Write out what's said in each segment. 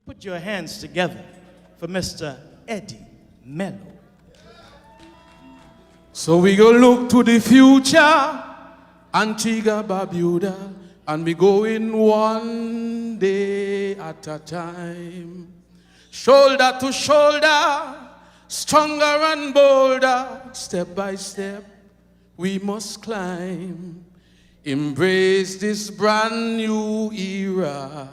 Put your hands together for Mr. Eddie Mello. So we go look to the future, Antigua, Barbuda, and we going one day at a time. Shoulder to shoulder, stronger and bolder, step by step, we must climb. Embrace this brand new era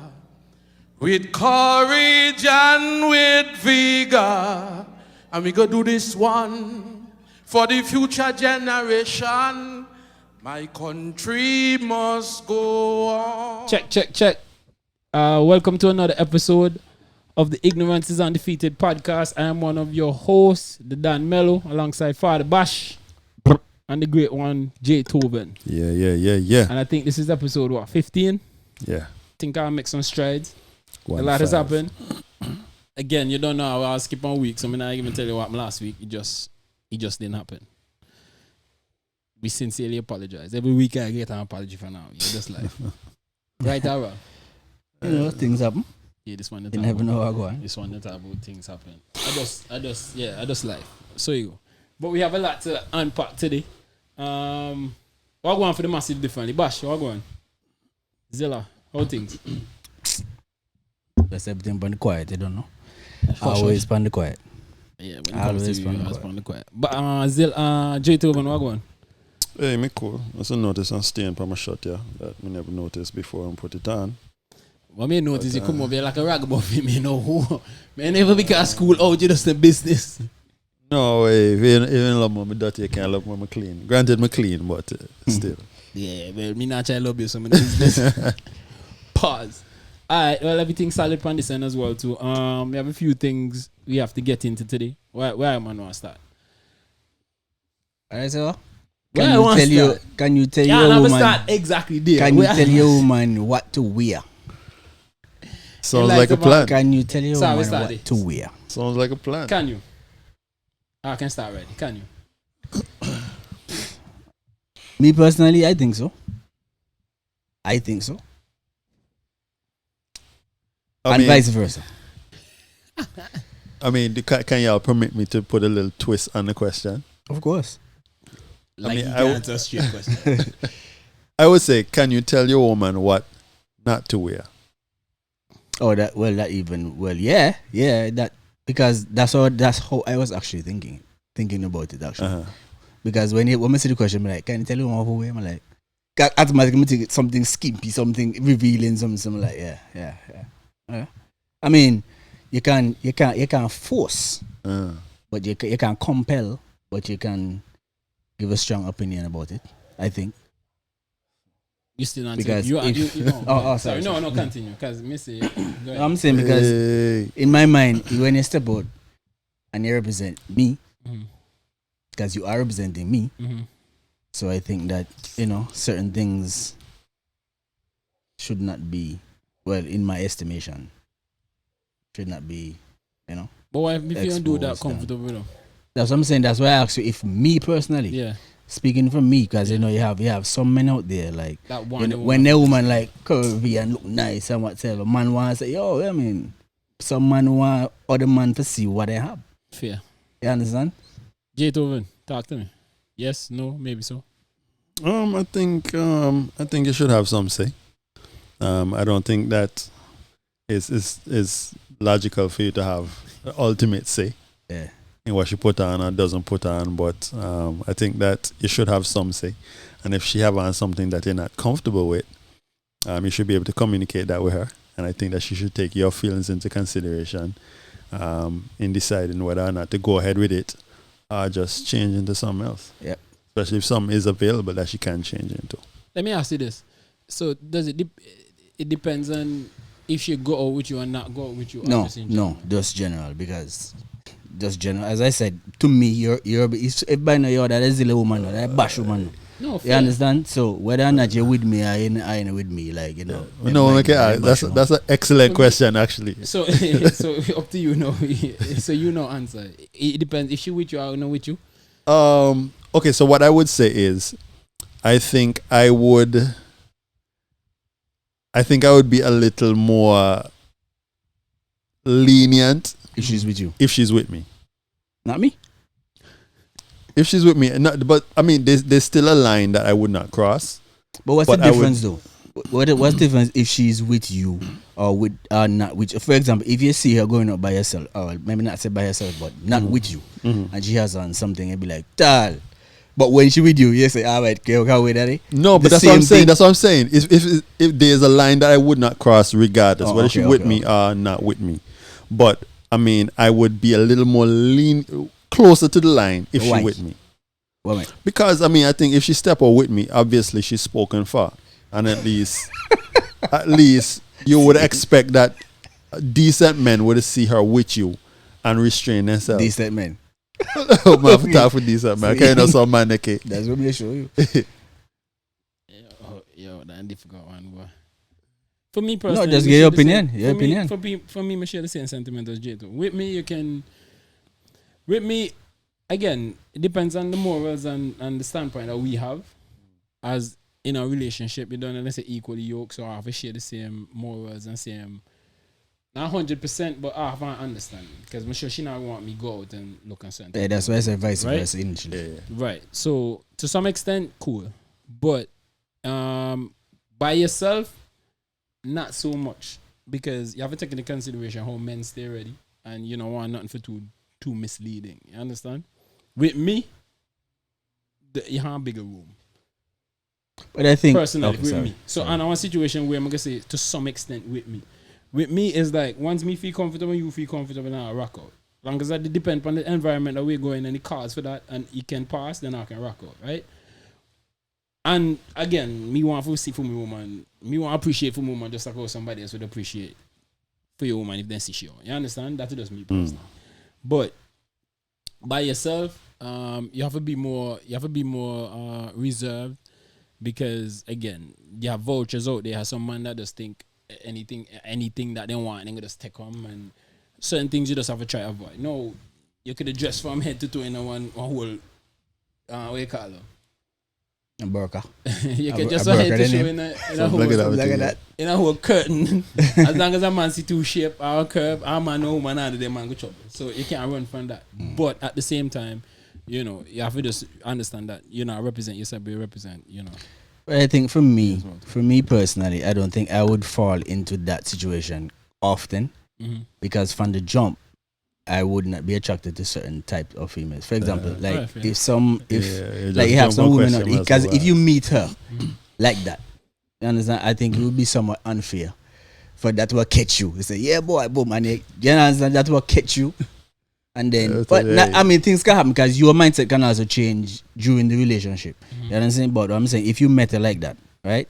with courage and with vigor. And we go do this one for the future generation. My country must go on. Check. Welcome to another episode of the Ignorance is Undefeated podcast. I am one of your hosts, the Dan Mello, alongside Father Bash and the great one, Jay Tobin. Yeah. And I think this is episode, 15? Yeah. I think I'll make some strides. A lot has happened. Again, you don't know how I'll skip on weeks. So I'm not even tell you what happened last week. It just didn't happen. We sincerely apologize. Every week I get an apology for now. Yeah, just life. Right, Ara? You know, things happen. Yeah, this one. You never know how going. This one, the type of things happen. I just life. So you go. But we have a lot to unpack today. What going for the massive differently? Bash, what going? Zilla, how things? That's everything but the quiet, you don't know. Always span the quiet. Yeah, when it comes to you, I span the quiet. But Jay Tobin, what going? Hey, me cool. I also notice I'm staying from my shot, yeah. That me never noticed before and put it on. What me notice, you come over here like a rag above him, you know who? Man, never because school out, you just a business. No way. Even love me dirty, you can't love me clean. Granted, me clean, but still. Yeah, well, me not try to love you, so I'm business. Pause. Alright, well, everything's solid on this end as well, too. We have a few things we have to get into today. Where am I going to start? Alright, so Can you tell your woman? Start exactly there. Can you tell your woman what to wear? Sounds like a plan. Can you tell your woman what to wear? Sounds like a plan. Can you? I can start already. Can you? Me personally, I think so. And vice versa. I mean, can y'all permit me to put a little twist on the question? Of course. Like you can answer a straight question. I would say, can you tell your woman what not to wear? Oh, yeah, that because that's how I was actually thinking about it actually. Uh-huh. Because when I see the question, I'm like, can you tell your woman what to wear? I'm like, automatically think something skimpy, something revealing, something like yeah. I mean, you can force, but you can compel, but you can give a strong opinion about it. I think. You still not because you know. Sorry. No, continue. Because Missy, I'm saying because in my mind, when you step out and you represent me, because you are representing me, so I think that certain things should not be, well, in my estimation, should not be, But why if you don't do that comfortable? That's what I'm saying. That's why I asked you if me personally, speaking from me, because you have some men out there like that one, when a woman like curvy and look nice and whatever, man wants to say, yo, I mean, some man want other man to see what they have. Fair. You understand? Jay Tobin, talk to me. Yes, no, maybe so. I think you should have some say. I don't think that is logical for you to have the ultimate say in what she put on or doesn't put on, but I think that you should have some say. And if she have on something that you're not comfortable with, you should be able to communicate that with her. And I think that she should take your feelings into consideration in deciding whether or not to go ahead with it or just change into something else. Yep. Especially if something is available that she can change into. Let me ask you this. So does it depends on if she go out with you or not go out with you? No, just general, because just general. As I said, to me, you're everybody know you're that is a woman, that bash woman. No, you understand? So whether or not you're with me or you're not with me, like No, okay, that's an excellent question actually. So up to you now. So answer. It depends if she with you or not with you. Okay, so what I would say is, I think I would be a little more lenient If she's with you, if she's with me. not me. If she's with me, but I mean, there's still a line that I would not cross. But what's But the I would- difference though? What's the difference if she's with you or with not with you? For example, if you see her going out by herself, or maybe not say by herself, but not with you, and she has on something, and be like, "Tal." But when she with you, you say, "All right, okay, wait, daddy." No, but The that's what I'm same saying. thing. That's what I'm saying. If there's a line that I would not cross, regardless Oh, whether okay, she with okay, me or not with me, but I mean, I would be a little more closer to the line if Why? she with me. Well, mate. Because I mean, I think if she step out with me, obviously she's spoken for, and at least you would expect that decent men would see her with you and restrain themselves. Decent men. Oh, man, for talk for decent man. I can't know some man okay. That's what me show you. Yo, that's a difficult one, boy. For me personally, No, just me get share your the same- opinion. Your for me- opinion. For me, I share the same sentiment as J2. With me, you can. With me, again, it depends on the morals and the standpoint that we have. As in a relationship, you don't necessarily equally yoked, so I have to share the same morals and same. Not 100%, but I have an understanding. Because I'm sure she not want me go out and look and something. Yeah, that's why I said vice Right? versa initially. Right. So to some extent, cool. But by yourself, not so much. Because you have to take into consideration how men stay ready. And you don't want nothing for too misleading. You understand? With me, you have a bigger room. But I think Personally, okay, with sorry. me. So I know a situation where I'm gonna say to some extent with me. With me is like once me feel comfortable, you feel comfortable, now I rock out. Long as that depend on the environment that we're going and the cards for that and you can pass, then I can rock out, right? And again, me want to see for my woman, me want to appreciate for my woman just like how somebody else would appreciate for your woman if they see she on. You understand? That's just me personally. But by yourself, you have to be more reserved. Because again, you have vouchers out there. Some man that just think anything that they want, they just take them, and certain things you just have to try to avoid. No, you could dress from head to toe in one whole what you call it? A burqa. You can A just burqa, head to then show Look at that. in a whole curtain. As long as a man see two shape or curve, a man no man out of them man go trouble. So you can't run from that. But at the same time, you know, you have to just understand that you know represent yourself, but you represent, you know. But I think for me personally, I don't think I would fall into that situation often because from the jump, I would not be attracted to certain type of females. For example, like right, fair. if like you have some women, because if you meet her like that, you understand? I think it would be somewhat unfair for that to catch you. You say, yeah, boy, boom, and you understand that will catch you. And then, but I mean, things can happen because your mindset can also change during the relationship. You understand? But I'm saying if you met her like that, right?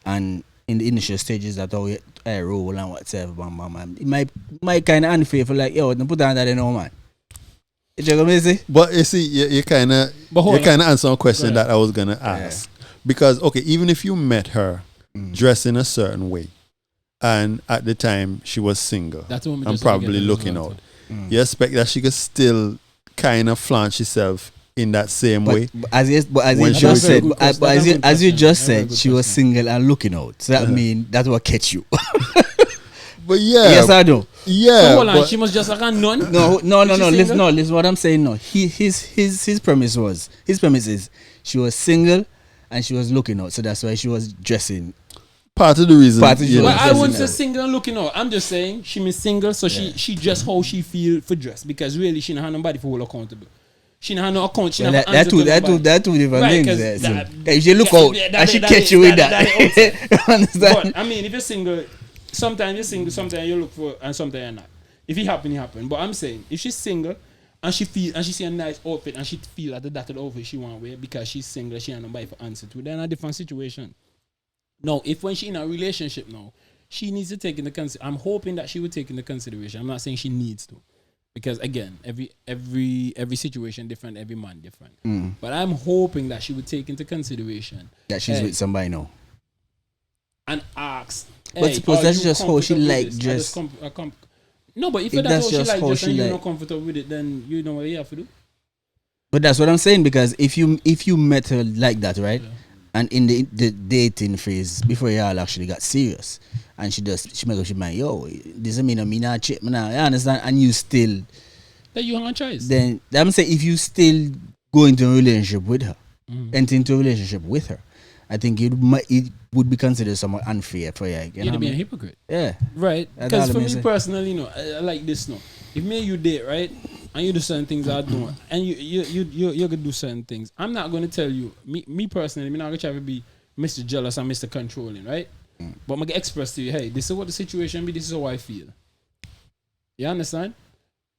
And in the initial stages, that how I roll and whatever, bam, it might kind of unfair for like, yo, don't put on that, man. You know what I say? But you see, you kind of answer a question that I was gonna ask because okay, even if you met her dressed in a certain way, and at the time she was single and probably looking out. You expect that she could still kind of flaunt herself in that same way. But as you just said, she was single and looking out. So that means that will catch you. But yeah, yes, I do. Yeah, so hold on, she must just like a nun. No. Listen, what I'm saying. No, his premise is she was single and she was looking out. So that's why she was dressing. Part of the reason. Well, I wouldn't say single and looking out. I'm just saying she means single, so she dress how she feel for dress because really she don't have nobody for hold accountable. She don't have no account. She That two different right, things. There, so. That, if you look out, and she catch you with that. Understand? But I mean, if you're single, sometimes you're single, sometimes you look for, and sometimes you're not. If it happen, it happen. But I'm saying if she's single and she see a nice outfit and she feel like that outfit she want to wear because she's single, she have nobody for answer to. Then a different situation. No, if when she in a relationship now, she needs to take into consideration. I'm hoping that she would take into consideration. I'm not saying she needs to, because again, every situation different, every man different. But I'm hoping that she would take into consideration that she's with somebody now and ask. But suppose that's just how she like dress. No, but if that's how she like dress and you're not comfortable with it, then you know what you have to do. But that's what I'm saying because if you met her like that, right? Yeah. And in the dating phase, before y'all actually got serious, and she make up she mind, yo, this mean me not cheat, you understand? And you still, That you have a choice. then I'm saying if you still go into a relationship with her, enter into a relationship with her, I think it would be considered somewhat unfair for you. You're to be a hypocrite. Yeah. Right. That's Because all for I'm me saying. personally, I like this now. If me and you date, right, and you do certain things I don't, and you're gonna do certain things, I'm not gonna tell you. Me personally, I'm not gonna try to be Mr. Jealous and Mr. Controlling, right? But I'm gonna express to you, hey, this is what the situation be. This is how I feel. You understand?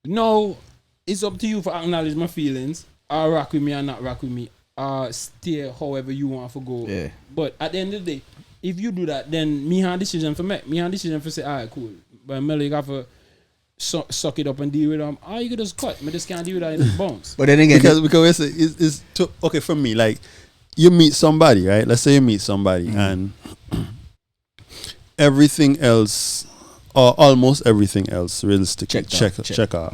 No, it's up to you to acknowledge my feelings, or rock with me or not rock with me, or stay however you want to go. Yeah. But at the end of the day, if you do that, then me have a decision for make. Me have a decision for say, alright, cool. But Melly, you have to suck it up and deal with them. Or you could just cut. I just can't deal with that in the bones. But then again, because it's okay for me. Like you meet somebody, right? Let's say you meet somebody and everything else, or almost everything else, realistically check out.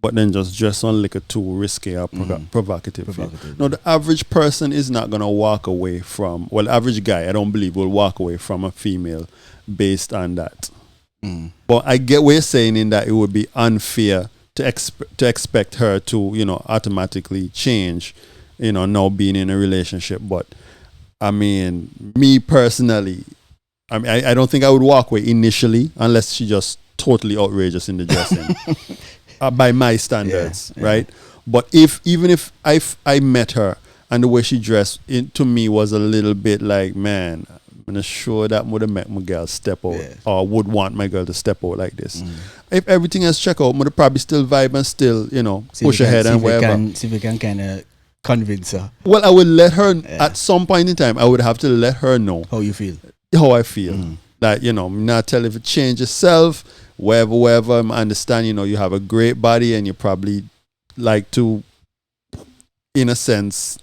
But then just dress on liquor too risky or provocative. No, the average person is not gonna walk away from. Well, the average guy, I don't believe, will walk away from a female based on that. But I get what you're saying in that it would be unfair to expect her to, automatically change, now being in a relationship. But I mean, me personally, I don't think I would walk away initially unless she just totally outrageous in the dressing by my standards, right? But even if I met her and the way she dressed, it to me was a little bit like, man, I'm not sure that would have met my girl step out or would want my girl to step out like this. If everything else check out, would probably still vibe and still, push ahead and whatever. See if we can kind of convince her. Well, I would let her, at some point in time, I would have to let her know How you feel? how I feel. That, not tell if it change yourself, wherever, I understand, you have a great body and you probably like to, in a sense,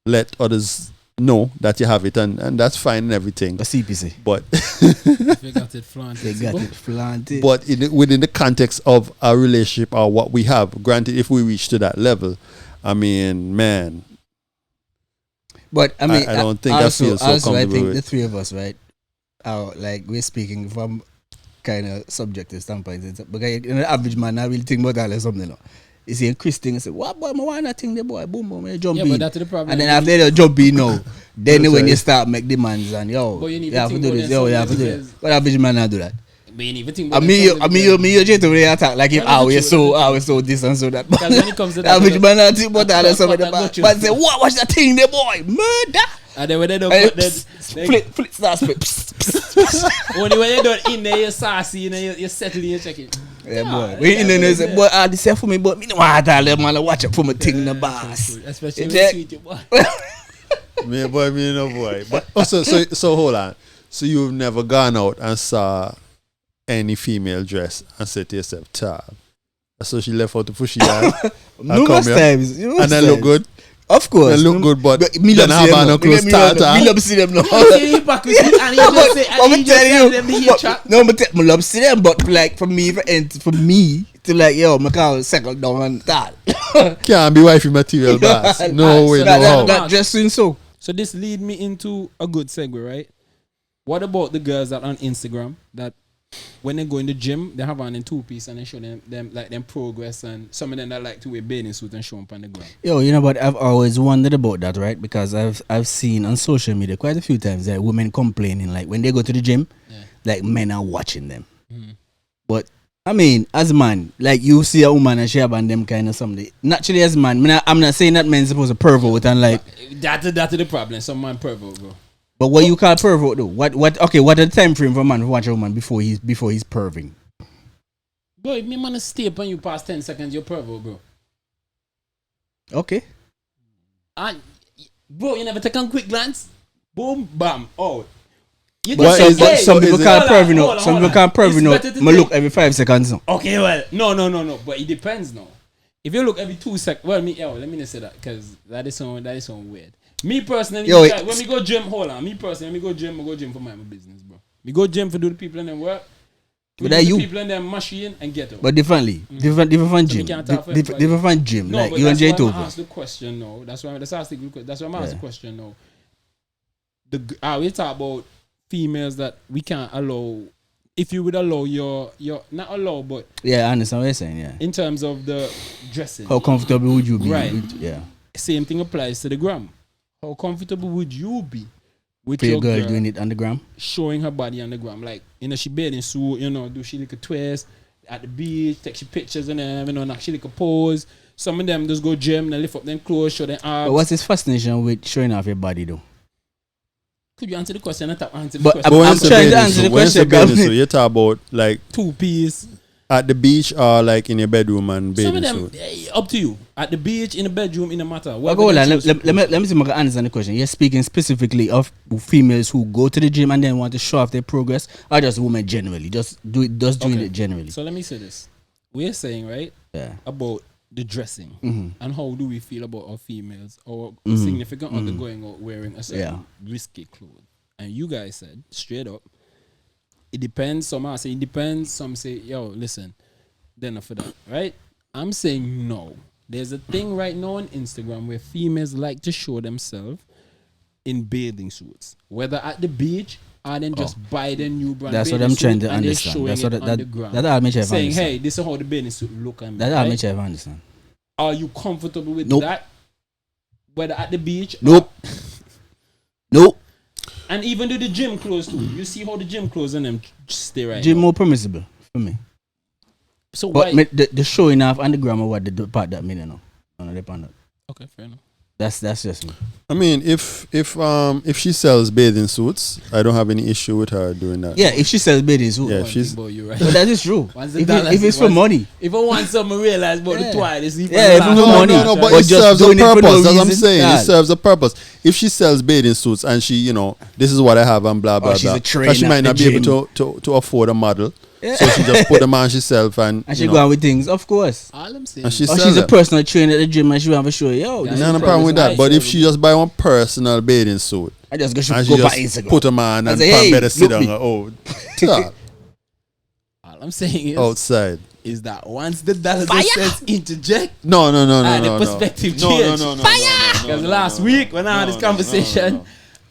let others know that you have it, and that's fine and everything. A CPC. But They got it flaunted. They got it flaunted. but within the context of our relationship or what we have, granted, if we reach to that level, I mean, man. But I mean, I don't think also, I feel so also I comfortable think with. the three of us, right, are like we're speaking from kind of subjective standpoint. Because an average man, I will think about that or something. No? You see a Christian and say, what boy, I want to think the boy, boom, boom, you jump Yeah, in. but that's the problem. And then after you jump in now, then when Sorry. you start make demands and But you need to have to think do about this, them you have to do because- that. But average man not do that. But you need to think I about mean, you just really attack like if Well, we're that's true, we're so this and so that. Because when it comes to The that, average man not think about that or something. that got you. But say, what was that thing, the boy? Murder! and then when they don't And cut that, Flip, start split. only when you don't in there, you're sassy, you settle, you check it. Yeah, boy. We in there say, boy, this is for me, but me no want to tell man, watch it for my thing, the boss. Especially Yeah. when you sweet your boy. Me no boy. But also, so hold on. So you've never gone out and saw any female dress and said to yourself, "Tab." So she left out to push you out. Numerous times. And then look good. Of course. They look good, but me then love have see on them. no clothes Me tartar. love see them now. You hypocrite, and you just say, and you just tell them the hate chat. No, but me love see them, but like for me to like yo, me can't settle down and that. Can't be wifey material, boss. No way, no how. That just seems so. So this lead me into a good segue, right? What about the girls that on Instagram that when they go in the gym, they have on a two-piece and they show them like them progress, and some of them that like to wear bathing suit and show up on the ground. Yo, but I've always wondered about that, right? Because I've seen on social media quite a few times that women complaining like when they go to the gym, like men are watching them. But I mean, as a man, like you see a woman and she have on them kind of something. Naturally, as a man, I'm not saying that men's supposed to pervert and like. That's the problem. Some man pervert, bro. But what you call pervert though? What? Okay, what the time frame for a man to watch a woman before he's perving? Bro, if me man stay up on you past 10 seconds, you're pervert, bro. Okay. And bro, you never take a quick glance. Boom, bam, oh. You What can is say, it? Some people can't hold on, perving hold out. on, Some hold people on. can't perving It's out. better to Me take- look every 5 seconds now. Okay, well, no, but it depends now. If you look every 2 seconds, well, let me not say that because that is so weird. Me personally, Yo, when we go gym, hold on. Me personally, I go gym for my business, bro. We go gym for do the people and them work. We But do that the you. people and them machine and get out. But differently. Different from So we gym. can't talk for everybody. Different from gym. No, Like but you and that's J why I'm Tova. asked the question now. That's why I'm asking the question now. we talk about females that we can't allow. If you would allow your not allow, but Yeah, I understand what you're saying. Yeah. in terms of the dressing, How comfortable would you be? Right. Yeah. same thing applies to the gram. How comfortable would you be with For your your girl girl doing it on the gram? showing her body on the gram? Like, she bathing suit, do she like a twist at the beach, take she pictures and then, knock she like a pose. Some of them just go gym, they lift up them clothes, show them abs. But what's his fascination with showing off your body though? Could you answer the question? I tap answer the But question. But when I'm it's a trying to bathing answer suit, the when it's a question, bathing Gavin. suit, you talk about like 2-piece. at the beach or like in your bedroom and Some bathing of them, suit. up to you. At the beach, in the bedroom, in the matter. Well, go on, let me see if I can understand the question. You're speaking specifically of females who go to the gym and then want to show off their progress, or just women generally, doing Okay. it generally. So let me say this. We're saying, right, Yeah. about the dressing Mm-hmm. and how do we feel about our females or significant other going out wearing a certain risky clothes. And you guys said straight up, it depends. Some say it depends. Some say, yo, listen, they're not for that, right? I'm saying no. There's a thing right now on Instagram where females like to show themselves in bathing suits, whether at the beach or then just buy the new brand. That's what bathing I'm trying suit to and they're understand. showing That's what it on the ground. that's all I'm trying to Saying, understand. hey, this is how the bathing suit look at me. That's all I'm right? trying to understand. Are you comfortable with Nope. that? Whether at the beach, Nope. Nope. and even do the gym clothes too. You see how the gym clothes on them stay right. Gym now. more permissible for me. So But why? the showing off on the gram or what the part that mean, you know. No, depend on. Okay, fair enough. That's just me. I mean, if she sells bathing suits, I don't have any issue with her doing that. Yeah, if she sells bathing suit. Yeah, One she's- thing about you, right? But that is true. Once the If dollars- it's for once- money. If I want something to realize about Yeah. the twine, it's even Yeah, if it's No, for money. no, but But it just serves a doing it for no purpose. That's what I'm reason, saying. nah. It serves a purpose. If she sells bathing suits and she, this is what I have and blah blah she's blah. a trainer 'Cause she might at not the be able to afford a model, Yeah. so she just put them on herself and And she go on with things, of course. all I'm saying. and she Or sells she's a them. personal trainer at the gym and she want to show you, yo, Yeah, this No, is no probably problem with that. nice, But if yeah. she just buy one personal bathing suit I just go and she by just Instagram. put them on and say, hey, better sit look on me. her oh all I'm saying is, outside. is that once the dollars and cents interject, No. the perspective change. No. Because last week when I had this conversation,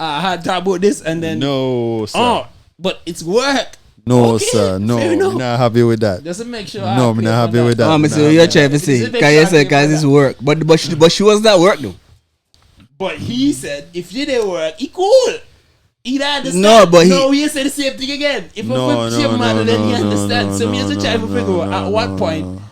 I had talked about this and then No, sir. oh, but it's work. No, Okay, sir. No, fair I'm enough. not happy with that. Just to make sure. No, I'm not happy with that. Oh, Nah, so you're trying to It's say, a bit can you say, shocking, guys, but it's work. But she was that work though. But he said if you didn't work, he cool. He don't understand. No, but he said the same thing again. If No, I put no, your no, model, then he no, understand. no, So me no, just try to no, figure out no, at what no, point. no.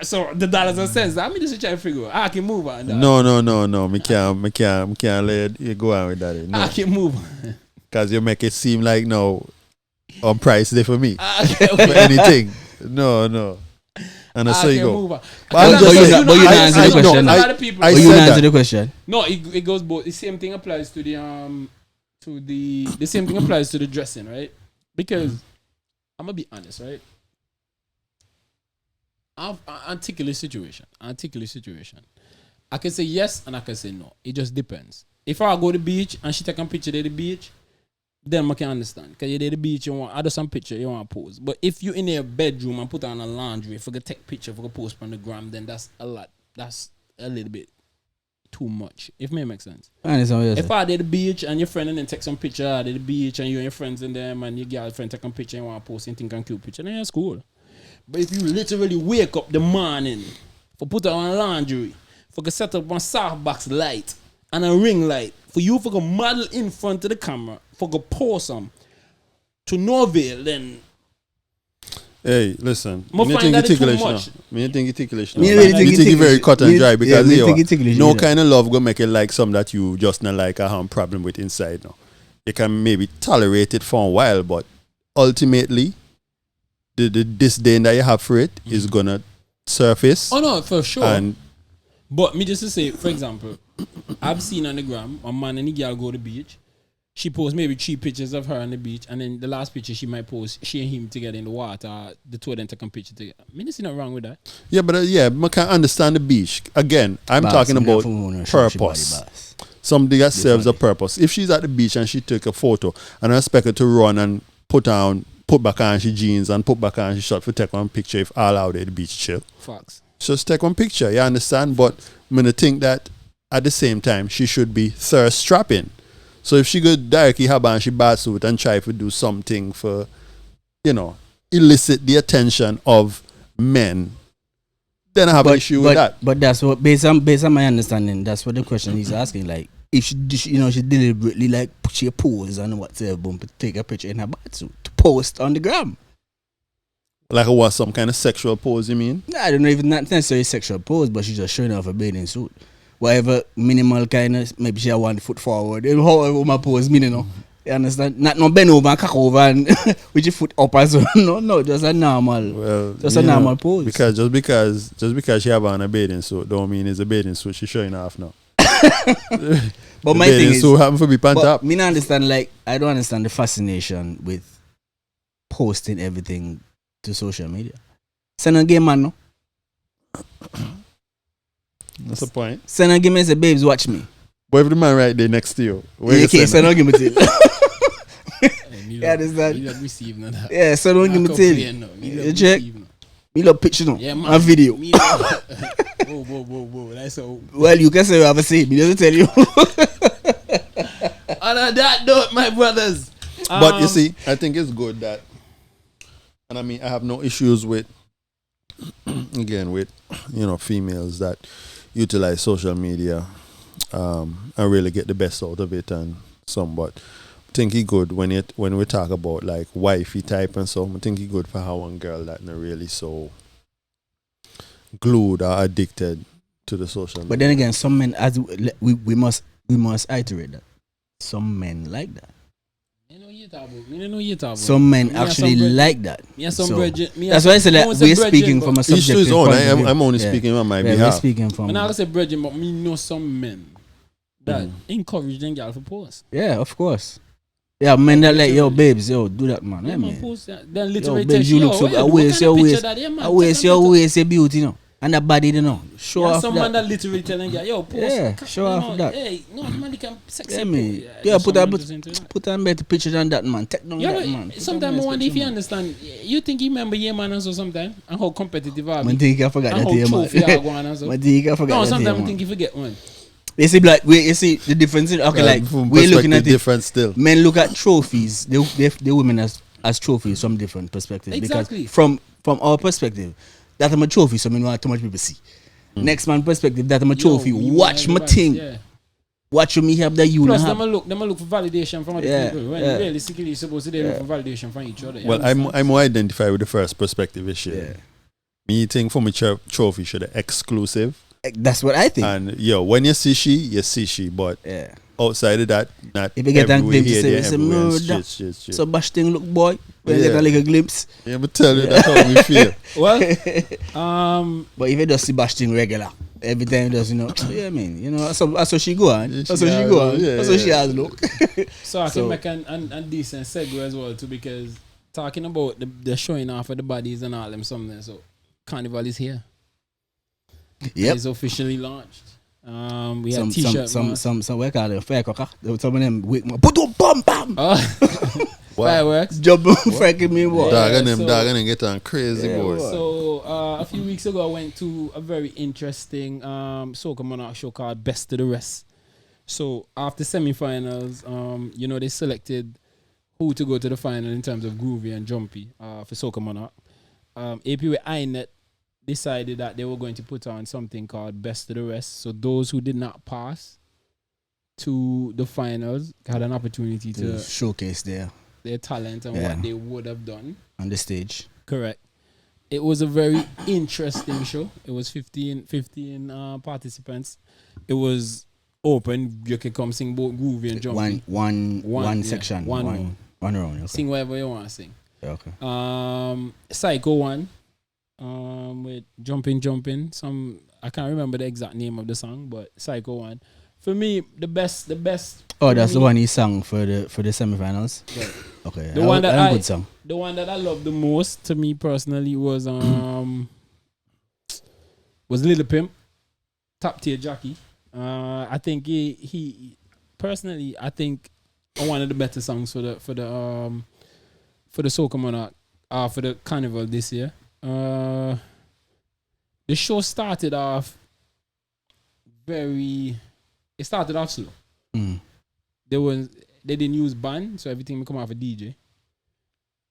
So the dollars and cents. I mean, just try to figure out. I can move on. Dog. No. Me can't let you go on with that. I No, can move on. because you make it seem like no, on price there for me Okay, for okay. anything. No. And that's I how you can go. move on. But I'm just But you saying- not- but you not I- answer the I- question. A no, lot of people. I But you said not that. answer the question. No, it goes both. The same thing applies to the same thing applies to the dressing, right? Because I'm gonna be honest, right? I've articulate situation. I can say yes and I can say no. It just depends. If I go to the beach and she take a picture at the beach, then I can understand. Because you're at the beach, you want some picture, you want to pose. But if you're in your bedroom and put on a laundry, if you can take picture, if you can post on the gram, then that's a lot. That's a little bit too much. If it makes sense. I understand what you're If saying. I did the beach and your friend and then take some picture at the beach and you and your friends in them and your girlfriend take a picture and want to post anything and cute picture, then that's cool. But if you literally wake up the morning for put on laundry, for to set up one softbox light and a ring light, for you for to model in front of the camera, for to pose some to no avail, then Hey, listen. Mo Me find think that it it's too ticklish much. now. Me think it ticklish now. Me Me really think think it it very ticklish. cut and Me- dry yeah, because me you think it ticklish, no yeah. kind of love go make it like some that you just not like have problem with inside now. You can maybe tolerate it for a while, but ultimately the disdain that you have for it is gonna surface. oh no, for sure. And But me just to say, for example, I've seen on the gram a man and a girl go to the beach. She posts maybe 3 pictures of her on the beach, and then the last picture she might post she and him together in the water. The two of them take a picture together. I mean, there's nothing wrong with that. yeah, but I can understand the beach. Again, I'm Boss, talking me about not for woman, she body purpose. boss. Something that serves a purpose. If she's at the beach and she took a photo and I expect her to run and put back on she jeans and put back on she shot for take one picture if all out at the beach chill. Facts. Just take one picture, you understand? But I'm gonna think that at the same time she should be thirst trapping. So if she go directly have on she bad suit and try to do something for, elicit the attention of men, then I have an issue with that. But that's what based on my understanding, that's what the question he's asking. Like if she deliberately like she pose and whatever, boom, take a picture in her bad suit to post on the gram. Like it was some kind of sexual pose, you mean? Nah, I don't know if it's not necessarily sexual pose, but she's just showing off a bathing suit. Whatever minimal kind of, maybe she had 1 foot forward. However my pose mean, You understand? Not no bend over and cock over and with your foot up as well. No, just a normal. Well, just a normal pose. Because just because she have on a bathing suit don't mean it's a bathing suit she's showing off now. But my thing is, so happen to be pant up. Me not understand, like I don't understand the fascination with posting everything to social media. Send a game man, no? That's the point. Send a game and say, babes, watch me. But if the man right there next to you, where you you can't send a game to you. Yeah, understand? You don't receive none of that. Yeah, send a game to you. You check. Me love picture no. Yeah, man. A video. Whoa. That's so. Well, you can say you have a say. Me doesn't tell you. On that note, my brothers. But you see, I think it's good that, and I mean, I have no issues with, again, with, females that utilize social media and really get the best out of it and some, but I think it's good when we talk about like wifey type and so, I think it's good for how one girl that not really so glued or addicted to the social media. But then again, some men, as we must iterate that. Some men like that. Some men actually like that. So, that's why I said that we're speaking from a subjective point of view. I'm only speaking on my behalf. We're speaking from. I'm not gonna say brethren, but me know some men that encourage them girl for post. Yeah, of course. Yeah, men that like, yo, babes, yo, do that, man. Yeah, man, post that. Then literally, babes, you look so. I waste your beauty, and the body, show off some that. man that literally telling you, yo, post. Yeah, show off that. Hey, no, man, you can sexy. Yeah, me. Yeah, put on better picture than that, man. Take down that, man. Sometimes I wonder if you understand. You think you remember man and so sometimes and how competitive I be. I think I forgot that man. I think I forgot. No, sometimes I think you forget one. You see, like, you see the difference. Okay, like we're looking at different still. Men look at trophies. The women as trophies from different perspectives. Exactly. Because from our perspective, that I'm a trophy, so I mean, too much people see. Next man perspective, that I'm a trophy. Watch my thing. Yeah. Watch me have that you. Plus, them look for validation from other people. When realistically, you're supposed to look for validation from each other. Well, I'm more identified with the first perspective issue. Yeah. Me think for my trophy should be exclusive. That's what I think. And when you see she, but outside of that, not if you get a glimpse, it's a murder. So bash thing look boy. When you get a glimpse. Yeah, but tell you that's how we feel. Well, but if you just see bash thing regular, every time does yeah, I mean, that's how she go on. That's how she go on. That's how she has look. So I can make an decent segue as well too, because talking about the showing off of the bodies and all them something. So Carnival is here. Yep. It's officially launched. We have t-shirts. Some we call it firecracker. Some of them wake me up. Bam bam. Fireworks. Jump freaking me boy. Dog and them get on crazy boy. So a few weeks ago I went to a very interesting Soca Monarch show called Best of the Rest. So after semi-finals, they selected who to go to the final in terms of groovy and jumpy for Soca Monarch. AP with INET decided that they were going to put on something called Best of the Rest. So those who did not pass to the finals had an opportunity to showcase their talent and what they would have done on the stage. Correct. It was a very interesting show. It was 15 participants. It was open. You can come sing both groovy and jumpy. One section. One round. Okay. Sing whatever you want to sing. Yeah, okay. Psycho one. With jumping. I can't remember the exact name of the song, but Psycho one. For me, the best. Oh, that's the one he sang for the semifinals. Right. Okay. The one that good song. The one that I loved the most, to me personally, was Little Pimp, Top Tier Jockey. I think he personally, I think one of the better songs for the Soca Monarch, for the Carnival this year. The show started off slow. they didn't use band, so everything would come off a DJ.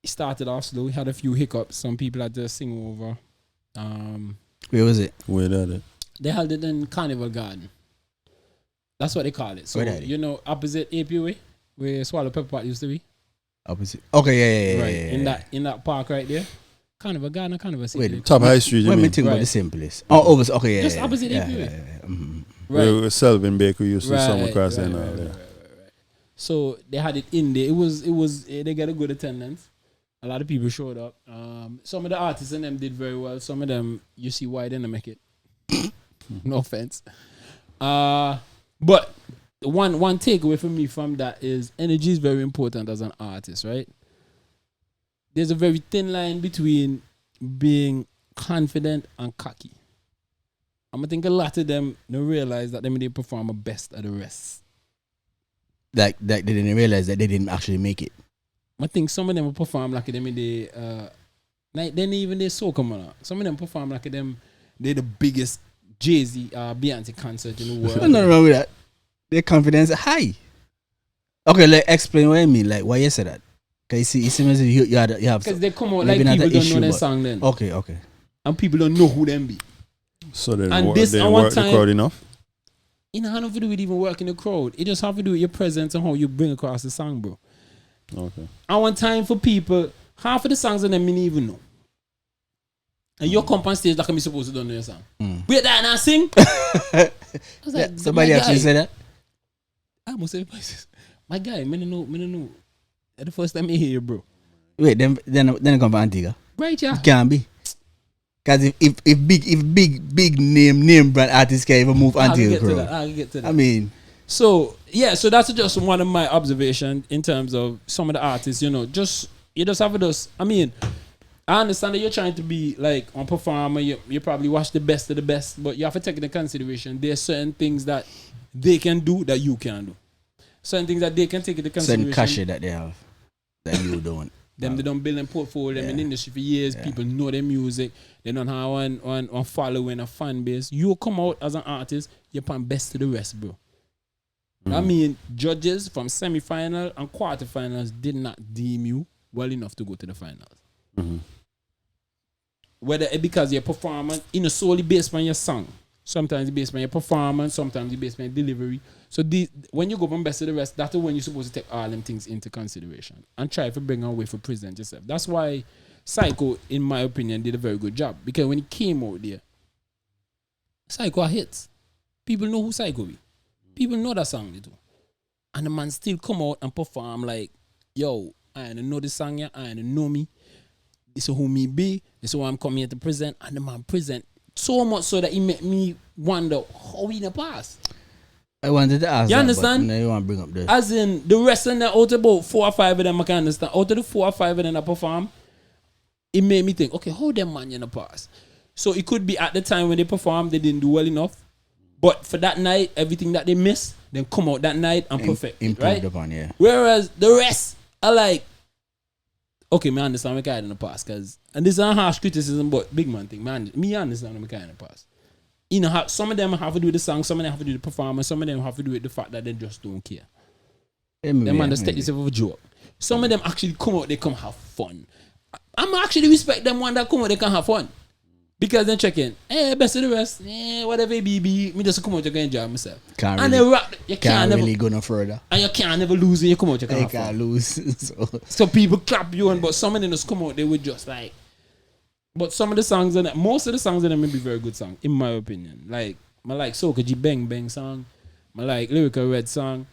It started off slow. We had a few hiccups. Some people had to sing over. Where was it? Where did it? They held it in Carnival Garden. That's what they call it. So, Where opposite AP way, where Swallow Pepper Pot used to be. Opposite. Okay, yeah. Right. In that park right there. Carnival Garden, Carnival City. Wait, Top High Street, you Let me mean? think about Right. the same place. Oh, over. Okay, yeah. Just yeah, opposite yeah, AP way. Where Right. Selvin Baker used to come across right, and all right, that. right. So they had it in there. It was they got a good attendance. A lot of people showed up. Some of the artists in them did very well. Some of them, you see why they didn't make it. No offense. But one takeaway for me from that is energy is very important as an artist, right? There's a very thin line between being confident and cocky. I'm gonna think a lot of them don't realize that they perform the best of the rest. Like they didn't realize that they didn't actually make it. I think some of them will perform like them in the then even they soca man. Some of them perform like them they're the biggest Jay-Z Beyonce concert in the world. There's nothing wrong with that. Their confidence is high. Okay, like explain what I mean. Like why you say that? Cause you see, you have Because they come out maybe like not people an don't issue, know their but- song then. Okay. And people don't know who them be. So they And didn't this work, at one the time- crowd enough? You know, how to do with even working the crowd. It just have to do with your presence and how you bring across the song, bro. Okay. I want time for people, half of the songs of them me even know. And you come on stage like I'm supposed to don't know your song. Wait, that and I sing? I was like, Somebody my actually guy. said that. I almost said, my guy, me no know. That's the first time I hear you, bro. Wait, then it come from Antigua. Right, yeah. It can't be. Cause if big name brand artists can even move I'll Antigua get to crowd. that. I'll get to that. I mean, So that's just one of my observations in terms of some of the artists. You just have to just. I mean, I understand that you're trying to be like on performer. You probably watch the best of the best, but you have to take into consideration there's certain things that they can do that you can't do. Certain things that they can take into certain consideration. cachet that they have that you don't. Them they don't build a portfolio. Them in the industry for years. Yeah. People know their music. They don't have one following, a fan base. You come out as an artist, you're playing best to the rest, bro. I mean, judges from semi-final and quarterfinals did not deem you well enough to go to the finals. Whether it because your performance, solely based on your song. Sometimes it's based on your performance, sometimes it's based on your delivery. So when you go from best to the rest, that's when you're supposed to take all them things into consideration and try to bring away for present yourself. That's why Psycho, in my opinion, did a very good job. Because when he came out there, Psycho hits. People know who Psycho is. People know that song they do. And the man still come out and perform like, yo, I don't know this song yet, I don't know me. This is who me be, this is who I'm coming here to present. And the man present so much so that it made me wonder how he in the past. I wanted to ask You that, understand? but now you want to bring up this. As in, the rest of them, out of about 4 or 5 of them, I can understand. Out of the 4 or 5 of them that perform, it made me think, okay, how them man in the past? So it could be at the time when they perform, they didn't do well enough. But for that night, everything that they missed, then come out that night and perfect it, Improved right? upon, yeah. Whereas the rest are like, okay, me understand my kind in the past, and this is a harsh criticism, but big man thing, man, me understand my kind in the past. Some of them have to do with the song, some of them have to do with the performance, some of them have to do with the fact that they just don't care. Them man just take this as a joke. Some of them actually come out, they come have fun. I'm actually respect them one that come out, they can have fun. Because then checking, best of the rest, whatever it be, me just come out, you can enjoy myself. Can't And really, they rap, you can't never, really go no further. and you can't never lose when you come out, you can They have fun. can't lose. So people clap you on, but some of them just come out, they would just like. But some of the songs, most of the songs in them may be very good songs, in my opinion. Like, I like Soca G Bang Bang song. I like Lyrical Red song.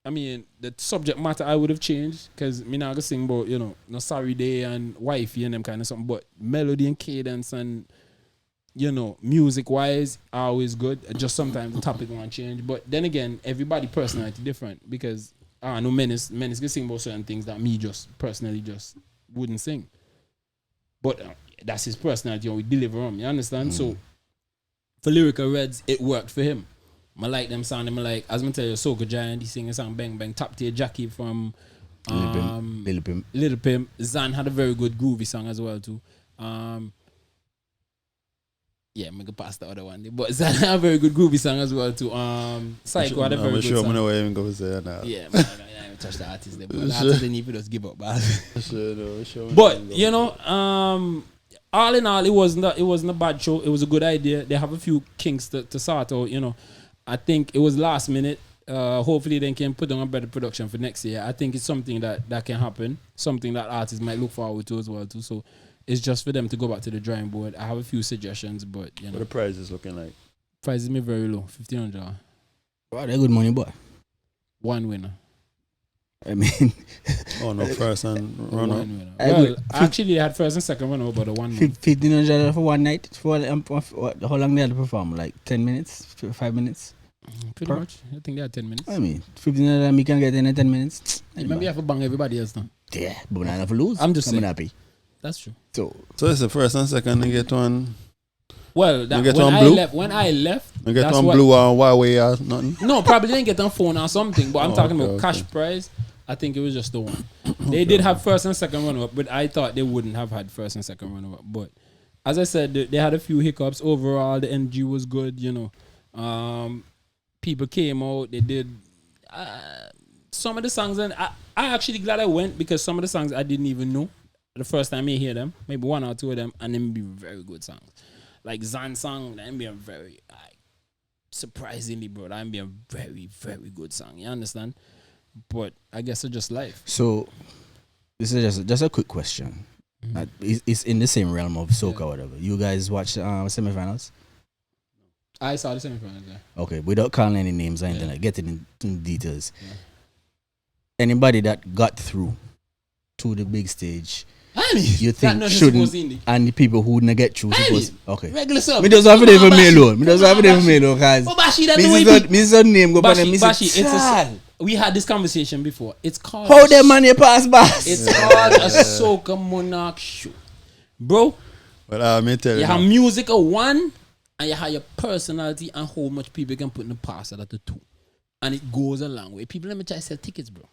I mean, the subject matter I would have changed, because me not gonna sing about, No Sorry Day and Wifey and them kind of something, but melody and cadence and, music-wise are always good. Just sometimes the topic want to change. But then again, everybody personality different, because I know Menace can sing about certain things that me just personally just wouldn't sing. But that's his personality, we deliver him, you understand? So for Lyrical Reds, it worked for him. I like them sound, I like, as I tell you, Soca Giant, he sing a song Bang Bang, Top Tier Jackie from Little Pimp. Zan had a very good groovy song as well too. Yeah, I'm gonna pass the other one. But it's a very good groovy song as well too. Psycho had a very good song. I'm not even going to say that. Yeah, man, I don't touch the artist there. But the artist didn't even just give up. Sure. But you know, all in all, it wasn't a bad show. It was a good idea. They have a few kinks to sort out. You know, I think it was last minute. Hopefully they can put on a better production for next year. I think it's something that can happen. Something that artists might look forward to as well too. So it's just for them to go back to the drawing board. I have a few suggestions, but you know, what the price is looking like? Price is me very low, $1,500. Wow, they're good money, boy. One winner. I mean, Oh no, first and One runner. winner. I Well, would- actually, they had first and second runner, but the one won. $1,500 for one night. For how long they had to perform? Like 10 minutes, 5 minutes. Pretty much. I think they had 10 minutes. I mean, $1,500 me can get in 10 minutes. Maybe you have to bang everybody else now. Yeah, but I never lose. I'm just saying. happy. That's true. So So it's the first and second. They get one. Well, You get when one I blue? left, They get that's one what- blue or Huawei or nothing. No, probably didn't get on phone or something. But I'm Oh, talking okay, about cash prize. I think it was just the one. They did have first and second runner up, but I thought they wouldn't have had first and second runner up. But as I said, they had a few hiccups. Overall, the energy was good. You know, people came out. They did some of the songs, and I actually glad I went because some of the songs I didn't even know the first time I hear them. Maybe one or two of them, and them be very good songs. Like Zan song, that be a very surprisingly, bro, that be a very, very good song. You understand? But I guess it's just life. So, this is just a quick question. It's in the same realm of soca or whatever. You guys watch semifinals? I saw the semifinals. Yeah. Okay, without calling any names or anything, Yeah. like getting into details. Yeah. Anybody that got through to the big stage, I mean, you that think not shouldn't, supposed indie. and the people who didn't get through, I supposed, mean, okay. Regular sub. Me just have to Come for on, me Bashi. alone. Me just Come have on, to for me Bashi. alone, cause But Bashi, that the way people. Mrs. name go Bashi, Bashi, it's we had this conversation before. It's called how them money pass bass? It's called a soca monarch show, bro. But let me tell you. You now. have music of one, and you have your personality and how much people can put in the past at the two, and it goes a long way. People let me try to sell tickets, bro.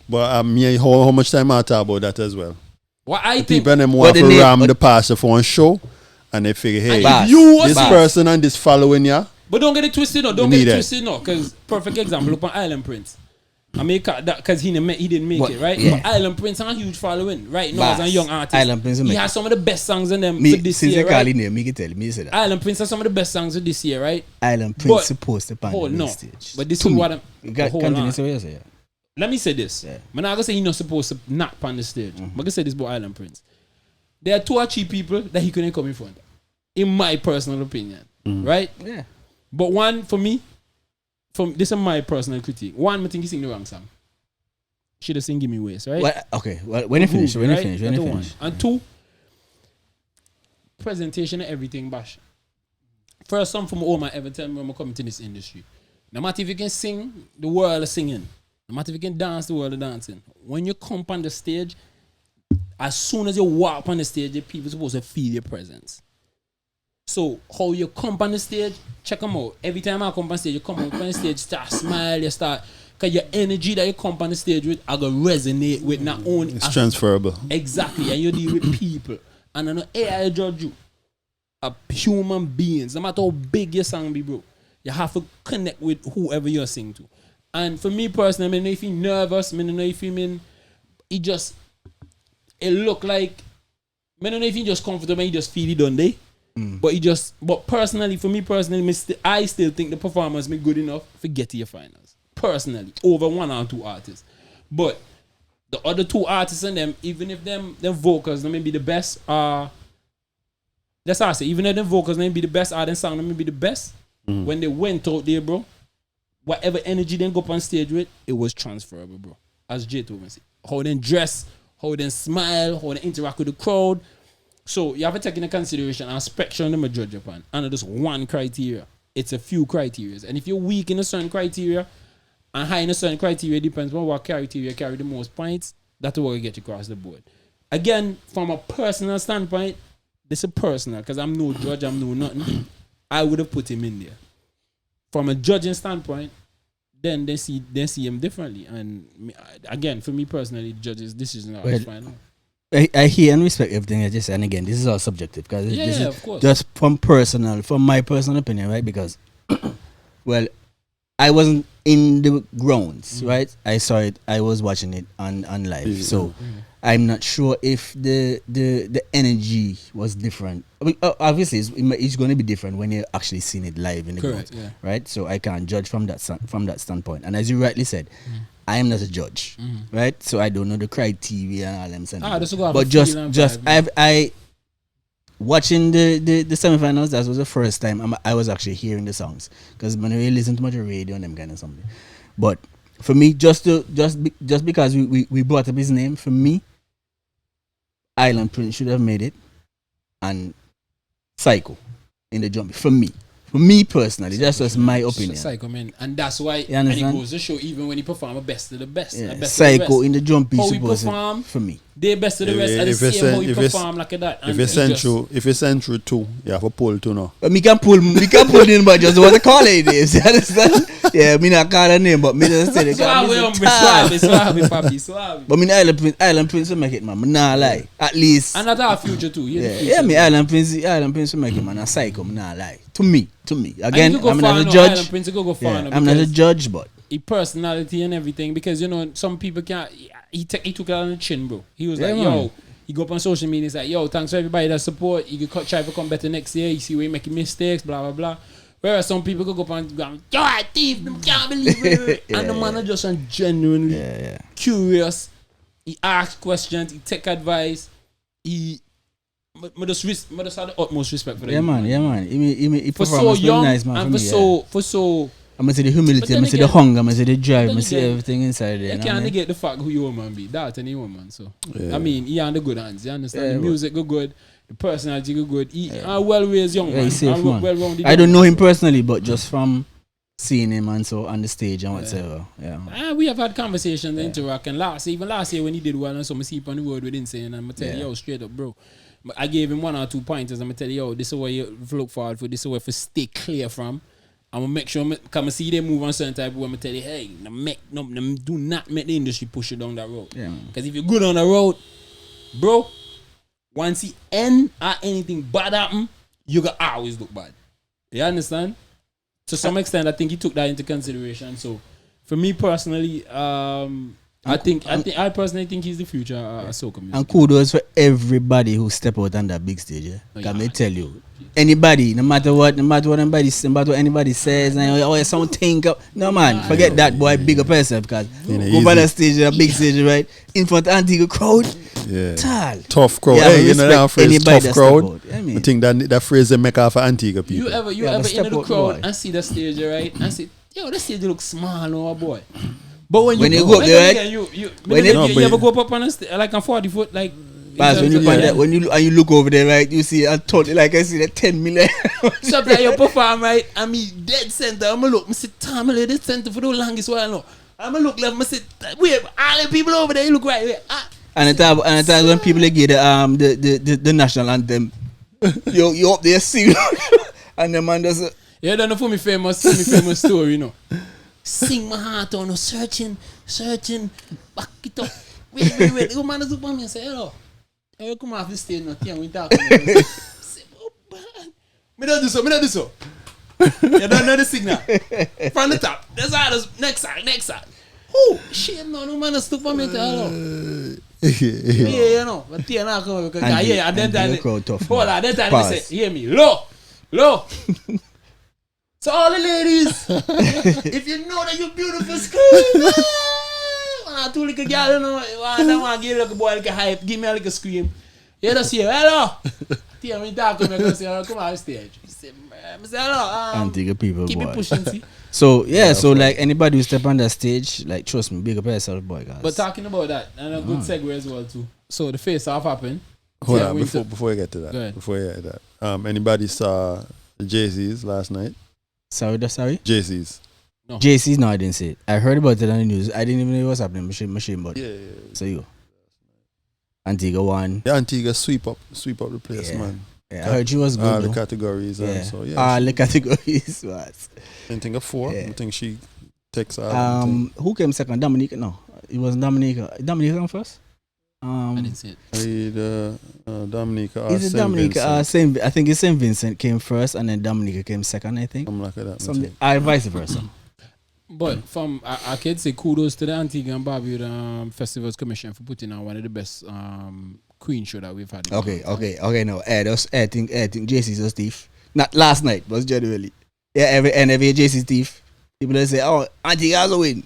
But me, how much time I talk about that as well? What I think. People them want the to name- ram the pastor for one show, and they figure, hey, Bass. You was this Bass. person and this following ya. But don't get it twisted, no. Don't Me get it that. twisted, no. Because perfect example, look on Island Prince. I mean, because he didn't make But, it, right? yeah. But Island Prince has a huge following, right? No, Bass. as a young artist. Island Prince will he make has it. some of the best songs in them Me, for this since year, you call right? his name, me can tell you, me say that. Island Prince has some of the best songs of this year, right? Island Prince But- supposed to pan Oh, the big no. stage. But this To is me. what I'm. You got hold continue on. so yes, yeah. Let me say this. Yeah. I'm not gonna say he's not supposed to not pan the stage. But I'm gonna say this about Island Prince. There are two or three people that he couldn't come in front of, in my personal opinion. Right? Yeah. But one, for me, this is my personal critique. One, I think he sing the wrong song. Should have sing Gimme Waste, right? Well, okay. Well, when you finish, when you finish, when you That's finish. one. And two, presentation and everything, bash. First song from home I ever tell me when I come into this industry. No matter if you can sing, the world is singing. No matter if you can dance, the world is dancing. When you come on the stage, as soon as you walk on the stage, the people are supposed to feel your presence. So how you come on the stage, check them out. Every time I come on stage, you come on the stage, start smile, you start, because your energy that you come on the stage with, I gonna resonate with not only It's transferable. exactly, and you deal with people, and I know AI judge you, a human beings. No matter how big your song be, bro, you have to connect with whoever you're singing to. And for me personally, I don't know if you're nervous, I don't know if you mean it look like, I don't know if you just comfortable and you just feel it done day. But personally, for me personally, I still think the performance be good enough for get to your finals. Personally, over one or two artists. But the other two artists and them, even if them vocals, they may be the best, that's how I say, even if them vocals may be the best, or them sound may be the best, when they went out there, bro, whatever energy they go up on stage with, it was transferable, bro. As Jay told me, how they dress, how they smile, how they interact with the crowd. So you have to take into consideration a spectrum them a judge upon. And just one criteria. It's a few criteria. And if you're weak in a certain criteria and high in a certain criteria, it depends on what criteria carry the most points. That's what will get you across the board. Again, from a personal standpoint, this is personal because I'm no judge, I'm no nothing. I would have put him in there. From a judging standpoint, then they see him differently. And again, for me personally, the judge's decision is final. I hear and respect everything I just said, and again, this is all subjective because this is of course. just from my personal opinion, right? Because, well, I wasn't in the grounds, right? I saw it. I was watching it on live, so I'm not sure if the energy was different. I mean, obviously, it's going to be different when you're actually seeing it live in the grounds, right? So I can't judge from that standpoint. And as you rightly said, I am not a judge, right? So I don't know the criteria and all them things. But just I watching the semifinals, that was the first time I was actually hearing the songs, because when I listen to much radio and them kind of something. But for me, just because we brought up his name, for me, Island Prince should have made it, and Psycho in the jump. For me personally, that's just my opinion. Psycho, man, and that's why. And it goes to show, even when he perform, best of the best. Yeah. Best Psycho of the best. in the jump, how he perform for me. They best of the rest, and the same how he perform like that. If it's central too, you have a pull too now. But me can pull in, but just what to call it is. You understand? Yeah, me not call her name, but me just say it. Suave. But me Island Prince will make it, man. Me nah lie. At least. And that's our future too. Yeah, me Island Prince will make it, man. A Psycho, me nah lie. To me. Again, I'm not a judge. I'm not a judge, but his personality and everything, because some people can't. He took it on the chin, bro. He was like, yo, he go up on social media, he's like, yo, thanks for everybody that support. You could try to come better next year. You see where you're making mistakes, blah blah blah. Whereas some people could go up and go, yo, thief, them can't believe it. And the man are just genuinely curious. He asks questions, he take advice, he just have the utmost respect for them. Yeah, man. He for so young, nice, man, and for so I'm gonna say the humility, I'm gonna say the hunger, I'm gonna say the drive, I'm gonna say everything inside there. You can't negate the fact who you man be. That any woman. So I mean, he on the good hands. You understand? The music go good, the personality go good. He well raised young man. Well-rounded. I don't know him personally, but just from seeing him and so on the stage and whatever. We have had conversations, interact, and last year when he did one, and so I see on the road with Insane, and I'm gonna tell you, yo, straight up, bro. I gave him 1 or 2 pointers. I'm gonna tell you, yo, this is what you look forward for. This is what you stay clear from. I'm gonna make sure, come and see them move on certain type of way. I'm gonna tell you, hey, do not make the industry push you down that road. Because if you're good on the road, bro, once he end or anything bad happen, you gonna always look bad. You understand? To some extent, I think he took that into consideration. So, for me personally, I personally think he's the future soca music. And kudos for everybody who step out on that big stage. Can me tell you, anybody, no matter what anybody says, and something. No man, forget that, boy. Big up yourself, because go by that stage, a big stage, right, in front of Antigua crowd. Tough crowd. That phrase, tough crowd. I think that phrase they make off of Antigua people. You ever in the crowd and see the stage, right, and see, yo, the stage looks small, oh boy. But when you go up there, you ever go up on a like a 40 foot, like. When you look over there, right, you see I see the 10 million. Sometimes you perform, right, and me dead center. I'm gonna look, I say, Tom, I dead center for the longest while now. I'm gonna look left, I say, wait, all the people over there, you look right. And the time when people get the national anthem, you up there sing, and the man does. You don't know for me famous story, you know. Sing my heart on, searching, back it up. Wait. The man is up on me and say, hello. You come off the stage now, Tian, we talk. Say, oh, man. Me don't do so. You don't know the signal. From the top. That's all. Next side. Oh, shit, no man is stuck on me and say, hello. Yeah, you know. But Tian not come because, and then they say, hear me, low. So all the ladies, if you know that you're beautiful, scream. Two little girl, you know, I want to give a little boy like a hype, give me a little scream. You just hear, hello. Tell me talk to me, I say, come on stage. He say, hello. Antigua people, keep boy. It pushing, see. So like anybody who step on that stage, like trust me, big up yourself, boy, guys. But talking about that, and a good segue as well too. So the face-off happened. Hold on, before you get to that. Anybody saw the Jay-Z's last night? Sorry? Jay-Z's. No. JC's, no, I didn't see it. I heard about it on the news. I didn't even know what was happening. Machine, but so you. Antigua won. Yeah, Antigua sweep up the place, man. Yeah, I heard she was good. All the categories, all the categories was. I think of 4. I think she takes who came second? Dominica? No, it was Dominica. Dominica came first. I didn't see it. Dominica. Is it Dominica? Saint, I think it's St. Vincent came first, and then Dominica came second. I think. Something like that. Something. Vice versa. But from I could say kudos to the Antigua and Barbuda Festivals Commission for putting on one of the best Queen show that we've had. Okay. No, I think JC's a thief. Not last night, but generally. Yeah, every JC's thief. People they say, "Oh, Antigua's a win."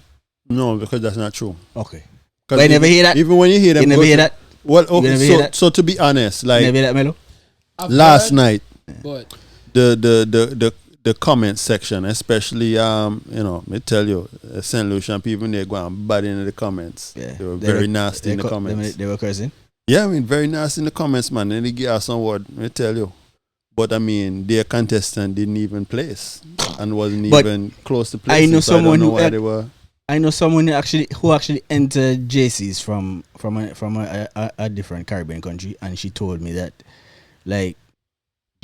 No, because that's not true. Okay. But you never hear that. Even when you hear them, you never hear that. Well, okay. So to be honest, like you never hear that, Melo? last night, but the comment section, especially me tell you, St. Lucian people they go and bad in the comments. Yeah. They were very nasty in the comments. They were cursing. Yeah, I mean very nasty in the comments, man. And they give us some word. Me tell you. But I mean, their contestant didn't even place and wasn't even close to placing. I know someone I know someone who actually entered JC's from a different Caribbean country, and she told me that like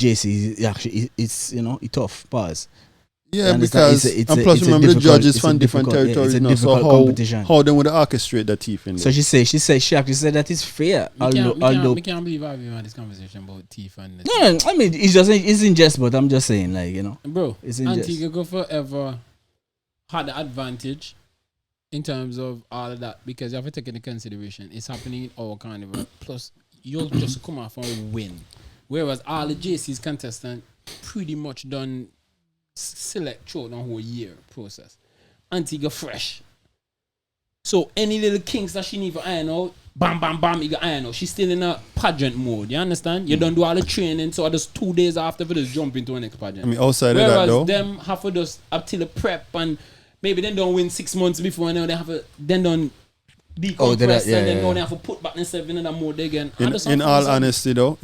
JC actually it's it's tough. Pause. Yeah, because and plus remember the judges from different territories now, so how then would they orchestrate that thief in there? So she actually said that it's fair. I can't believe I've had this conversation about thief and no, I mean it's in jest, but I'm just saying bro, it's in jest. Antigua forever had the advantage in terms of all of that because you have to take into consideration it's happening in our carnival. Plus you'll just come off and win, whereas all the JC's contestants pretty much done select throughout the whole year process. Antigua fresh. So any little kinks that she need for iron out, bam, bam, bam, you got iron out. She's still in a pageant mode. You understand? You don't do all the training, so just 2 days after for just jump into the next pageant. I mean, outside whereas of that though, them have to just up till the prep and maybe then don't win 6 months before and now they have to then don't decompress and then now they have to put back themselves in another mode again. In all honesty though,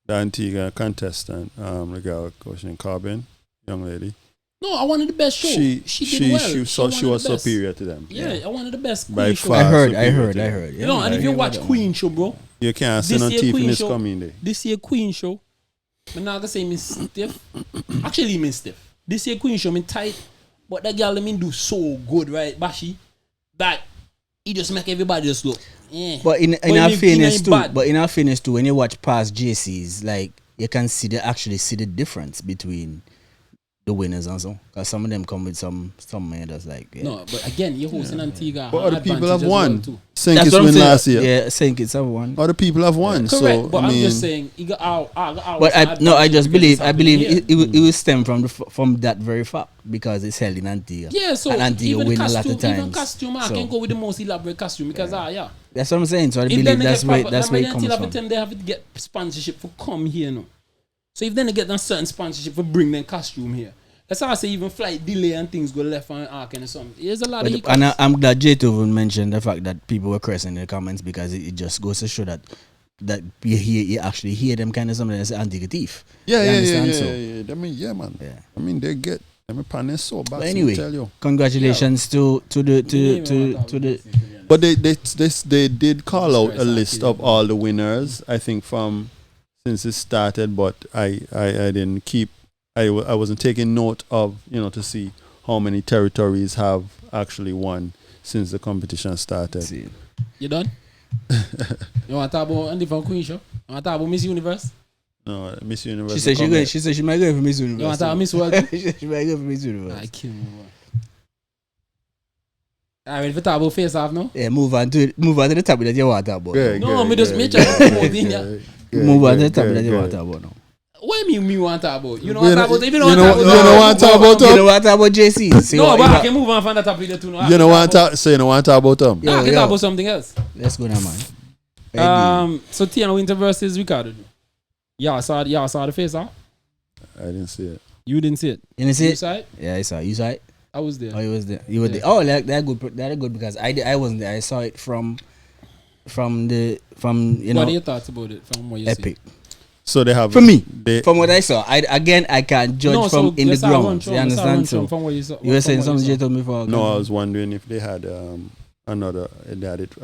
the Antigua contestant, the girl questioning Carbon, young lady. No, I wanted the best show. She did well. She was superior to them. Yeah, I wanted the best By Queen show. far I heard. Yeah, You know, and if you watch Queen show, bro, you can't see no thief in this coming day. This year Queen show, I'm not gonna say me stiff. Actually, me stiff. This year Queen show me tight, but that girl let me do so good, right, Bashi, that he just make everybody just look. Yeah. But in our fairness too, when you watch past JCs, like you can actually see the difference between the winners and so. Because some of them come with some that's like no, but again, you're hosting Antigua. But other people have won. Well St. Kitts win last year. Yeah, St. Kitts have won. Other people have won. Correct, so but I mean, I'm just saying, you got I believe it will stem from that very fact because it's held in Antigua. Yeah, so and Antigua win a lot of times. Even costume, I can go with the most elaborate costume because that's what I'm saying. So I believe that's where it comes from. They have to get sponsorship for come here now. So if then they get a certain sponsorship for bring their costume here. That's how I say even flight delay and things go left and arc and something. There's a lot of and I'm glad J2 mentioned the fact that people were cursing in the comments because it just goes to show that you actually hear them kind of something that's Antigua thief. Yeah. I mean, yeah, man. Yeah. I mean, they get them panning so bad. But anyway, tell you. Congratulations to the. But they did call out a list of all the winners. I think since it started, but I didn't keep. I wasn't taking note of to see how many territories have actually won since the competition started. You done? You want to talk about Andy from Queen show? You want to talk about Miss Universe? No, Miss Universe. She said she might go for Miss Universe. You want to talk about Miss World? She might go for Miss Universe. I kill me. Alright, ready for talk about face off now? Yeah, move on to the topic that you want to talk about. No, me just make sure to promote in here. Move on to the topic that you want to talk about now. What me want to talk about? You know what I talk about? You know what talk about? You know what talk about JC? No, but I can move on from that topic too. You know what talk? So you know what talk about them? I can talk about something else. Let's go now, man. So Tian Winter versus Ricardo. Y'all saw the face, huh? I didn't see it. You didn't see it? You didn't see it? You saw it? Yeah, I saw it. You saw it? I was there. Oh, you was there. You were there. Oh, they're good. They're good because I wasn't there. I saw it from What are your thoughts about it? From what you Epic. see? So they have from what I saw. I can't judge from in the ground. You understand? So from what you saw, you were saying something you told me before. No, I was wondering if they had a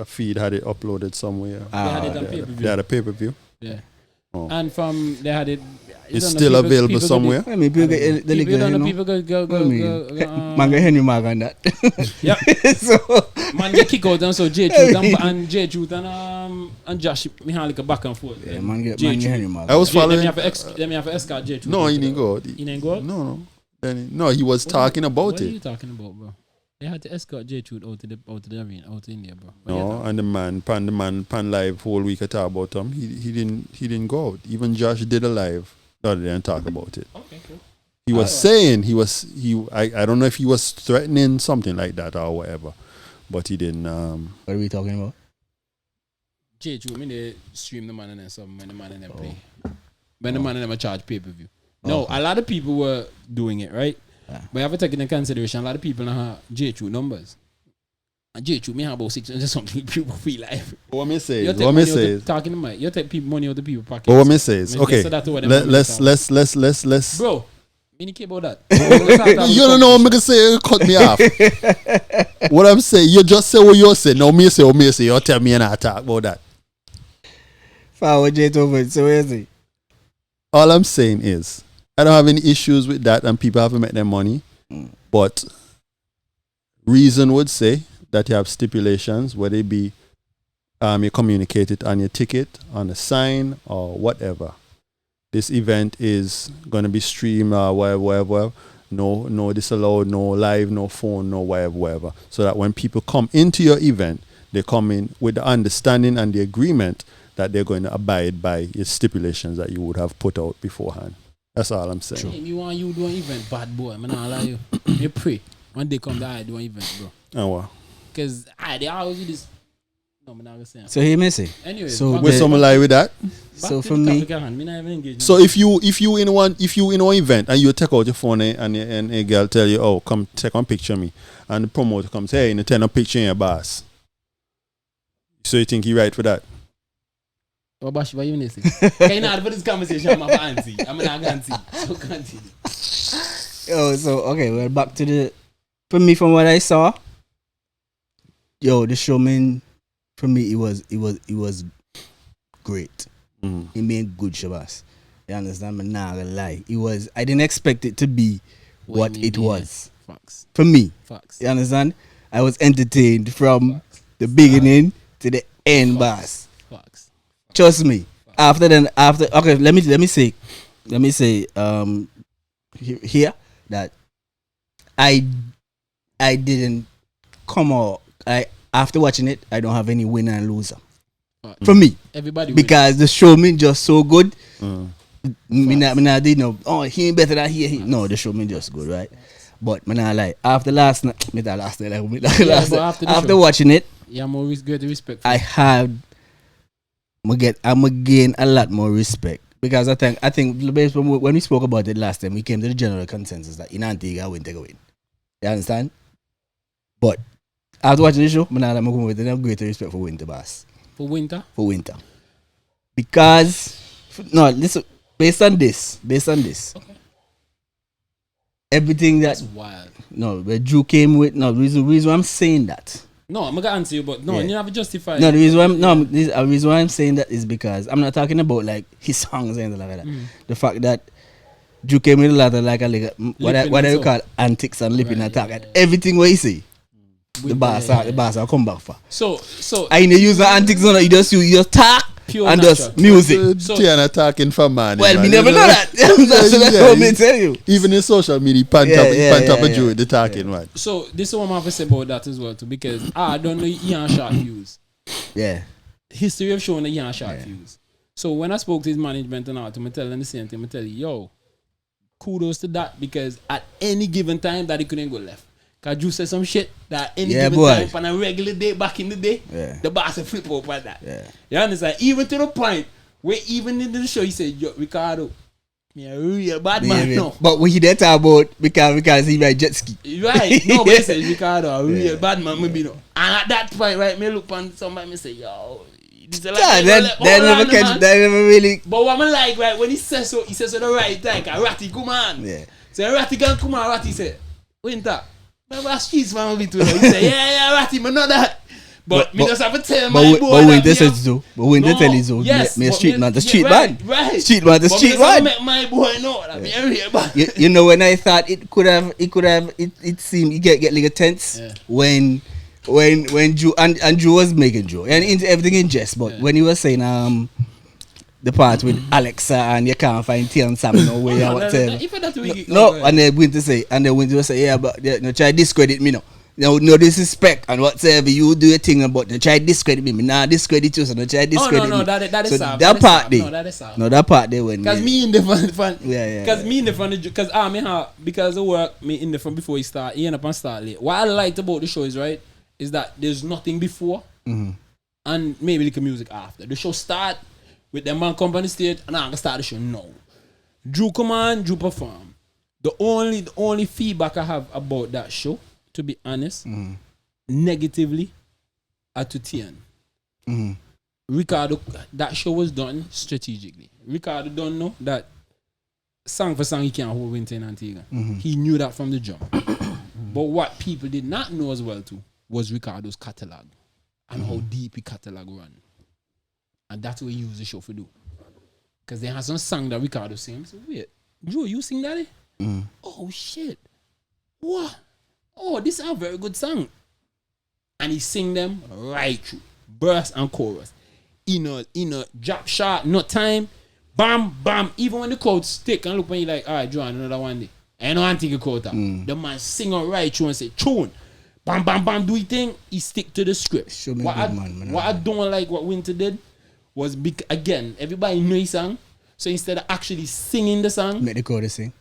feed had it uploaded somewhere. They had it on pay-per-view. They had a pay-per-view. Yeah. Oh. And they had it It's still available somewhere. I mean, people get the People liquor, don't you know. know. People go. Man, get Henry Mark on that. Yeah. So, Man, get kick out and so J Truth and Josh Mihalik a back and forth. yeah, man, get J-Truth. Henry Mark. I was Let following. me have to escort J Truth. No, he didn't go. He didn't go out? No. No, he was talking about What are it. you talking about, bro? They had to escort J Truth out to the arena, out in there, bro. What No, and the man pan live whole week I talk about him. He didn't go out. Even Josh did a live the other day and talk about it. Okay, cool. He was saying I don't know if he was threatening something like that or whatever, but he didn't. What are we talking about? J Truth, they stream the man and then something when the man and them play. When the man and them charge pay-per-view. No, a lot of people were doing it, right? But you have to take into consideration, a lot of people now have J Truth numbers. And J Truth may have about 600 something people feel like. What me say? You What me say? Talking to Mike, you take people money out of people pockets. What me say? Okay. So that's what them Let's. Bro, me don't care about that. You don't know what me can say. Cut me off. What I'm saying, you just say what you say. Now me say what me say. You tell me and I talk about that. Forward Jet over. So where is he? All I'm saying is, I don't have any issues with that, and people have to make their money. But reason would say that you have stipulations, whether it be you communicate it on your ticket, on a sign, or whatever. This event is going to be streamed, whatever. No disallowed, no live, no phone, no whatever. So that when people come into your event, they come in with the understanding and the agreement that they're going to abide by your stipulations that you would have put out beforehand. That's all I'm saying. Hey, me want you do an event, bad boy. I'm not lie you. Me pray. One day come that I do an event, bro. Oh, wow. Because they always do this. No, I'm not gonna say. So he messy. Anyway, So Will someone lie with that? So for me, So if you in one event and you take out your phone and a girl tell you, oh, come take one picture of me, and the promoter comes, hey, you take a picture in your boss. So you think he right for that? What about you say? Can you not for this conversation? I'm a auntie. I'm an auntie. So continue. so okay, well back to the. For me, from what I saw, the showman, for me, it was great. He made good Shabazz. You understand? I'm not gonna lie. I didn't expect it to be what it was. Facts. For me. Facts. You understand? I was entertained from the beginning to the end, boss. Facts. Trust me. After okay, let me say here that I didn't come out. After watching it, I don't have any winner and loser. For me. Everybody because the showman just so good. Me not did no. Oh, he ain't better than he. No, the showman just good, right? But me not lie. After last night, after watching it, yeah, more great respect. I'm gonna gain a lot more respect because I think when we spoke about it last time, we came to the general consensus that in Antigua, Winter go win. You understand? But after watching the show, I'm going with a greater respect for Winter, boss. For Winter? For Winter. Because listen, based on this. Okay. Everything that's wild. No, where Drew came with the reason why I'm saying that. No, I'm gonna answer you, but you have to justify. No, the reason why I'm saying that is because I'm not talking about like his songs and like that. The fact that Drew came with a lot of like what I call antics and lipping attack and everything what he say. The boss I'll come back for. So I ain't use the antics on it, you just talk pure and natural. Just music. Tian attacking from man. Well, me never know that. That's what me tell you. Even in social media, pan top a Drew the talking man. So this is what I'm have to say about that as well too, because I don't know Ian short views. Yeah. History have shown that Ian short views. So when I spoke to his management and all, to me tell them the same thing, I tell you, yo, kudos to that because at any given time that he couldn't go left. Cause you said some shit that any given time on a regular day back in the day, the boss will flip up like that. Yeah. You understand? Even to the point where even in the show he said, yo, Ricardo, me a real bad man now. But when he did talk about because he ride jet ski. Right. No, but he said Ricardo a real bad man maybe no. And at that point, right, me look on somebody and say, yo, this is like they never really. But what I like, right, when he says so the right time, Ratty come on. Yeah. So Ratty can come on, Ratty said, Winter. My streets man be too. He say, yeah, Ratty, man, not that. But me just have to tell but my we- boy but when that they me said have- so, but when they No, tell you so, yes, me a but street me- man, the yeah, street right, man, right. street man, the But me street just have to man. make my boy know that me a real man. You know when I thought it seemed you get like a tense Yeah. when Drew and Drew was making Drew and into everything in jest, but Yeah. when he was saying the part with Alexa and you can't find Tian Sam nowhere or whatever. If that we No, and they went to say, yeah, but no try discredit me no. No disrespect and whatever you do your thing about no try discredit me. Nah discredit you, so no try discredit me. that is so soft. that part there. No, that is soft. No, that part there when Cause me in the front. Yeah. Cause me in the front. Cause me because of work me in the front before he start. He end up and start late. What I liked about the show is that there's nothing before and maybe like music after. The show start with them man come on the stage and I'm gonna start the show now. Drew come on, Drew perform. The only feedback I have about that show, to be honest, negatively, are to Tian. Ricardo, that show was done strategically. Ricardo don't know that song for song he can't hold Winter in Antigua. He knew that from the jump. But what people did not know as well too was Ricardo's catalog and how deep his catalog run. And that's what he used the show for do. Because they had some song that Ricardo sings. So wait, Drew, you sing that? Oh shit. What? Oh, this is a very good song. And he sing them right through. Verse and chorus. In a drop shot, no time. Bam, bam. Even when the crowd stick and look when you like, all right, Drew, another one day. I know Antigua quota. The man sing it right through and say, tune. Bam, bam, bam, do his thing. He stick to the script. Show me What good man. I don't like what Winter did was again, everybody knew his song. So instead of actually singing the song, Make the crowd sing.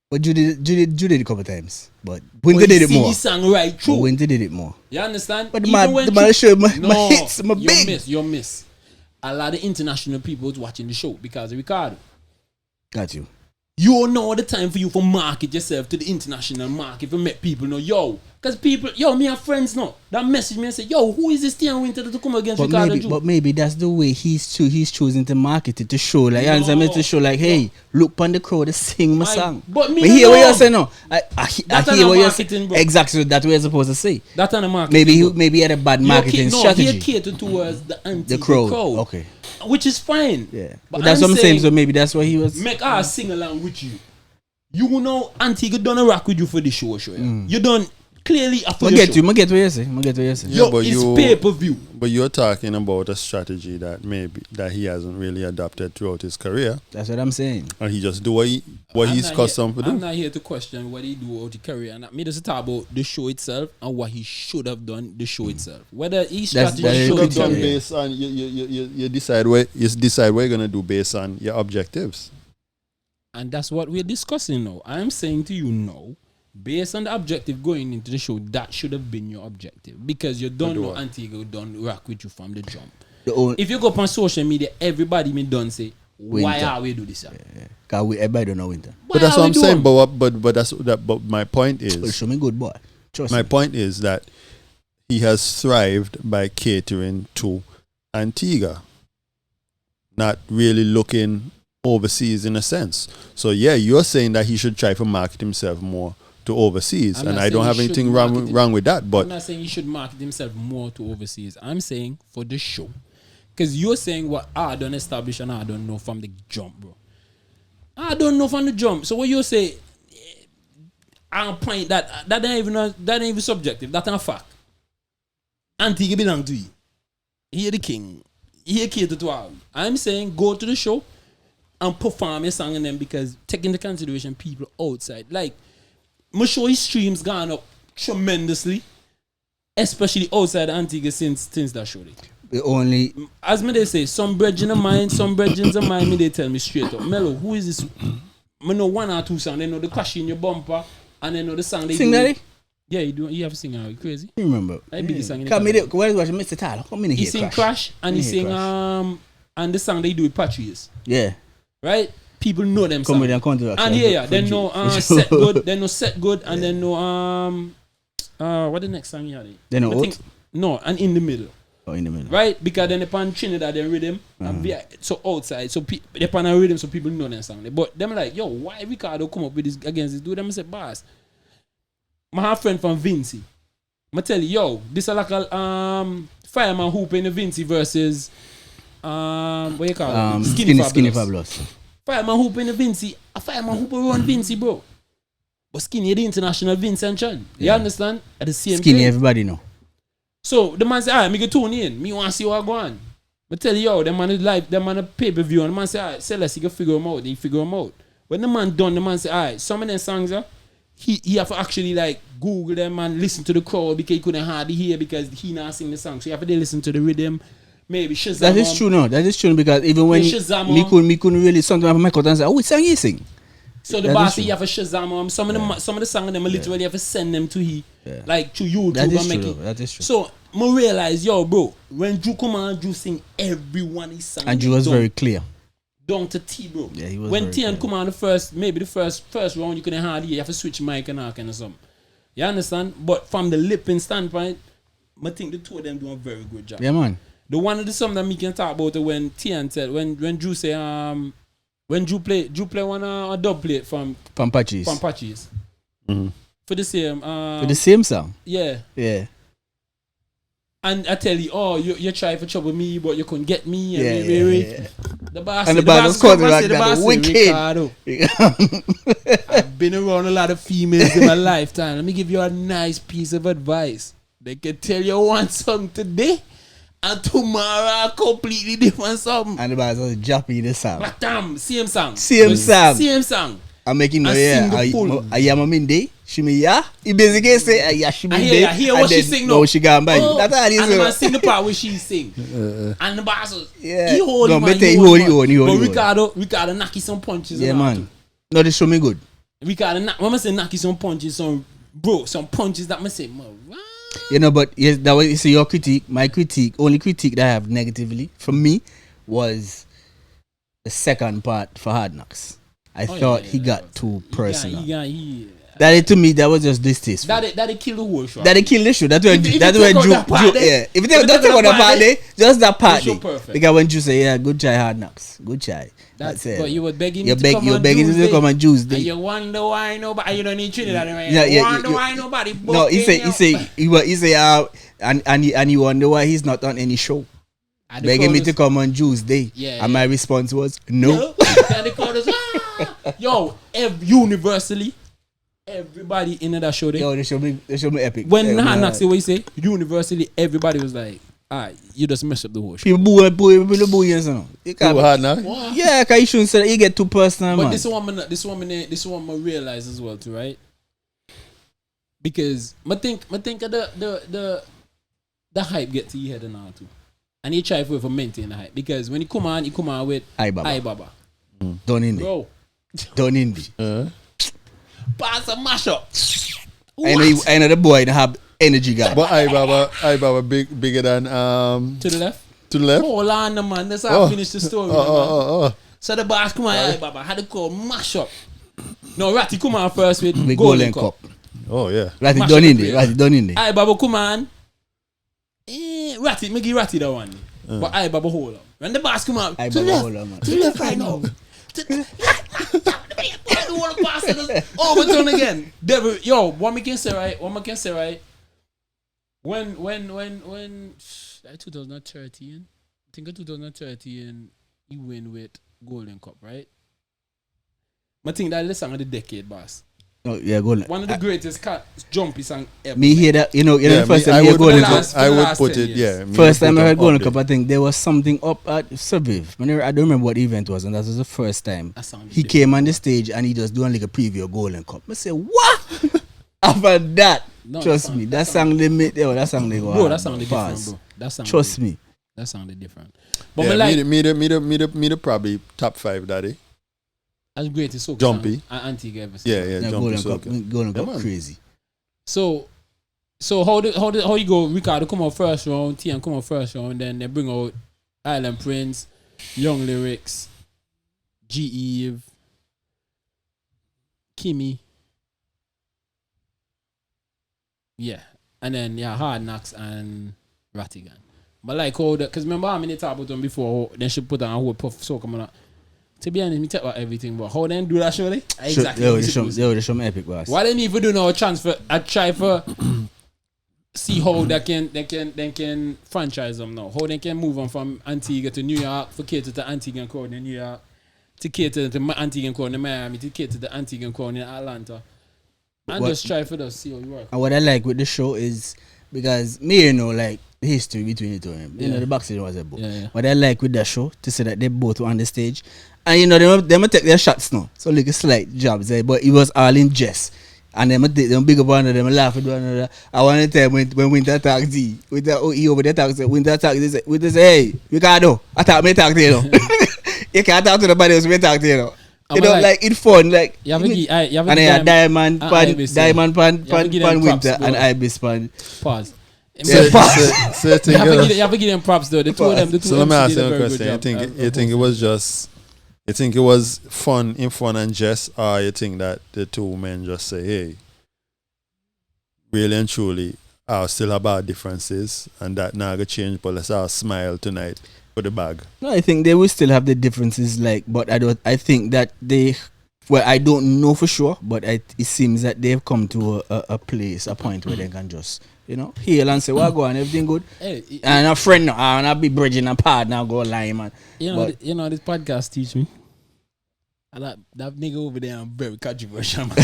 But Drew did it a couple times. But Winter did it sing more. his song right But through. Winter did it more. You understand? But the Even man when showed my hits, my big. You miss. A lot of international people was watching the show because of Ricardo. Got you. You don't know the time for you to market yourself to the international market to make people know, because people, me have friends now that message me and say, who is this Tian Winter to come against Ricardo Drue? But maybe that's the way he's choosing to market it to show like you understand to show like, hey, look on the crowd, sing my song. But me hear no what know. you're saying now. I That's hear not what you're marketing, saying. bro. Exactly, so that's what you're supposed to say. That's on the marketing. Maybe he had a bad marketing strategy. He catered towards the The crowd. Okay. Which is fine. Yeah. But That's what I'm saying. So maybe that's why he was. Make us sing along with you. You know Antigua done a rock with you for the show. You done clearly after I the get show. you. I get what you're saying. Yeah, but it's you- pay-per-view. But you're talking about a strategy that maybe that he hasn't really adopted throughout his career, That's what I'm saying. and he just do what I'm he's not accustomed to here- I'm do. not here to question what he do out his career. And me just talk about the show itself and what he should have done the show itself. Whether he strategy that is should have Should have done done based on you decide what you're gonna do based on your objectives. And that's what we're discussing now. I'm saying to you now, based on the objective going into the show, that should have been your objective. Because you don't do know what? Antigua done rock with you from the jump. The only, If you go up on social media, everybody me done say, why Winter. are we do this? cause everybody don't know Winter. But that's what I'm saying. But my point Well, is, show me good boy. Trust my me. point is that he has thrived by catering to Antigua, not really looking overseas in a sense. So yeah, you're saying that he should try to market himself more to overseas, I'm and not I don't saying have he anything should market wrong with that. I'm But not saying he should market himself more to overseas. I'm saying for the show. Because you're saying what I don't establish and I don't know from the jump, bro. I don't know from the jump. So what you say, I point that ain't even subjective. That's a fact. Antigua belong to you. He the king. He cater to all. I'm saying go to the show and perform your song in them because take into consideration people outside. Like my show his streams gone up tremendously, especially outside Antigua since that show. The only As me they say, some brethren of mine, some brethren of mine, me they tell me straight up, Mello, who is this? I know one or two songs. They know the crash in your bumper, and they know the song they sing do. that. Yeah, you do. You have to sing now. You crazy? You remember? I big song in the Come me, catalog. where is watching Mr. Tyler? Come in He here. sing Crash and he Me hear sing Crash. and the song they do with Patrice, Yeah. right? People know them Come songs. with them contract. And yeah, they know Set Good, they know Set Good, and they know what the next song you had? They know I think- what? No, and In the Middle. Oh, in the middle. Right? Because then upon Trinidad they rhythm and so outside, so they upon a rhythm so people know them song. But them like, yo, why Ricardo come up with this against this dude? Them say, boss. My friend from Vinci. I tell you, yo, this is like a Fireman Hoop in the Vinci versus what you call it? Skinny Fabulous. Fireman Hoop in the Vinci. A Fireman Hoop will run Vinci, bro. But Skinny the international Vinci and Chan. You understand? At the same Skinny, time. everybody know. So the man say, alright, me go tune in. Me want to see what go on. But tell you, the man is live, the man a pay-per-view, and the man say, alright, say let's go figure him out. He figure him out. When the man done, the man say, alright, some of them songs, he have to actually like Google them and listen to the crowd because he couldn't hardly hear because he not sing the song. So you have to listen to the rhythm, maybe Shazam. That is true, no. That is true because even when me couldn't really sometimes my and say, oh, which song you sing? So the boss you have a Shazam some of the songs them literally have to send them to he like to YouTube that is and make true, it. that is true. So I realize, yo, bro, when Drew come on, Drew sing everyone is singing. And Drew was very clear. Down to T, bro. Yeah, he was when very Tian clear. come on the first round, you couldn't hardly hear. You have to switch mic and all kind of something. You understand? But from the lipping standpoint, I think the two of them do a very good job. Yeah, man. The one of the something that we can talk about when Tian said when Drew say when Drew play one a dub plate from Pampachis. Mm-hmm. For the same For the same song. Yeah. Yeah. And I tell you, oh, you try for trouble me, but you couldn't get me. And Yeah. The boss, And the boss was calling like that. Ricardo, Wicked. I've been around a lot of females in my lifetime. Let me give you a nice piece of advice. They can tell you one song today, and tomorrow a completely different song. And the boss was japping the song. But damn, same song. Same song. Same song. I'm making no And sing the full. I am a minde. She me ya. He basically say yeah she me I hear what she sing now. No, she gone by. That's all it is. And the man sing the part where she sing. And the boss was, Yeah. he hold No, man, better he hold. But Ricardo knock you some punches. Yeah, and all man. too. No, they show me good. Ricardo when I say knock you some punches, some punches that I say, man, You know, but yes, that was you see your critique. My critique, only critique that I have negatively from me was the second part for Hard Knocks. I thought he got too personal. That to me, that was just distasteful. That kill the whole show. That kill the show. That's when If Drew. Yeah. If you don't take on the part, just that part. show perfect. Because when Drew say, yeah, good try Hard Knocks, good try. That's it. But you were begging You're me to come on begging Tuesday. to come on Tuesday. And you wonder why nobody. You don't need Trinidad anyway. Yeah, You wonder why nobody. No, he say, and you wonder why he's not on any show. Begging me to come on Tuesday. Yeah, and my response was no. And the crowd is, yo, universally, everybody in that show there. Yo, they show me epic. When Hard Knocks say what you say, universally, everybody was like, alright, you just messed up the whole show. People boo you know. Too hard now. Yeah, cause you shouldn't say that. You get too personal, But man. this one I realize as well too, right? Because I think of the hype get to your head and all too. And you try for maintain the hype. Because when you come on with Aye Baba. Baba. Done in there. Bro. Done in there. Pass a mash up. I know the boy that have energy guy. But I Baba bigger than To the left? to the left. Hold on, man. That's how I finish the story. So the boss come on, Aye Baba. Had to call mash up. No, Ratty come on first with Golden Cup. Oh yeah. Ratty Mash done up in the there. play. Ratty done in there. Aye Baba come on. Ratty, me give Ratty that one. But Aye Baba hold up. When the boss come out, Aye to the Baba left, hold on, man. to the left right now. Overturn again. Devil, yo, what me can say right? When like 2013, I think in 2013 he win with Golden Cup, right? I think that is the song of the decade, boss. Oh, yeah, Golden. One of the greatest jumpy song ever. Me hear that, the first time I I hear would Golden the Cup. last- I would last put 10 it. years. Yeah. me First would time put I heard up Golden there. Cup, I think there was something up at Survive. I don't remember what the event was, and that was the first time That sounded he came on the stage and he just doing like a preview of Golden Cup. I say, what? After that, No, trust me, that song they made, that song they go Bro, hard, that sounded different, pass. bro. That sounded Trust me. That sounded different. But Yeah, me like me the probably top 5 daddy. as great as soca Jumpy. song and Antigua ever seen. Yeah, Yeah, jumpy Golden Cup, soca. Golden Yeah, Cup, man. crazy. So how you go? Ricardo come out first round, Tian come out first round, then they bring out Island Prince, Young Lyrics, G Eve, Kimmy, yeah, and then Hard Knocks and Rattigan. But like how because remember how many talk about them before? Then she put on a whole puff so come on. To be honest, me talk about everything, but how they do that surely? Exactly. Yo, they show me epic, boss. Why they need to do no transfer? I try for see how they can franchise them now. How they can move on from Antigua to New York for cater to Antiguan crowd in New York, to cater to Antiguan crowd in Miami, to cater to the Antiguan crowd in Atlanta. And just try for us, see how it works. And what I like with the show is because me, you know, like the history between the two of them. You know, the backstage was a book. Yeah. What I like with the show to say that they both were on the stage. And you know, they might take their shots now. So like a slight jabs there, but it was all in jest. And they big up one of them, laugh at one another. I want to tell when Winter attacked Z, with the OE over the attack, Winter attacked this, with this, hey, Ricardo, attack me, attack you know. You can't talk to nobody else, we attack you know. You know, like it's fun, like. You have a and I had Diamond Pan Winter and Ibis Pan. Pause. So You have to give them props though. The two of them. So let me ask you a question. You think it was just? You think it was fun and jest, or you think that the two men just say, hey, really and truly, I'll still have our differences, and that now gonna change, but let's all smile tonight for the bag. No, I think they will still have the differences, like, but I think that I don't know for sure, but it seems that they've come to a point where they can just, you know, heal and say, well, go on, everything good. Hey, and a friend now, and I'll be bridging a part now, go lie, man. You know, this podcast teach me. That nigga over there, I'm very controversial, man.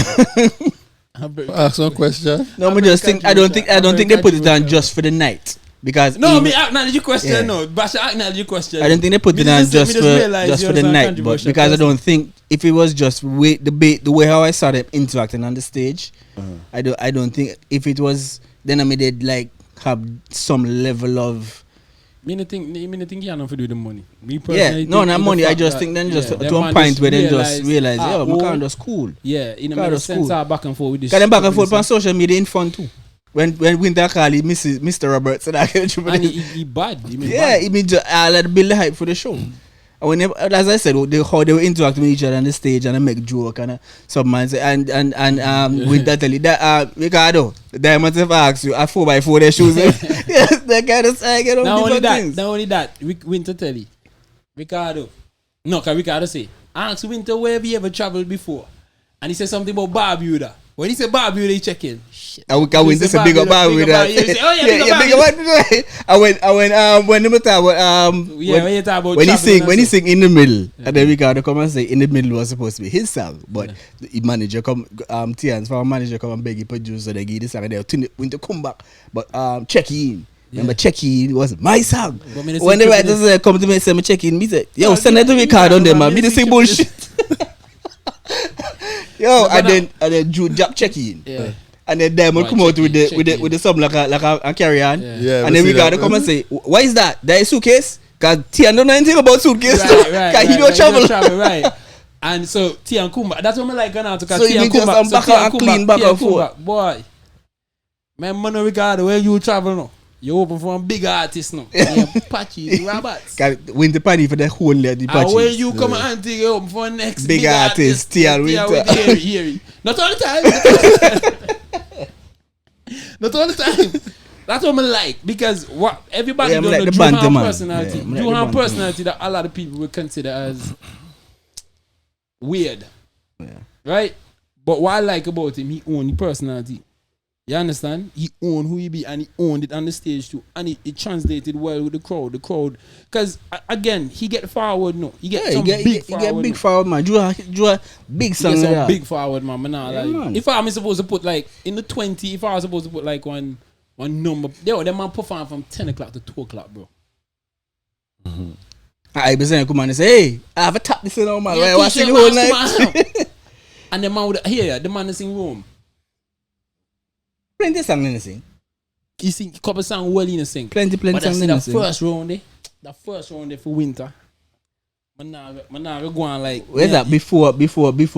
Ask one question. No, I just think I don't think they put it on just for the night. Because me acknowledge your question, yeah. No. But I acknowledge your question. I don't think they put it on just for the night, but because I don't think if it was just the way how I saw them interacting on the stage, I don't think if it was then they'd like have some level of. I think you have nothing to do with the money. Me personally, not money. I just think then just to a point where they just realize, my car just cool. Yeah, in a sense, back and forth with this. Because them back and forth on social media in fun too. When Winter call he Mr. Roberts and he bad. He mean just let build the hype for the show. And whenever, as I said, how they were interacting with each other on the stage and I make joke and some man say and with that tell you that Ricardo, the diamonds have asked you a 4x4 their shoes. Yes, they kind of say get on different things. Not only that, Winter tell you, Ricardo. No, can Ricardo say, ask Winter where have you ever traveled before? And he said something about Barbuda. When he said Barbuda, he check in. I went to say big up Barbuda. Big up. When he talk about when he sing in the middle, and then Ricardo come and say in the middle was supposed to be his song, but the manager come Tian's former manager come and beg the producer they give the song and they went to come back, but check in. Remember, check in was my song. When the writers come to me and say, check in, me say, yo, send that to Ricardo on them, man. Me the same bullshit. Yo, and then Jude Jap check in. Yeah. And then Diamond come out with the something like a carry on. Yeah, and then we gotta come and say, why is that? That is suitcase? Cause Tian don't know anything about suitcase. Cause he don't travel. Right. And so Tian Kumba, that's what I like now to so Tian Kumba. So Tian Kumba clean back and forth. Boy. Man, man, Ricardo, where you travel now? You open for a big artist now. Patchy, Roberts. Win the party for the whole lady Patchy. And when you come and take open for next big artist, Tian Winter. Not all the time. Not all the time. That's what I like. Because what everybody don't know Drue personality. Drue personality that a lot of people would consider as weird. Yeah. Right? But what I like about him, he own the personality. You understand? He owned who he be and he owned it on the stage too. And it translated well with the crowd. Because, again, he get forward now. He get big forward, man. Drue big song. He get some big forward, man. Man. If I'm supposed to put, like, in the 20, if I was supposed to put, like, one number. That man perform from 10 o'clock to 2 o'clock, bro. Mm-hmm. I be saying, come on and say, hey, I have a tap this in on, man. I watch the whole night. And the man would hear the man is in Rome. Plenty song in the sing. He sing a couple songs well in the sing. Plenty songs in the sing. The first round for Winter. Man now go on like. Where's that before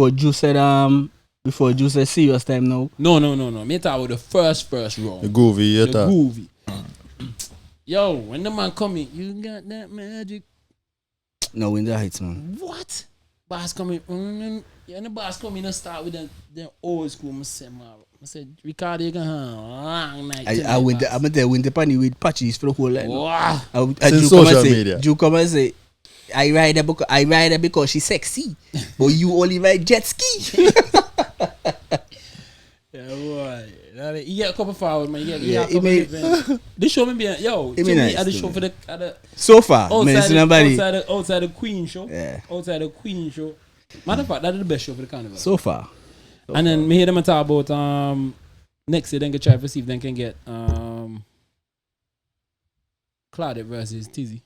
Drue said serious time now? No. Me talk about the first round. The groovy, Yo, when the man coming, you got that magic. No, Winter Heights, man. What? Bass coming, and the bass coming and start with the old school. I said, Ricardo, you can have a long night. I'm going to win the party with patches for the whole night. Wow. It's social media. Drue come and say, I ride her because she's sexy, but you only ride jet ski. Yeah, boy. You get a couple forward, man. You Yeah, get a couple event. This show me be yo. It To be me, nice, at the to show me. for the at the So far, man, it's nobody. outside the Queen show. Yeah. Outside the Queen show. Matter of fact, that is the best show for the carnival. So far. And then me hear them talk about next year then can try to see if they can get Claudette versus Tizzy.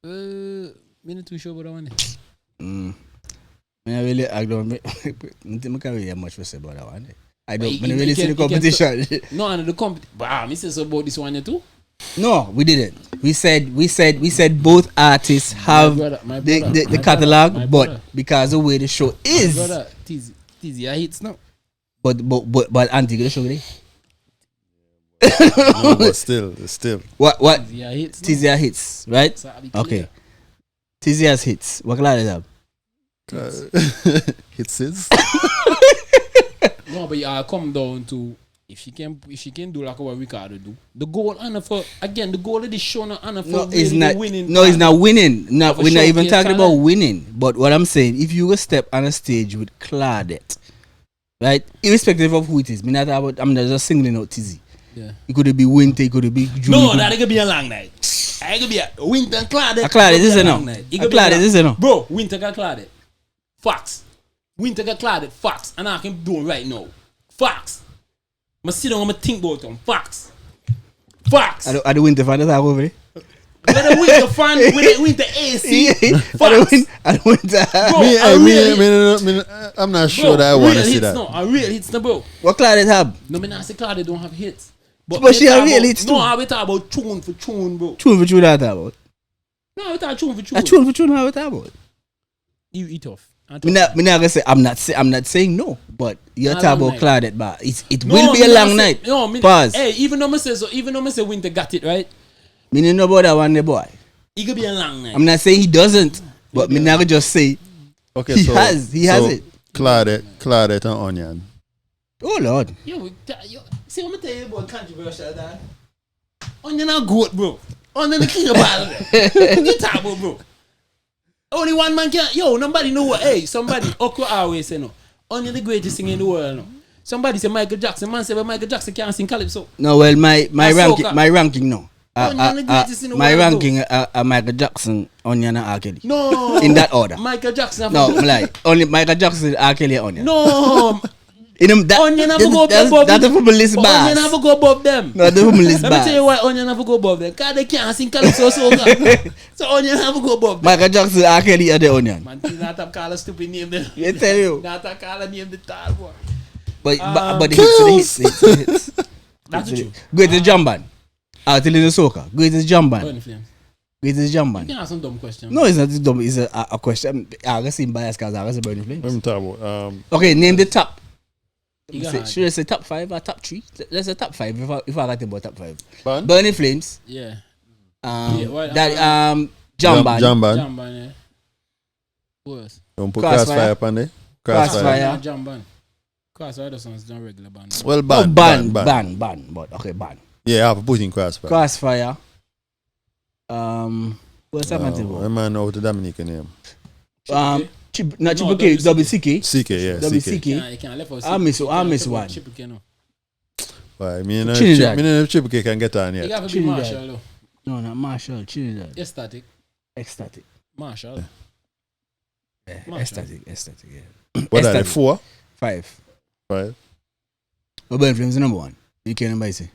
Me not too sure about that one. I don't really have much to say about that one. I don't You really see the can- competition. No, and the me say so about this one here too. No, we didn't. We said both artists have My the brother. catalog, My but brother. because of the way the show is, Brother, Tizzy, I hits now. but Antigua the show today. No, but still. What Tizzy, I hits. now. Tizia hits, right? So I be clear. Okay. Tizia's hits. What color is that? Hits his. No, but come down to if she can do like what Ricardo do. The goal honor for again the goal of this show not honor for No, really it's not winning. No, it's not winning. No, Of a we're not even showcase talking about talent. winning. But what I'm saying, if you were step on a stage with Claudette, right? Irrespective of who it is, I'm not just singling out Tizzy. Yeah. It could be Winter, it could be June. No, that could be a long night. It could be a Winter and Claudette. A Claudette, It could be this is a no. long night. It A could be a Claudette, long- this is no. Bro, Winter got Claudette. Facts. Winter got Claudette. Facts. And I can do it right now. Facts. I'm sit down and I'm think about them. Facts. Facts. I the Winter fan, that's how over there. With the Winter fan, with the Winter AC. I the Winter. Bro, Me, a I real mean, I'm not sure Bro, that I want to real see hits that. No, a real hits no, bro. What Claudette have? No, me not say Claudia don't have hits. But we she talk have real about- hits too. No, I we talk about tune for tune, bro. Tune for tune, that about. No, we talk tune for tune. A tune for tune, how that about? You eat off. Me not gonna say I'm not saying no, but you're A talking long about night. Claudette, but it will be a long night. No, Pause. Hey, even though me say Winter got it right, Me don't know about that one, the boy. it could be a long night. I'm not saying he doesn't, but me not gonna just say Okay, he has it. Claudette and Onion. Oh Lord. Yo, see what I tell you about controversial that? Onion a goat, bro. Onion the king of battle. What you talk about, bro? Only one man can. Yo, nobody know what. Hey, somebody. Okra always say no. Onion the greatest singer in the world. No. Somebody say Michael Jackson. Man say but Michael Jackson can't sing calypso. No, well my Ahsoka. ranking no. Onion the greatest in the My world, ranking Michael Jackson, Onion and R. Kelly. No. In that order. Michael Jackson. have No, to- I'm like only Michael Jackson, R. Kelly, Onion. No. In them, that, Onion have to go that's above that's them. the list But bars. Onion have to go above them. No, the list Let me tell you bars. why Onion have to go above them. Because they can't sing calypso so good. So Onion have to go above them. Michael Jackson, R. Kelly, and the Onion. Man, please not have call a stupid name there. I tell you. Not have call a name the tall boy. But the hits. That's true. Greatest jam band. I'll tell you the soca. Greatest jam band. Burning Flames. Greatest jam You band. can ask some dumb questions. No, it's not dumb. It's a question. I got seen bias because I got Burning Flames. I'm talking about Okay, name the top. You got hard. Should I say top 5 or top 3? Let's say top 5 if I got about top 5. band. Burning Flames. Yeah. Jam band. Jam band. Jamban, yeah. Who else? Don't put Crossfire. Crossfire upon there. Crossfire. Not Jamban. Crossfire does sound not regular band. Well, Band. band. But okay, band. Yeah, I have to put in Crossfire. Crossfire. What's that A man? man out the Dominican name. Not No, Triple K, WCK. CK, yeah, CK. WCK. You can't left us. I miss one. Triple K, no. Why? Me and Trinidad. Triple K can get on You yet. have to be Trinidad. Marshall, though. No, not Marshall. Trinidad. Ecstatic. Ecstatic. Marshall. Yeah, Marshall. ecstatic, yeah. What are they? Ecstatic. 4? 5. 5? But Burning Flames is number 1. You can't nobody say.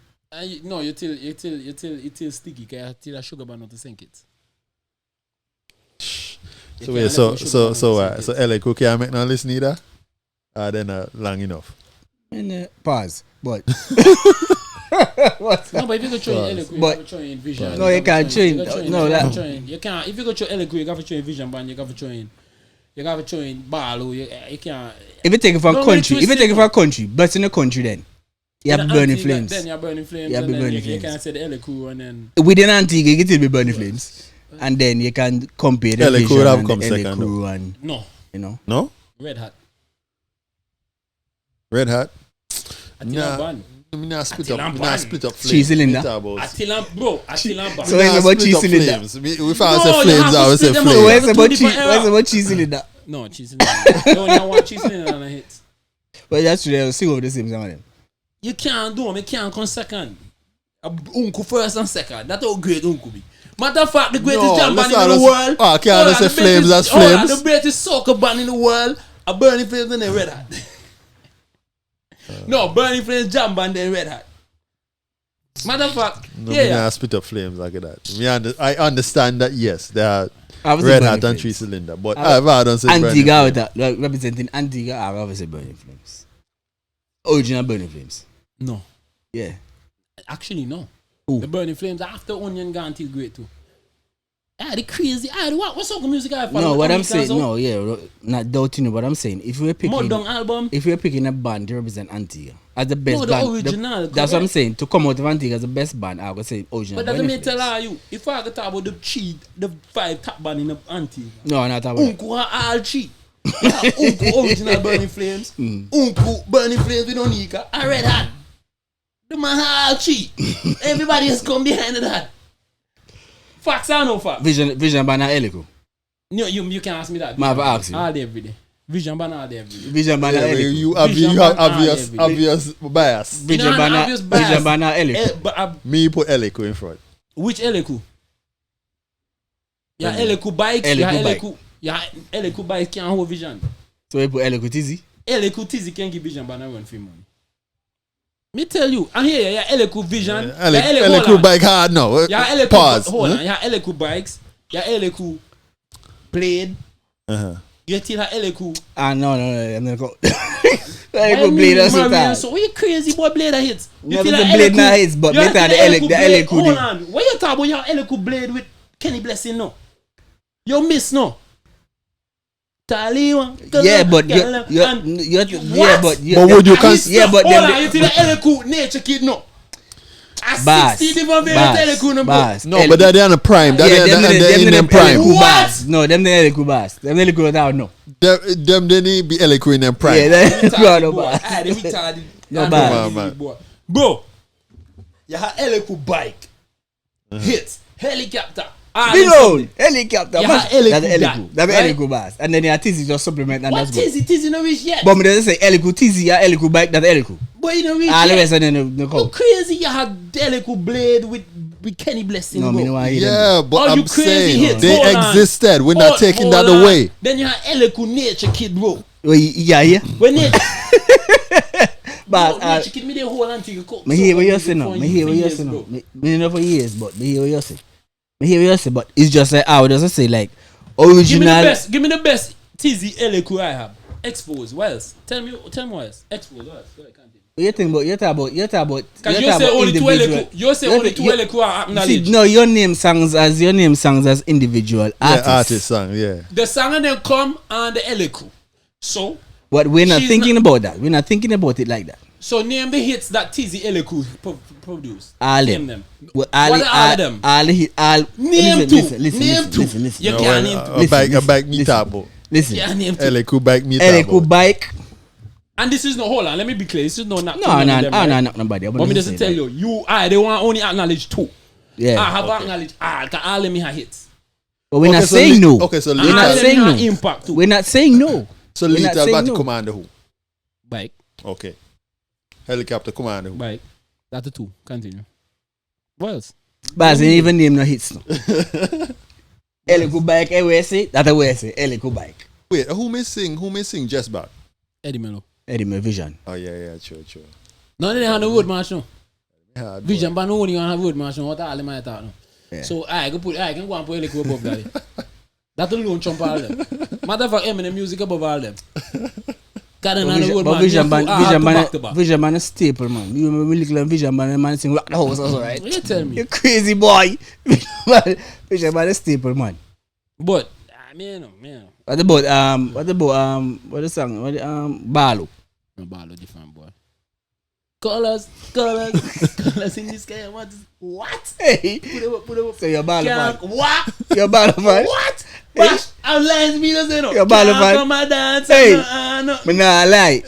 No, you till sticky. Cause till a sugar band not to sink it. So wait, so LA Cookie I make no list neither? Then long enough. And pause. But No, but if you go try Eloquent, you But- have to try in Vision. No, you can't train. No, that- You can't. If you go try Eloquent, you have to try in Vision band. You have to try in Barlow. You can't. if you take it from No, country, we if you take it twist from country, but in the country then. You have Then Burning Antigua, Flames. Then you have Burning Flames. You have and then Burning you Flames. can't say the Eloquent and then. Within Antigua, you get it with Burning Flames. And then you can compare the LA Vision Crew have and come the LA second, Crew and, No, you know. No? Red Hat. Red Hat? Attila band. Me not split Attila up. Me band. not split up flames. Cheese cylinder. Me talk about- Attila, bro. Attila band. So it's about cheese cylinder. flames. If I No, say you flames, have to I would say split them up. flames. Where's Two about different cheese? era. Where's about cheese cylinder? No, cheese in there. You only have one cheese in there and a hit. But that's true. They'll sing over the same song of them. You can't do them. You can't come second. Uncle first and second. That's how great Uncle be. Matter of fact, the greatest jam band in the world. Oh, can't just say Flames as Flames. The greatest soca band in the world are Burning Flames and then Red Hot. No, Burning Flames jam band and Red Hot. Matter of fact, no, I spit up Flames like that. I understand that, yes, they are Red Hot and 3-cylinder, but I don't say Antigua with that, like representing Antigua, I obviously Burning Flames. Original Burning Flames. No. Yeah. Actually, no. Ooh. The Burning Flames after Onion Gone is great too. The crazy. What soca music I follow? No, what I'm saying, no, yeah, not doubting you, but I'm saying if we're picking album, if we're picking a band to represent Antigua as the best the band, original. that's what I'm saying. To come out of Antigua as the best band, I would say original. But doesn't me tell you if I could talk about the 5 top band in the Antigua. No, not about Uncle are all cheap. Uncle original Burning Flames. Uncle Burning Flames with Onika. I read that. The man all cheap. Everybody has come behind that. Facts are no facts. Vision band and Elico. No, you can't ask me that. I have asked you. All day every day. Vision band all day every day. Vision band and Elico. You have obvious bias. Vision band and Elico. Me put Elico in front. Which Elico? Yeah, Elico bikes. Yeah, Elico bikes can't hold Vision. So we put Elico Tizzy. Elico Tizzy can give Vision band a run for money. Me tell you, and here, yeah, Elico Vision. Elico bike hard now. Yeah, Elico. Pause. Hold on. Yeah, Elico bikes. Yeah, Elico Blade. You tell her Elico. No. I'm not going. Elico Blade doesn't time. So what you crazy boy Blade that hits? You tell her Blade not hits, but better the Elico. Hold on. What you talk about your Elico Blade with Kenny Blessing no? You miss no? Yeah, but but would you yeah, but hold on, you tell the Elico nature kid no. Bass. 60 different Elico number. No, but they're on the prime. They're in them prime. What? No, them the Elico bass. Them Elico without no. Them they need be Elico in them prime. Yeah, that's no bass. No bass. Bro, you have Elico bike. Hits. Helicopter. Reload. Helicopter. Yeah, that's Elico bass. And then you have Tizzy just supplement and what that's good. Tizzy no reach yet. But me doesn't say Elico Tizzy or Elico bike, that's Elico. But you know reach all the yet. rest and then the You crazy you had Elico Blade with Kenny Blessing. No, me no want yeah, but I'm saying hits. they existed. We're not taking that away. Then you have Elico Nature Kid, bro. Yeah. When Nature but Nature Kid, me the whole Antigua. Me hear what you say now. Me hear what you say now. Me know for years, but me hear what you say. But it's just like how does it say like original. Give me the best Tizzy Elico I have. Expose. What else? Tell me what else. Expose. What else? You talk about. Because you say only 2 Elico. You say only 2 Elico are acknowledged. No, your name songs as individual artists. Yeah, artist song. Yeah. The song and them come and the Elico. So. But we're not thinking about that. We're not thinking about it like that. So name the hits that Tizzy Elico produced. All name them. What are all of them? Name two. Listen. You can't name two. A bike me tabo. Listen. Yeah, name two. Elico bike me tabo. Elico bike. And this is no, hold on, let me be clear. This is no not nobody. But me just tell you, they want only acknowledge 2. Yeah. I have acknowledged all of me have hits. But we're not saying no. Okay, so we're not saying no. Impact too. We're not saying no. So Lethal about to command who? Bike. Okay. Helicopter commander who? Bike. That's the 2. Continue. What else? But they even name no hits no. Elico bike, that's a way say. Elico bike. Wait, who may sing just back? Eddie Melo. Vision. Oh yeah, true. No, they have no road march no. Yeah, Vision but no only have road march no. What all them I talk no. Yeah. So I can go and put Elico above that. That alone trump all them. Matter of fact, Eminem music above all them. Vision man a staple man. You remember me little Vision man sing rock the house also, right? What you tell me? You crazy boy. Vision man a staple man. But man. What the song? Balo. No Balo different boy. Colors in the sky. What? Hey. Put up. So you're Balo fan. What? You're Balo fan. What? Bash, I'm lying to me, doesn't know. You're Balo fan. From my dance. Hey. Me nah lie.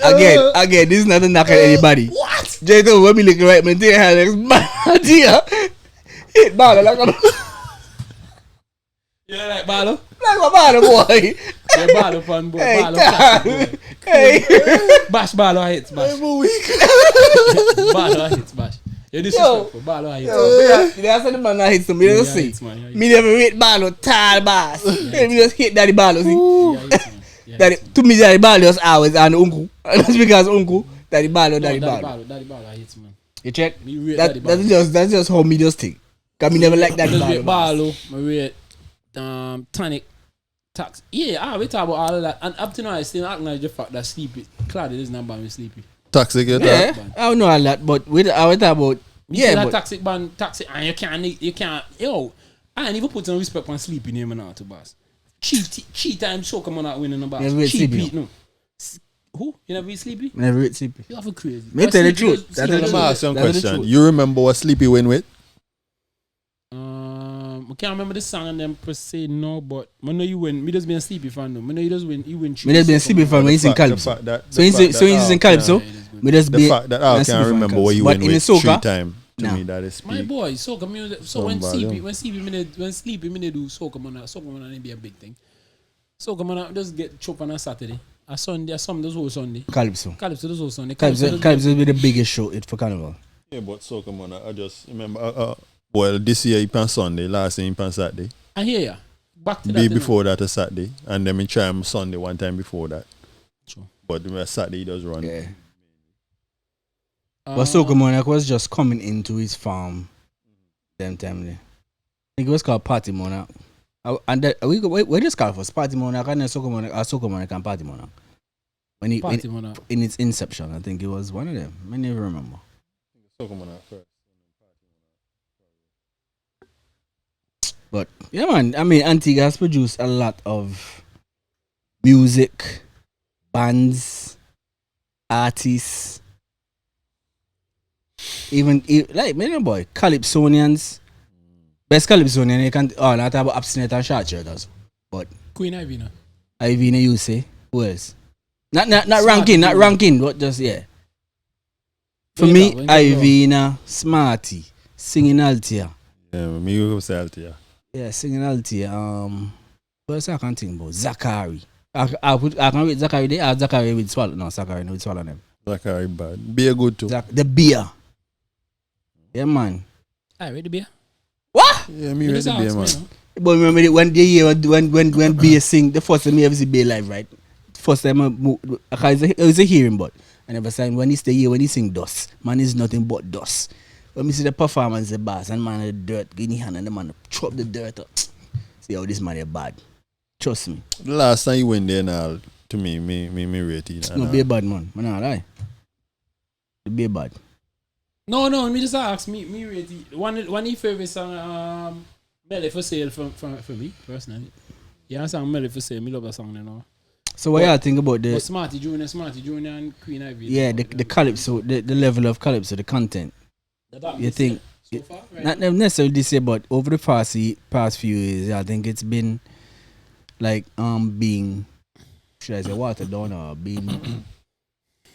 Again, this is not a knock at anybody. What? J2, when me look right, me think I like bad idea. Hit Balo like a... You like Balo? Like a Balo boy. Yeah, ball up on boy. Hey, Ball up boy. Hey. Bash ball or hits, bash. I'm a week. Ball or hits, bash. You're disrespectful. Ball or hits. That's what the man that hits them. Me Yeah, just say. hits, man. Yeah, Me never rate ball or tall bass. Me just hit daddy ball. See? Yeah, hits, man. Yeah, Daddy, hits, man. to me, daddy ball just always and uncle. That's because uncle, daddy ball or No, daddy ball. Daddy ball or hits, man. You check? Me rate daddy ball. That's just how me just think. Cause me never like daddy Just ball. rate ball, me rate tonic, tax. Yeah, we talk about all of that. And up to now, I still acknowledge the fact that sleepy. Claudia is not ban me sleepy. Toxic, you Yeah, talk. I don't know all that, but I was talking about Yeah, that but toxic ban, toxic, and you can't, yo, I ain't even put some respect on sleepy name now to boss. Cheat time, so come on out winning the boss. Never read Cheat Sleepy, beat, no. Who? You never be sleepy? I never rate sleepy. You have a crazy. Me tell the truth. That's Sleepy the Let me truth. ask you a That's the question. truth. You remember what Sleepy win with? I can't remember the song and them per se, no, but I know you win. Me just be a sleepy fan, no. I know you just win. You win. Me just be a sleepy fan when he's in Calypso. So he's in Calypso. Me just The be fact that I a can't sleepy fan remember Calypso. what you But win in the with soca, 3 times. To nah. me, that is My speed. boy, soca music. So Some when volume. sleepy, me do soca man, be a big thing. Soca man, just get chop on a Saturday. A Sunday, some those whole Sunday. Calypso. Calypso those whole Sunday. Calypso will be the biggest show it for Carnival. Yeah, but Soca Man, I just remember. Well, this year he on Sunday, last year he on Saturday. I hear ya. Back to that. Day before that a Saturday, and then we try him Sunday one time before that. True. But the Saturday he does run. Yeah. But Soca Monarch was just coming into his farm. Them time there. I think it was called Party Monarch. And that, we just call it for Party Monarch and then Soca Monarch and Party Monarch. Party man. In its inception, I think it was one of them. I never remember. Soca Man first. But yeah, man. I mean, Antigua has produced a lot of music, bands, artists, even like me, boy, Calypsonians. Best Calypsonian you can. Oh, not about Abstinent and Short Shirt also. But Queen Ivy, no? Ivy, you say who else? Not Smarty ranking, not Queen. ranking. But just yeah. For When me, you got- Ivy, Smarty, singing Altia. Yeah, me go say Altia. Yeah, singing Altia. What else I can think about? Zachary. I can read Zachary there. Zachary with swallow. No, Zachary no with swallow them. Zachary bad. Be a good too. The beer. Yeah, man. I read the beer. What? Yeah, me You ready just be ask man. me, no? But remember when the year when beer sing the first time I ever see beer live, right? First time it was a hearing, but I never sang when he stay here when he sing dust. Man is nothing but dust. When we see the performance, the bass and man the dirt, give me hand and the man chop the dirt up. See how this man is bad. Trust me. The last time you went there now, to me rate it. No, be a bad man. Man, not lie. Be a bad. No, me just ask me rate it. One of your favorite song, Melly for Sale for me, personally. Yeah, song Melly for Sale, me love that song, you know. So what y'all think about the But Smarty Junior and Queen Ivy. yeah the calypso, the level of calypso, the content? You think so far, right? not necessarily this year, but over the past few years, I think it's been like being, should I say, watered down or being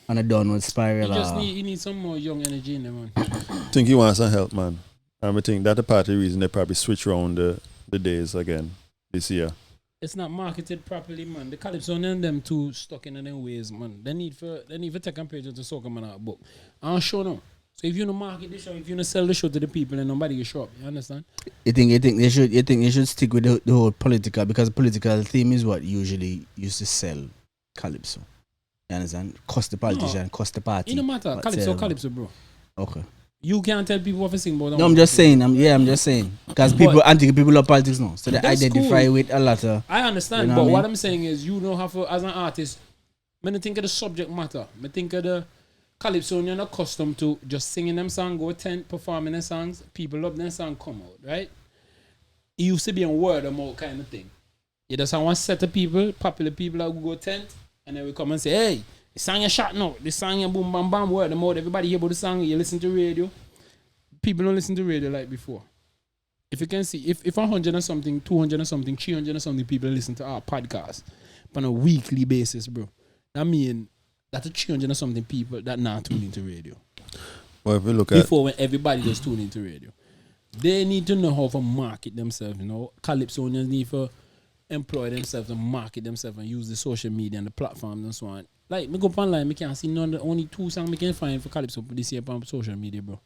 on a downward spiral. You need some more young energy in them, man. I think he wants some help, man. And I think that's the part of the reason they probably switch around the days again this year. It's not marketed properly, man. The Calypso and them too stuck in them ways, man. They need for take a page to Soca Man out book. I don't show no. So if you don't market the show, if you don't sell the show to the people, then nobody will show up. You understand? You think they should stick with the whole political, because the political theme is what usually used to sell calypso. You understand? Cost the politician, cost the party. It don't matter. But Calypso, bro. Okay. You can't tell people what to sing about. No, I'm just saying. I'm just saying. Because people love politics now, so they That's identify cool. with a lot of. I understand, You know but what I what mean? I'm saying is, you don't have to, as an artist, when I think of the subject matter, I think of the Calypso, you're not accustomed to just singing them songs, go tent, performing them songs, people love them song come out, right? It used to be a word of mouth kind of thing. You just have one set of people, popular people that go tent, and then we come and say, hey, this song you shot now, this song you boom bam bam, word of mouth, everybody hear about the song, you listen to radio. People don't listen to radio like before. If you can see, if 100 or something, 200 or something, 300 or something people listen to our podcast on a weekly basis, bro, that mean that's a 300 or something people that now tune into radio. Well, if you look at Before, when everybody just tune into radio, they need to know how to market themselves. You know, Calypsonians need for employ themselves and market themselves and use the social media and the platforms and so on. Like, me go online, me can't see none of the only 2 songs me can find for Calypso this year on social media, bro.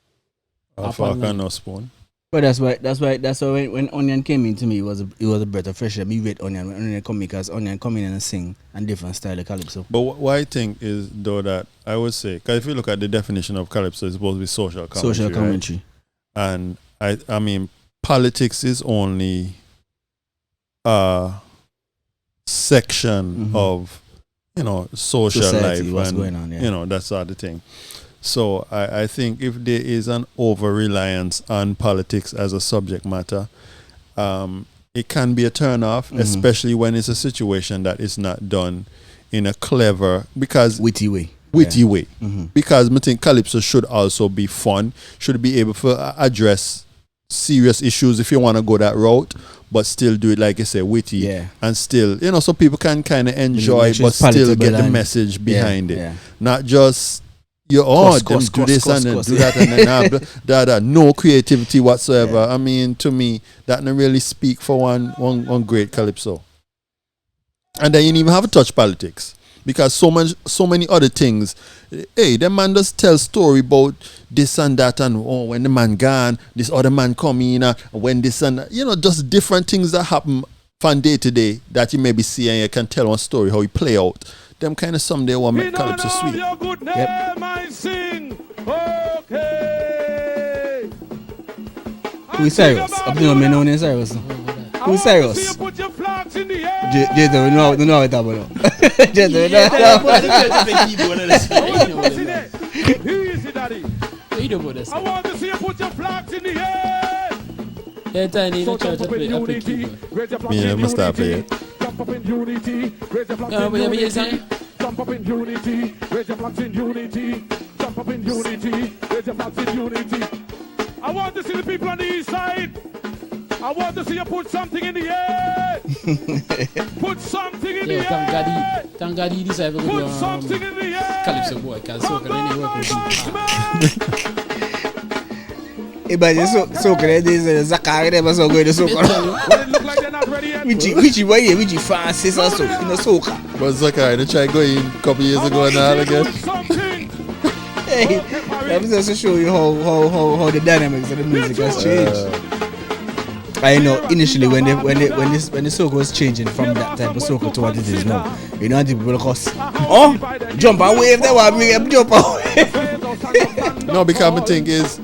Alpha and no Spoon. But that's why when Onion came in to me, it was a breath of fresh air. Me wait Onion when Onion come because Onion come in and sing and different style of Calypso. But what I think is, though, that I would say, because if you look at the definition of Calypso, it's supposed to be social commentary. Social commentary. Right? And I mean, politics is only a section of, social Society, life. what's and, going on, yeah. that sort of thing. So I think if there is an over-reliance on politics as a subject matter, it can be a turn-off, especially when it's a situation that is not done in a clever, witty way. way. Mm-hmm. Because I think Calypso should also be fun, should be able to address serious issues if you want to go that route, but still do it, like you say, witty, and still, so people can kind of enjoy it, but still get the message behind it. Yeah. Not just, do this and then do that and then no creativity whatsoever. Yeah. I mean, to me, that don't really speak for one great Calypso. And then you didn't even have to touch politics. Because so many other things. Hey, the man just tell story about this and that, and when the man gone, this other man come in, when this and that, just different things that happen from day to day that you maybe see and you can tell one story how he play out. Them kind of someday will make Calypso sweet. Your good name, yep. I sing. Okay. Who is Cyrus? I'm not known Cyrus. Who is Cyrus? Put your flags in the air. Jason, we know what it's about. Jason, we know. Easy, daddy. I want to see you put your flags in the air. Yeah, Tiny, the church play unity. Yeah, must stop it. Jump up in unity. Raise your flags in unity. Jump up in unity. Raise your flags in unity. Jump up in unity. Raise your flags in unity. I want to see the people on the east side. I want to see you put something in the air. Put something in the air. Thank God he decided to put something in the air. Calypso boy, because so can any work with Imagine so can this Zakari never so good so look like they're not ready yet. Which Francis also in the soca. But Zakari, they tried going a couple years ago and all again. Hey, let me just show you how the dynamics of the music has changed. I know initially when the soca was changing from that type of soca to what it is now, the people will cost jump and wave, they want me to jump and wave. No, because my thing is,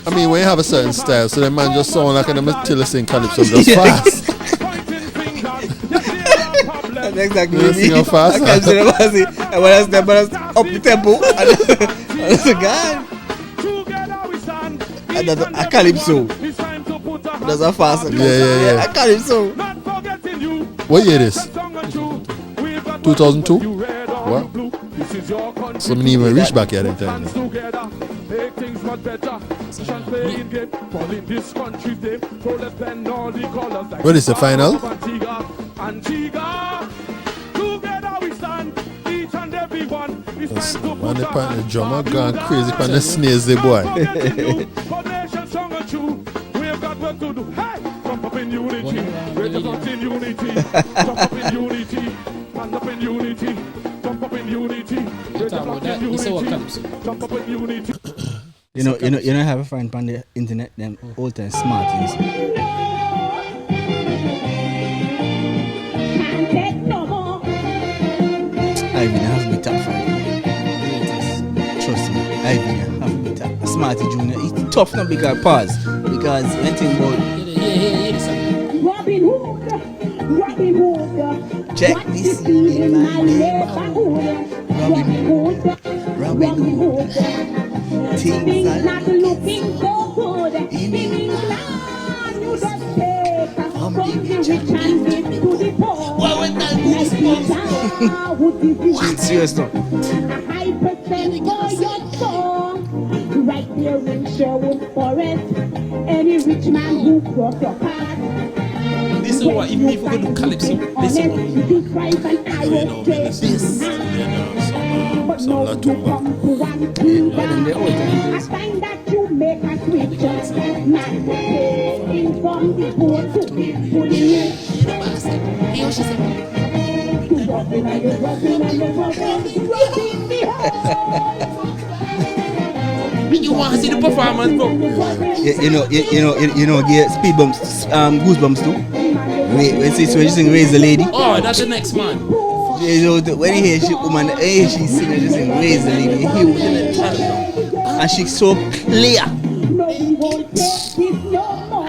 I mean, when you have a certain style, so the man just sound like a Matilda sing Calypso just fast. That's exactly what I mean. Fast. And when I step up the tempo, and that's a guy. And that's a Calypso. That's a fast. Yeah. A Calypso. What year is this? 2002? What? So I didn't even reach back yet. What is the final? Antigua, together we stand, each and every one. Man, the drummer gone crazy on the snares, the boy. We've got work to do. Hey, jump up in unity, raise your flags in unity, jump up in unity, stand up in unity, jump up in unity, raise your flags in unity, jump up in unity. You know, I have a friend on the internet, them old time smarties. Ivy has to be top 5. Trust me, Ivy has to be top. Smarty Junior, it's tough now because anything about Robin Hood. Check this in my neighborhood. Robin Hood. Things are not looking so good. In England, you just take from the rich and give to the poor. What? Serious though? A high percent for your song. Right there in Sherwood Forest. Any rich man who cross your path. This is what, even if we go to Calypso, listen. This. some now you Latumba. come to one kingdom. I find that you make a sweet choice. Man, taking from the poor to be fully rich. To rubbing and you're rubbing and you're rubbing the hole. You want to see the performance, bro? Get speed bumps, goosebumps too. When she sing Raise the Lady. Oh, that's the next man. When you hear she woman, she sing, she sing Raise the Lady. He was in the tunnel. And she's so clear. No, we won't take this no more.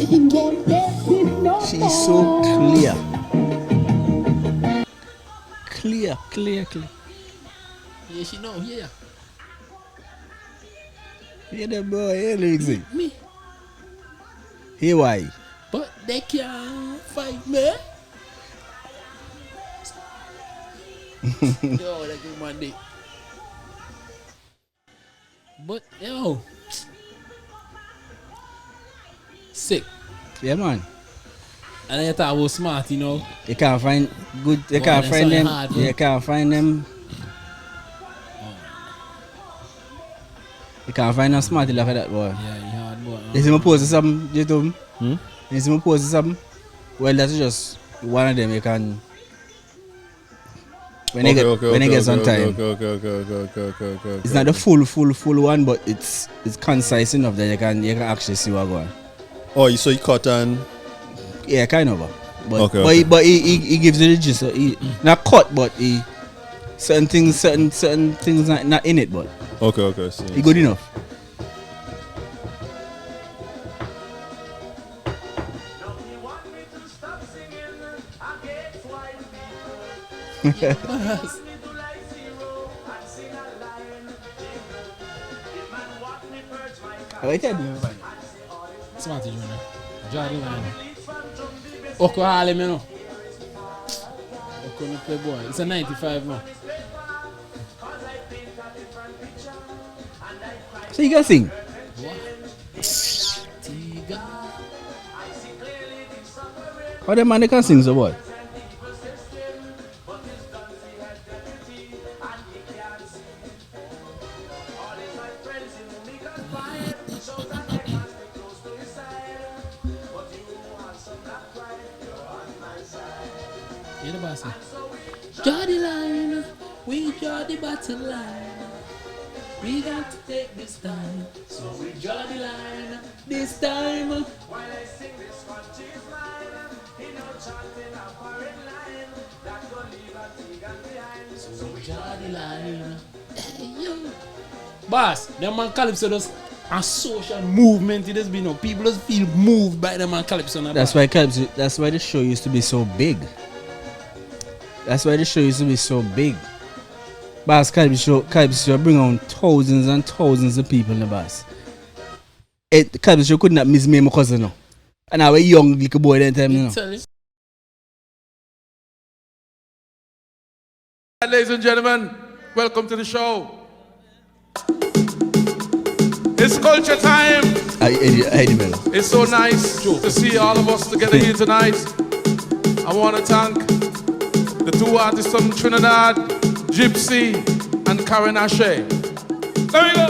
We won't take this no more. She's so clear. Clear. Yeah, she know, yeah. Hear that boy, hear lyrics. Me. Hear why? But they can't fight me. Yo, that good man day. But yo, sick. Yeah, man. And I thought I was smart, you know. You can't find good. You Boy, can't that's find so them. hard, bro. You can't find them. You can't find them smart like that, boy. Yeah, you hard boy. You see me post something, you told me? Hmm? You see me post something? Well, that's just one of them you can. When you get some time. Okay. It's not the full one, but it's concise enough that you can actually see what's going on. Oh, so you cut and Yeah, kind of. But Okay. But he gives you the gist. So he not cut, but he certain things not in it, but okay. See. he good enough. Smart, you know. Draw the line. Oko Harlem, you know. Oko no play boy. It's a 95 man. So you can sing. Tiga. How them man they can sing, so boy? You the boss. Draw the line. We draw the battle line. We got to take this time. So we draw the line this time. While I sing this country's line, in no chanting a foreign line, that gonna leave a Tiga behind. So we draw the line. Hey, yo. Boss, them man Calypso does a social movement. It has been, no people just feel moved by them man Calypso. That's why the show used to be so big. Bass Calypso bring on thousands and thousands of people in the bus. Calypso could not miss me and my cousin now. And I was a young little boy that time, you know. Ladies and gentlemen, welcome to the show. It's culture time. It's so nice to see all of us together here tonight. I want to thank the two artists from Trinidad, Gypsy and Karen Ashe. There we go.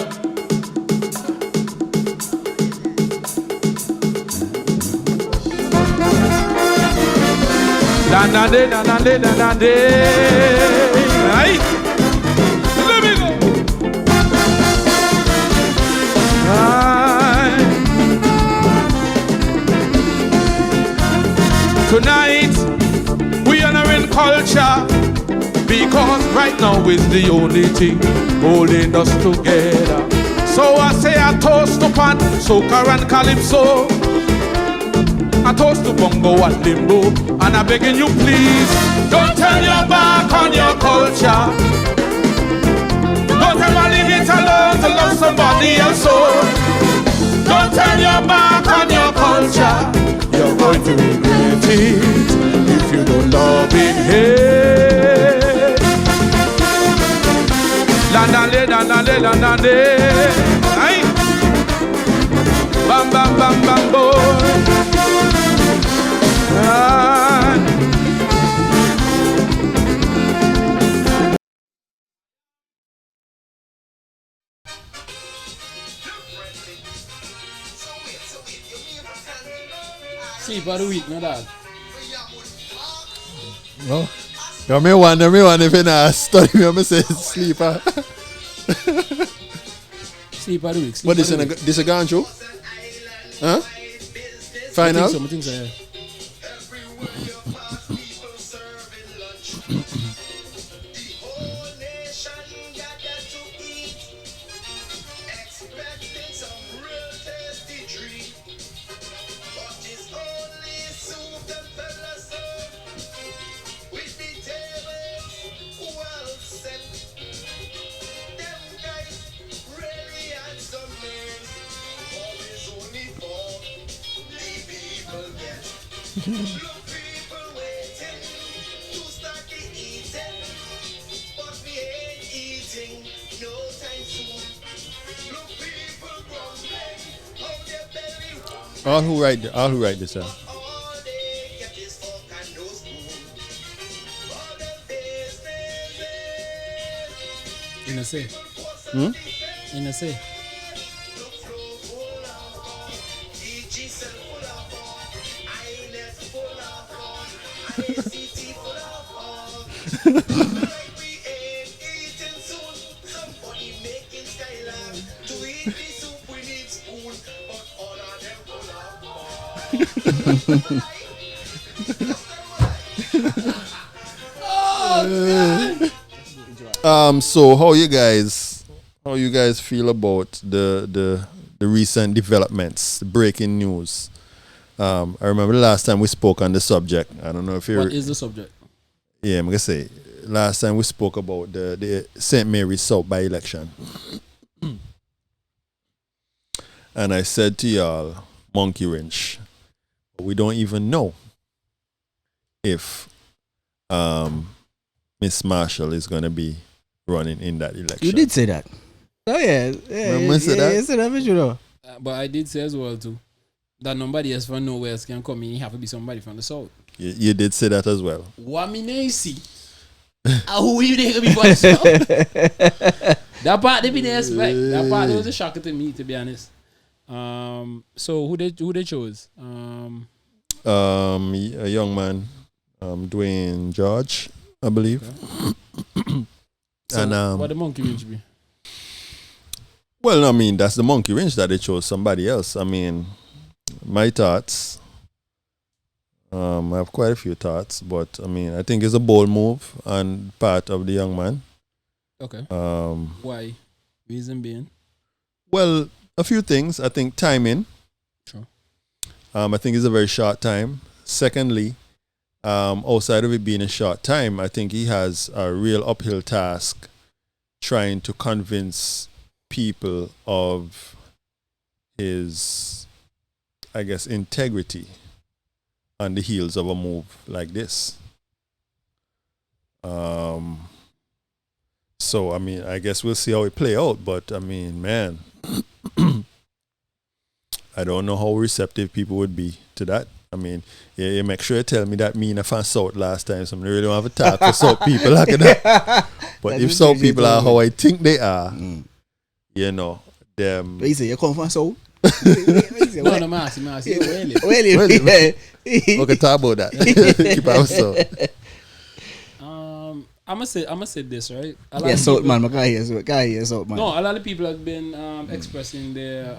Right? Let me go. Right. Tonight we honoring culture, because right now is the only thing holding us together. So I say a toast to Pan, Soca and Calypso, a toast to Bongo and Limbo, and I'm begging you please, don't turn your back on your culture. Don't ever leave it alone to love somebody else. So don't turn your back on your culture. You're going to regret it if you don't love it here. La-na-le. Aye. Bam, bam, bam, bam, boy. Aye. Sleep of the week, no dog. No. Yeah, me wonder if you not study me, I say sleeper. Sleep of the week. But this a gone show? Huh? Final? I think so, yeah. All who write this down. In a say. In a say. So how you guys feel about the recent developments, the breaking news? I remember the last time we spoke on the subject. I don't know if you. What is the subject? Yeah, I'm gonna say last time we spoke about the St. Mary's South by election, and I said to y'all, monkey wrench. We don't even know if Miss Marshall is gonna be running in that election. You did say that. Oh yeah. Remember say that? You said that, you know. But I did say as well too that nobody else from nowhere else can come in. You have to be somebody from the south. You did say that as well. What me nay see? Who you think be for the south? That part they be there expect. That part it was a shocker to me, to be honest. So who they chose? A young man, Dwayne George, I believe. Okay. So and what the monkey wrench be? Well, I mean, that's the monkey wrench that they chose somebody else. I mean, my thoughts. I have quite a few thoughts, but I mean, I think it's a bold move on part of the young man. Okay. Why? Reason being? Well, a few things. I think timing. Sure. I think it's a very short time. Secondly, outside of it being a short time, I think he has a real uphill task trying to convince people of his, I guess, integrity on the heels of a move like this. So, I mean, I guess we'll see how it play out. But, I mean, man, I don't know how receptive people would be to that. I mean, you make sure you tell me that me and a fan South last time, so I really don't have a talk for South people like that. But if South people are how I think they are, you know, them. But you say you come from South? No, Marcy. Well, Okay, talk about that. Keep out so. I'ma say this, right? Yeah, South man, guy here, South man. No, a lot of people have been expressing their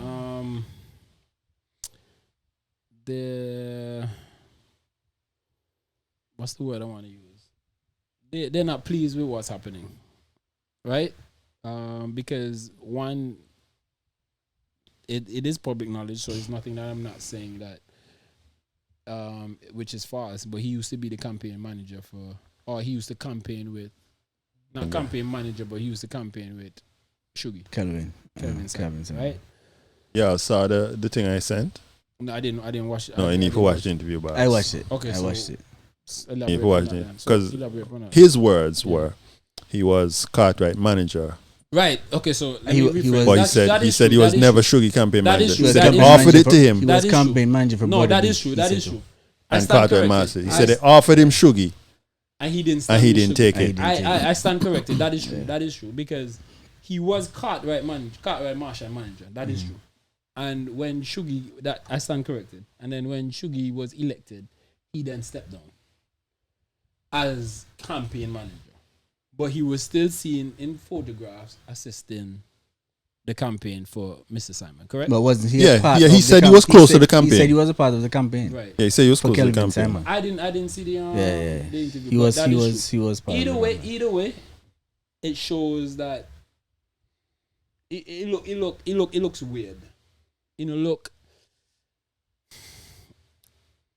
what's the word I want to use? They're not pleased with what's happening, right? Because one, it is public knowledge, so it's nothing that I'm not saying that, which is false. But he used to be the campaign manager he used to campaign with, not campaign manager, but he used to campaign with Shuggy. Kelvin, right? Yeah, I saw the thing I sent. No, I didn't watch it. No, you need to watch the interview, but I watched it. Okay, I watched it. You need to watch it because his words were, he was Cartwright manager. Right. Okay. So he said he was never Shuggy campaign that manager. is true. He That said is they offered it to him. He was campaign manager for No, that is true. That is true. And Cartwright master. He said they offered him Shuggy. And he didn't. And he didn't take it. I stand corrected. That is true. That is true because he was Cartwright Marshall manager. That is true. And when Shuggy, that I stand corrected, and then when Shuggy was elected, he then stepped down as campaign manager. But he was still seen in photographs assisting the campaign for Mr. Simon, correct? But wasn't he? Yeah, a part yeah, of he the said he was close to the He campaign. said he was a part of the campaign. Right. Yeah, he said he was For close to the Kelvin campaign. Simon. I didn't see the the interview. He but was that is true. he was part Either of the way, campaign. either way, it shows that it looks weird. You know,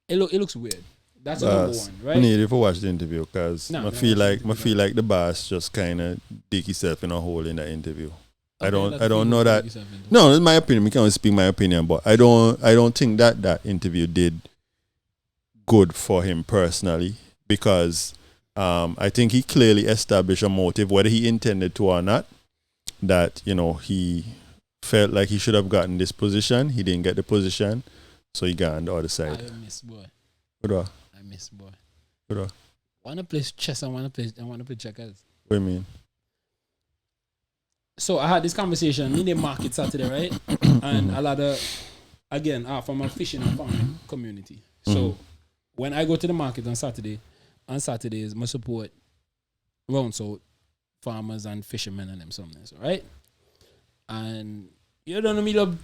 it looks weird. That's number one, right? I need you to watch the interview because Nah, I feel like the boss just kind of dig himself in a hole in that interview. I don't know that. No, it's my opinion. We can't speak my opinion, but I don't think that interview did good for him personally because I think he clearly established a motive, whether he intended to or not, that he felt like he should have gotten this position. He didn't get the position, so he got on the other side. I miss boy. What I miss boy. do? Wanna play chess? I wanna play checkers. What do you mean? So I had this conversation in the market Saturday, right? And a lot of, again, from a fishing and farming community. So when I go to the market on Saturdays, I support round so farmers and fishermen and them something, right? And you don't know me to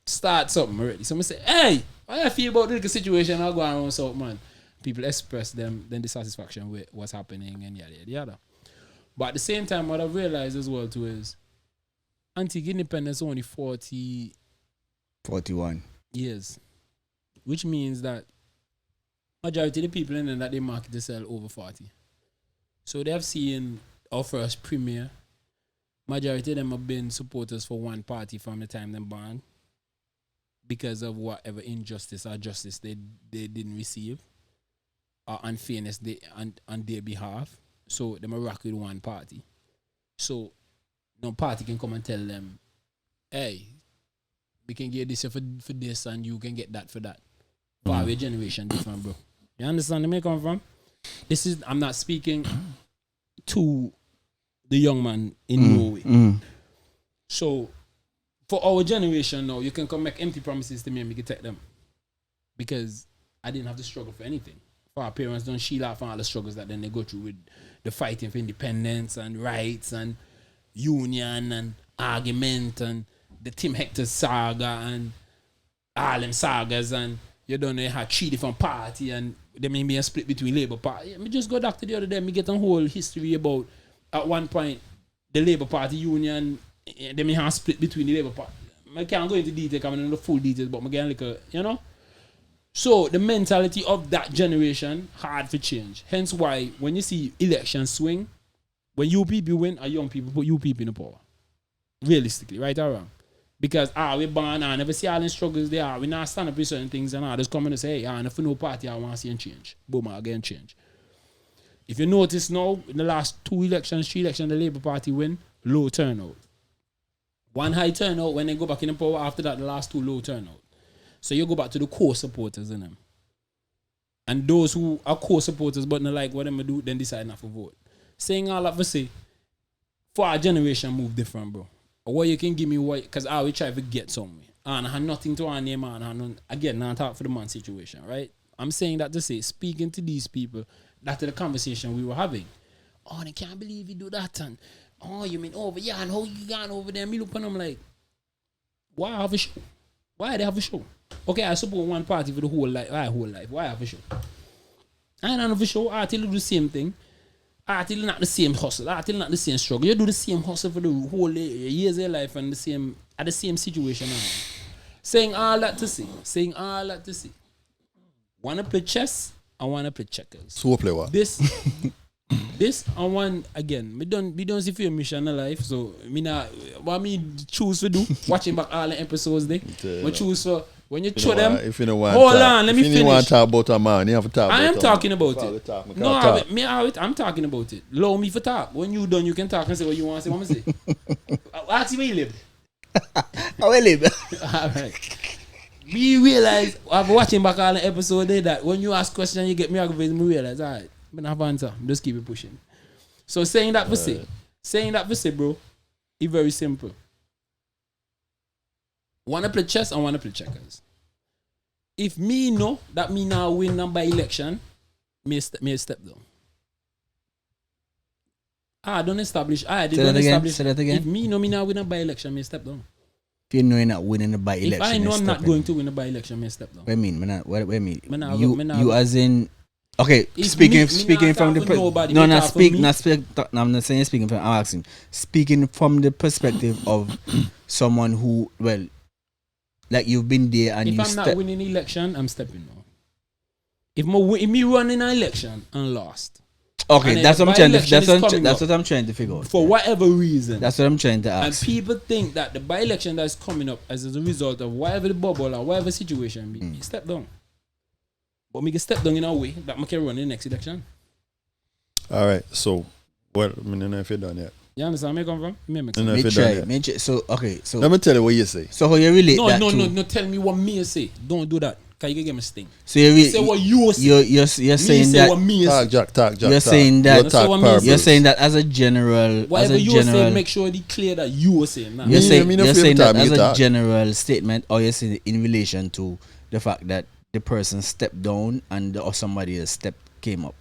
start something already. So I say, hey, how I feel about the situation I'll go around so man. People express them dissatisfaction with what's happening and yada yada. But at the same time, what I've realized as well too is Antigua independence only 41 years, which means that majority of the people in that they market to sell over 40. So they have seen our first premier. Majority of them have been supporters for one party from the time they born because of whatever injustice or justice they didn't receive or unfairness on their behalf. So they rock with one party. So no party can come and tell them, hey, we can get this for this and you can get that for that. For our generation different, bro. You understand where I come from? I'm not speaking to the young man in Norway. So for our generation now, you can come make empty promises to me and we can take them. Because I didn't have to struggle for anything. For our parents don't shield out from all the struggles that then they go through with the fighting for independence and rights and union and argument and the Tim Hector saga and all them sagas and you don't know how 3 different party and there may be a split between Labour Party. Me just go back to the other day, me get a whole history about at one point the Labour Party union, they may have a split between the Labour Party. I can't go into detail, I'm in the full details, but I get like a, So the mentality of that generation hard to change. Hence why when you see elections swing, when you people win, a young people put you people in the power. Realistically, right or wrong? Because we born, I never see all the struggles they are. We not stand up with certain things and just come and say, hey, and if no party, I want to see a change. Boom, I get change. If you notice now, in the last 3 elections, the Labour Party win, low turnout. One high turnout when they go back in the power, after that, the last 2 low turnout. So you go back to the core supporters in them. And those who are core supporters but not like what them do, then decide not to vote. Saying all that for say, for our generation move different, bro. What you can give me what, because I will try to get somewhere. And I have nothing to our name, and again, not talk for the man situation, right? I'm saying that to say, speaking to these people, that's the conversation we were having. Oh, they can't believe you do that, and oh, you mean over, yeah, and how you gone over there? Me look at them like, why have a show? Why they have a show? Okay, I support one party for the whole life. Why have a show? I don't have a show. I tell you the same thing. I tell you not the same hustle. I tell you not the same struggle. You do the same hustle for the whole years of your life and the same situation now. Saying all that to say. Wanna play chess? I wanna play checkers. So play what? This I want again. We don't see for mission in life, so what me choose to do watching back all the episodes there. We choose for when you show them. If you don't want, hold on, let me finish. If you want to talk about a man, you have to talk. I am talking about it. I'm talking about it. Allow me for talk. When you done, you can talk and say what you want to say. What I'm say. Ask me where you live. How I live? All right. We realize after watching back all the episode there that when you ask questions, you get me aggravated. We realize, all right. But I have answer. Just keep it pushing. So saying that for say, bro, it's very simple. Wanna play chess and wanna play checkers. If me know that me now win by election, me step down. Don't establish. I didn't establish. Say that again. If me know me now win by election, me step down. If you know you're not winning the by-election, if I know I'm not going to win a by-election, me step down. What I mean? What I mean? Me You as in... Okay, speaking from the... I'm not saying speaking from... I'm asking. Speaking from the perspective of someone who, well, like you've been there and if you I'm not winning the election, I'm stepping down. If me running an election and lost... Okay, that's what I'm trying to... That's what I'm trying to figure out. For whatever reason. That's what I'm trying to ask. And people think that the by-election that's coming up as a result of whatever the bubble or whatever situation be, me step down. But me can step down in a way that I can run in the next election. All right, so, well, I don't know if you're done yet. You understand where I come from? So, okay, so... Let me tell you what you say. So how you relate that No, tell me what me say. Don't do that. Because you can get me sting. So you say what you say. You're saying that... What me talk, Jack. You're saying that... You're saying that as a general... Whatever you say, make sure it's clear that you were saying that. You're saying that as a general statement, or you're saying in relation to the fact that the person stepped down and or somebody else came up.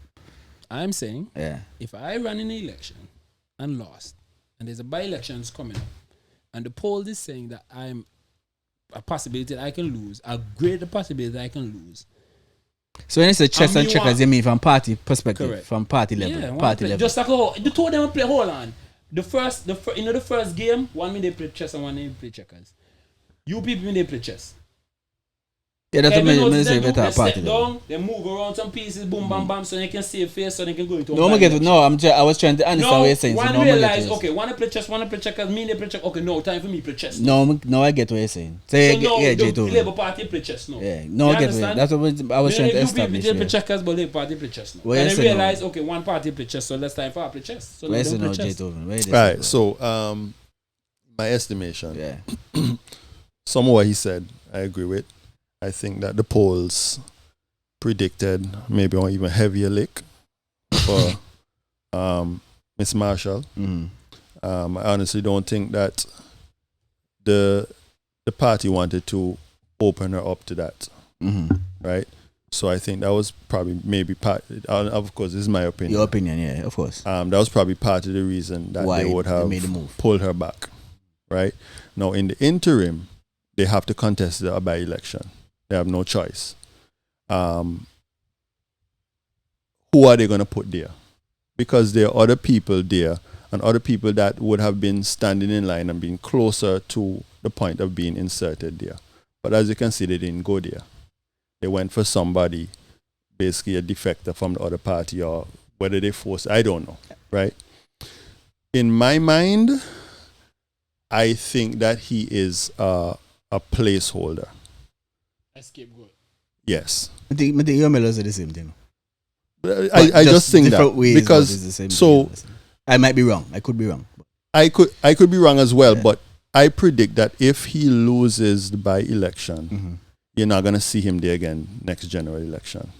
I'm saying, if I run in an election and lost, and there's a by-elections coming up, and the poll is saying that I'm a possibility that I can lose, a greater possibility that I can lose. So when you say chess and checkers, you mean from party perspective, correct. From party level, level. Just like the two of them play. Hold on, the first game, one minute they play chess and one minute they play checkers. You people they play chess. Yeah, that's what I say. Better party level. They move around some pieces, boom, bam, bam, so they can save face, so they can go into. I was trying to understand what you're saying. One realize, okay, wanna play chess, wanna play checkers, me they play checkers. Okay, no, time for me play chess. No, I get what you're saying. The Labour Party play chess now. Yeah, no, I get what. That's what I was trying to establish. You play checkers, but Labour Party play chess now. And they realize, okay, one party play chess, so let's time for play chess. So where's no chess. Right. So, my estimation. Yeah. Some of what he said, I agree with. I think that the polls predicted maybe an even heavier lick for Miss Marshall. Mm-hmm. I honestly don't think that the party wanted to open her up to that. Mm-hmm. Right? So I think that was probably maybe part. Of course, this is my opinion. Your opinion, yeah, of course. That was probably part of the reason that they would have pulled her back. Right? Now, in the interim, they have to contest the by-election. They have no choice. Who are they going to put there? Because there are other people there and other people that would have been standing in line and being closer to the point of being inserted there. But as you can see, they didn't go there. They went for somebody, basically a defector from the other party, or whether they forced, I don't know, right? In my mind, I think that he is a placeholder. Scapegoat. Yes. I think your mellows are the same thing. I just think that because so I might be wrong. I could be wrong. I could be wrong as well. But I predict that if he loses the by-election, you're not going to see him there again next general election,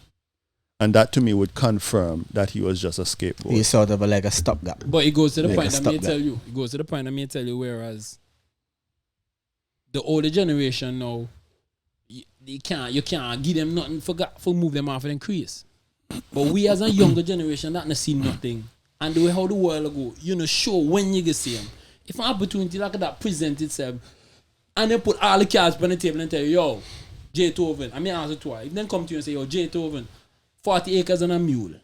and that to me would confirm that he was just a scapegoat. He's sort of like a stopgap. But it goes to the point that me tell you. It goes to the point that me tell you. Whereas the older generation now. You can't give them nothing for move them off and increase. But we as a younger generation that not see nothing. And the way how the world go, sure when you get see them. If an opportunity like that present itself and then put all the cards on the table and tell you, yo, J. Toven, I mean answer twice. If then come to you and say, yo, J. Toven, 40 acres and a mule.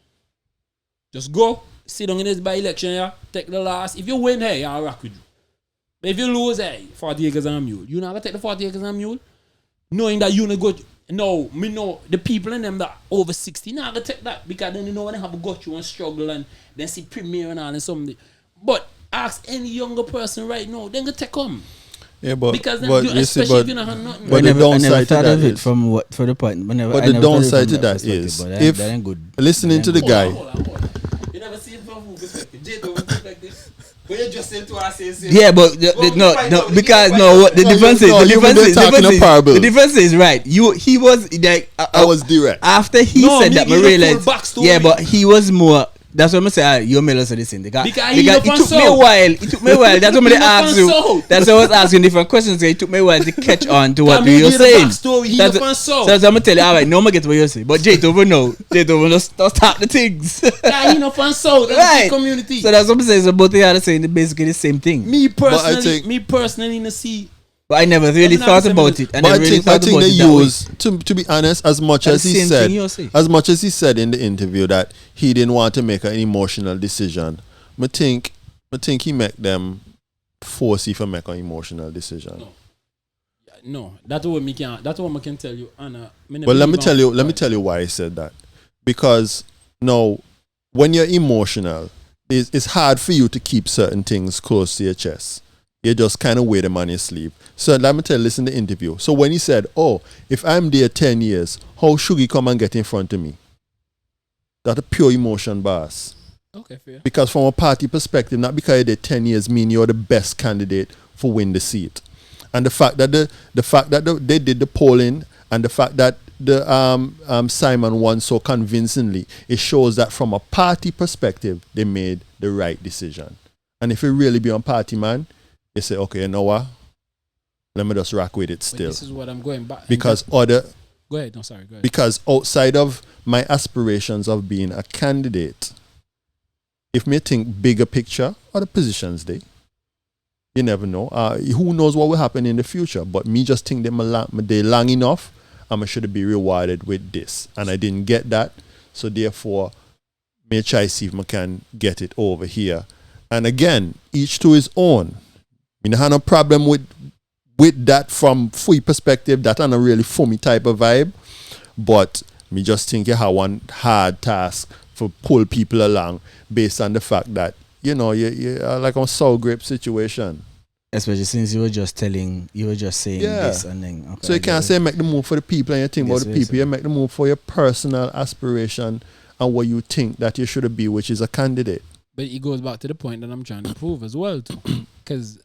Just go, sit down in this by-election here, take the last. If you win, hey, I'll rock with you. But if you lose, hey, 40 acres and a mule. You not gonna take the 40 acres and a mule? Knowing that you not go, no, me know the people in them that over 60 not gonna take that because then when they have a got you and struggle and then see premiere and all and something. But ask any younger person right now, then go take them. Yeah, but because then especially if you don't have nothing. But the downside to that is from what for the point. But the downside to that is if listening to the guy. You never see it from who perspective. J perspective. But you just say to us, yeah, but no, because what the difference is, the difference is right. He was like, I was direct after he said that. I realized, yeah, but he was more That's what I'm saying. Your mail also the same. Because he it took me a while. It took me a while. That's what I'm asked you. That's why I was asking different questions. It took me a while to catch on to what you're saying. So that's what I'm gonna tell you. All right, now I'm gonna get what you're saying. But Jay over now. Jay over now start the things. Yeah, he no fan so. That's the community. So that's what I'm saying. So both of you are saying basically the same thing. Me personally, in the sea. But I never really thought about it. But I think they use, to be honest, as much as he said in the interview that he didn't want to make an emotional decision, I think he make them force you to make an emotional decision. No, that's what I can tell you, Anna. Well, let me tell you why I said that. Because no, when you're emotional, it's hard for you to keep certain things close to your chest. You just kind of wear them on your sleeve. So let me listen to the interview. So when he said, oh, if I'm there 10 years, how should he come and get in front of me? That's a pure emotion, boss. Okay, fair. Because from a party perspective, not because you're there 10 years mean you're the best candidate for win the seat. And the fact that they did the polling and the fact that the Simon won so convincingly, it shows that from a party perspective, they made the right decision. And if you really be on party, man, you say, okay, you know what? Let me just rock with it still. But this is what I'm going back. Because Go ahead. No, sorry. Go ahead. Because outside of my aspirations of being a candidate, if me think bigger picture, other positions you never know. Who knows what will happen in the future? But me just think they long enough, I should be rewarded with this, and I didn't get that. So therefore, me try see if I can get it over here. And again, each to his own. I have no problem with that from free perspective. That ain't a really for me type of vibe. But me just think you have one hard task for pull people along based on the fact that, you are like a sour grape situation. Especially since you were just saying this and then. Okay, so you can't say make the move for the people and you think about the people. You make the move for your personal aspiration and what you think that you should be, which is a candidate. But it goes back to the point that I'm trying to prove as well, too. Because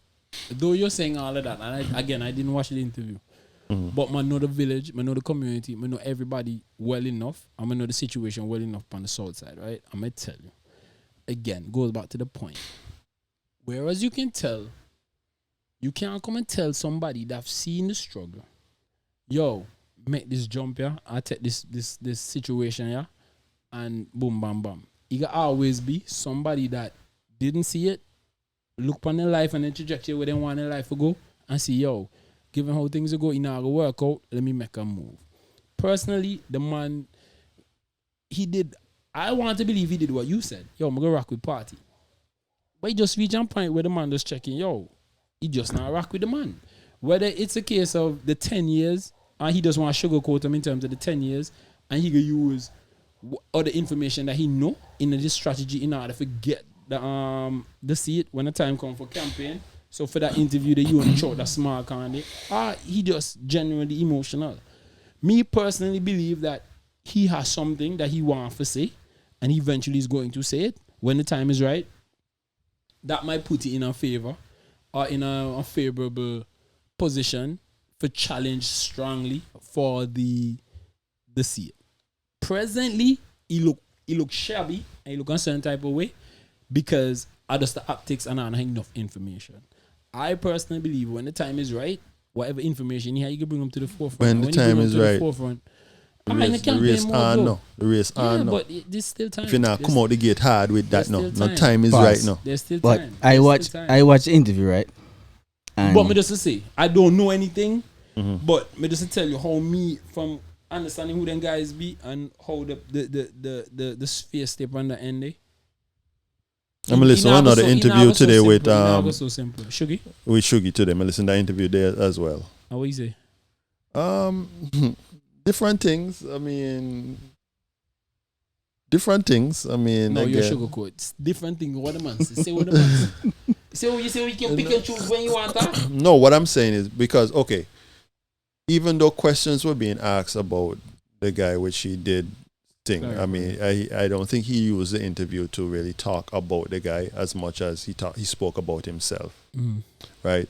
though you're saying all of that, and I didn't watch the interview, but I know the village, I know the community, I know everybody well enough, and I know the situation well enough on the south side, right? I'm going to tell you. Again, goes back to the point. Whereas you can tell, you can't come and tell somebody that have seen the struggle, yo, make this jump here, I take this situation here, and boom, bam, bam. It can always be somebody that didn't see it, look upon their life and the trajectory where they want their life to go, and see, yo, given how things are going, it's not going to work out, let me make a move. Personally, the man, I want to believe he did what you said. Yo, I'm going to rock with party. But he just reached a point where the man just checking, yo, he just not rock with the man. Whether it's a case of the 10 years, and he just want to sugarcoat him in terms of the 10 years, and he can use other information that he know in this strategy in order to get the seat when the time comes for campaign. So for that interview that you want to show that small candidate, he just genuinely emotional. Me personally believe that he has something that he wants to say, and he eventually is going to say it when the time is right. That might put it in a favor or in a favorable position for challenge strongly for the seat. Presently, he look shabby and he look a certain type of way because just the optics and not enough information. I personally believe when the time is right, whatever information you can bring them to the forefront. When the time is right, the race on. But there's still time. If you not come out the gate hard with that, no time is right now. There's still but time. I watched the interview, right? And but me just to say, I don't know anything, but me just to tell you how me from understanding who them guys be and how the sphere step on the end. I'm gonna listen to another interview today with Shuggy. With Shuggy today. I'm gonna listen to that interview there as well. What you say? Different things. I mean, no, your sugarcoat. It's different thing. What the man say? Say what the man say. You say we can pick and choose when you want that. No, what I'm saying is because even though questions were being asked about the guy which he did thing, I mean, I don't think he used the interview to really talk about the guy as much as he spoke about himself, right?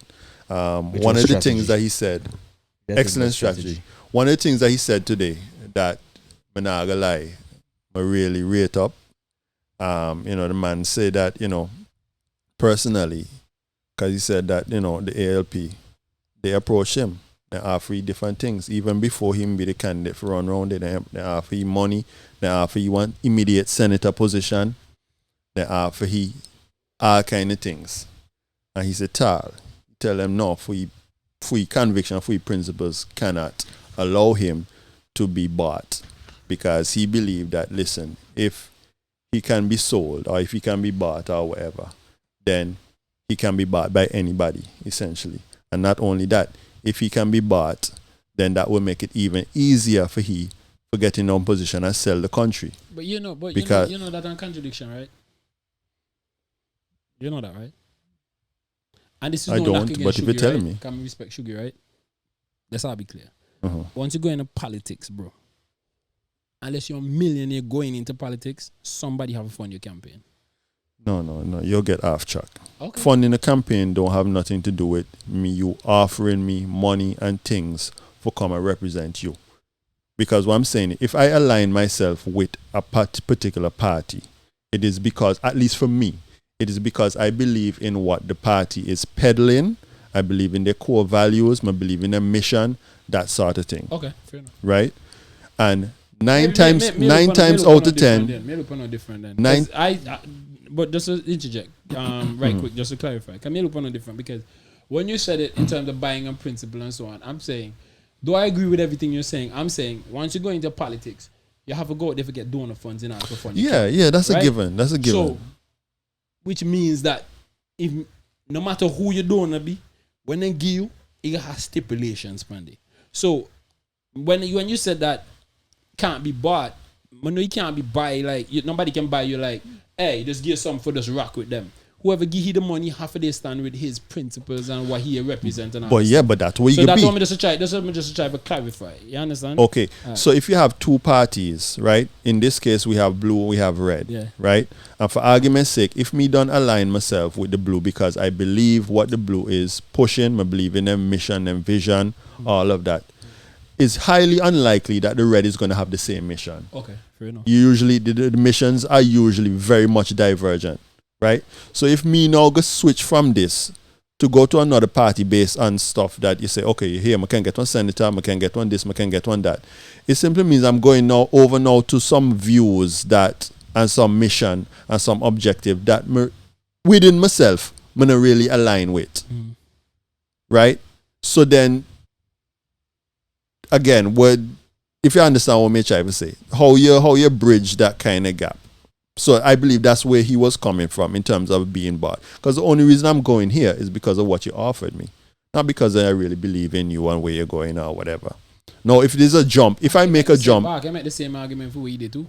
One of the things that he said, excellent strategy. One of the things that he said today that I'm not gonna lie, I really rate up, the man said that, personally, because he said that, the ALP, they approached him. They offer you different things. Even before him be the candidate for run round, they offer you money. They offer you one immediate senator position. They offer you all kind of things. And he said, tell them no, for your conviction, for your principles cannot allow him to be bought. Because he believed that, listen, if he can be sold or if he can be bought or whatever, then he can be bought by anybody, essentially. And not only that, if he can be bought, then that will make it even easier for he to get in on position and sell the country. But you know that on contradiction, right? You know that, right? And this is I no don't, knock against but if you're Shuggy, telling right? me. Can we respect Shuggy, right? Let's all be clear. Uh-huh. Once you go into politics, bro, unless you're a millionaire going into politics, somebody have to fund your campaign. No. You'll get off track. Okay. Funding a campaign don't have nothing to do with me, you offering me money and things for come and represent you. Because what I'm saying, if I align myself with a particular party, it is because, at least for me, it is because I believe in what the party is peddling. I believe in their core values. I believe in their mission, that sort of thing. Okay, fair enough. Right? And nine times out of 10. But just to interject, right quick, just to clarify. Camille upon a different, because when you said it in terms of buying and principle and so on, I'm saying, do I agree with everything you're saying? I'm saying once you go into politics, you have to go out there to get donor funds in order to fund. Yeah, that's a given. That's a given. So, which means that if no matter who your donor be, when they give you, it has stipulations, Pandy. So when you said that can't be bought, when you can't be buy like nobody can buy you like, hey, just give something for just rock with them. Whoever give you the money, half of they stand with his principles and what he represents. But that's where you so can be. So that's what me just try to clarify. You understand? Okay. Right. So if you have two parties, right? In this case, we have blue, we have red, right? And for argument's sake, if me don't align myself with the blue because I believe what the blue is pushing, I believe in their mission and vision, all of that, it's highly unlikely that the red is going to have the same mission. Okay, fair enough. Usually, the missions are usually very much divergent. Right? So if me now go switch from this to go to another party based on stuff that you say, okay, here, I can get one senator, I can get one this, I can get one that. It simply means I'm going over to some views that and some mission and some objective that within myself, I'm not really align with. Right? So then, again, if you understand what I'm trying to say, how you bridge that kind of gap. So I believe that's where he was coming from in terms of being bought. Because the only reason I'm going here is because of what you offered me. Not because I really believe in you and where you're going or whatever. No, if there's a jump, if I make a jump. I make the same argument for what he did too.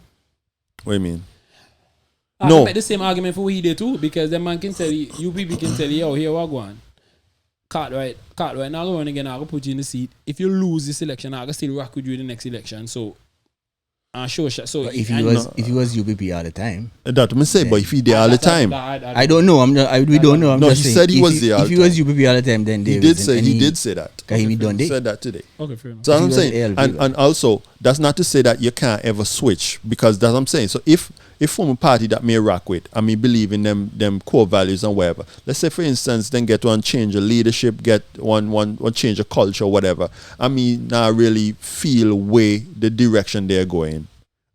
What do you mean? I make the same argument for what he did too. Because the man can tell you people can tell you, here what going. Cartwright, now go on again, I'll put you in the seat. If you lose this election, I'll still rock with you in the next election. So sure. So if he was UBP all the time, that me say. But if he there all the time, I don't know. We don't know. He said he was there. If he was UBP all the time, then he did say that. He said that today. Okay, fair enough. So I'm saying, and also that's not to say that you can't ever switch, because that's what I'm saying. So if from a party that may rock with, and me believe in them core values and whatever. Let's say, for instance, then get one change of leadership, get one change of culture, whatever. I mean, now really feel way the direction they're going,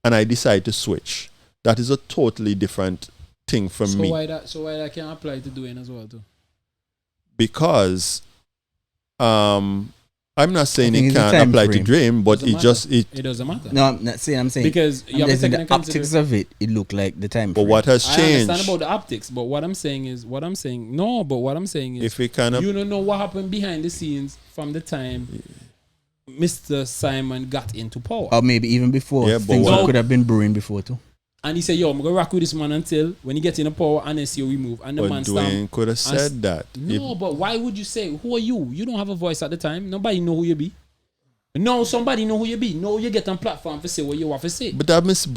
and I decide to switch. That is a totally different thing for me. So why that can apply to doing as well too? Because I'm not saying it can't apply to Dream, but it doesn't matter. No, I'm not saying. I'm saying because you have to take the optics of it. It looked like the time. But what has changed? I understand about the optics, but what I'm saying is, if it kind of, you don't know what happened behind the scenes from the time Mr. Simon got into power, or maybe even before. Things could have been brewing before too. And he said, "Yo, I'm gonna rock with this man until when he gets in the power, and then see how we move." And the man Dwayne could have said that. No, but why would you say? Who are you? You don't have a voice at the time. Nobody know who you be. No, somebody know who you be. No, you get on platform to say what you have to say. But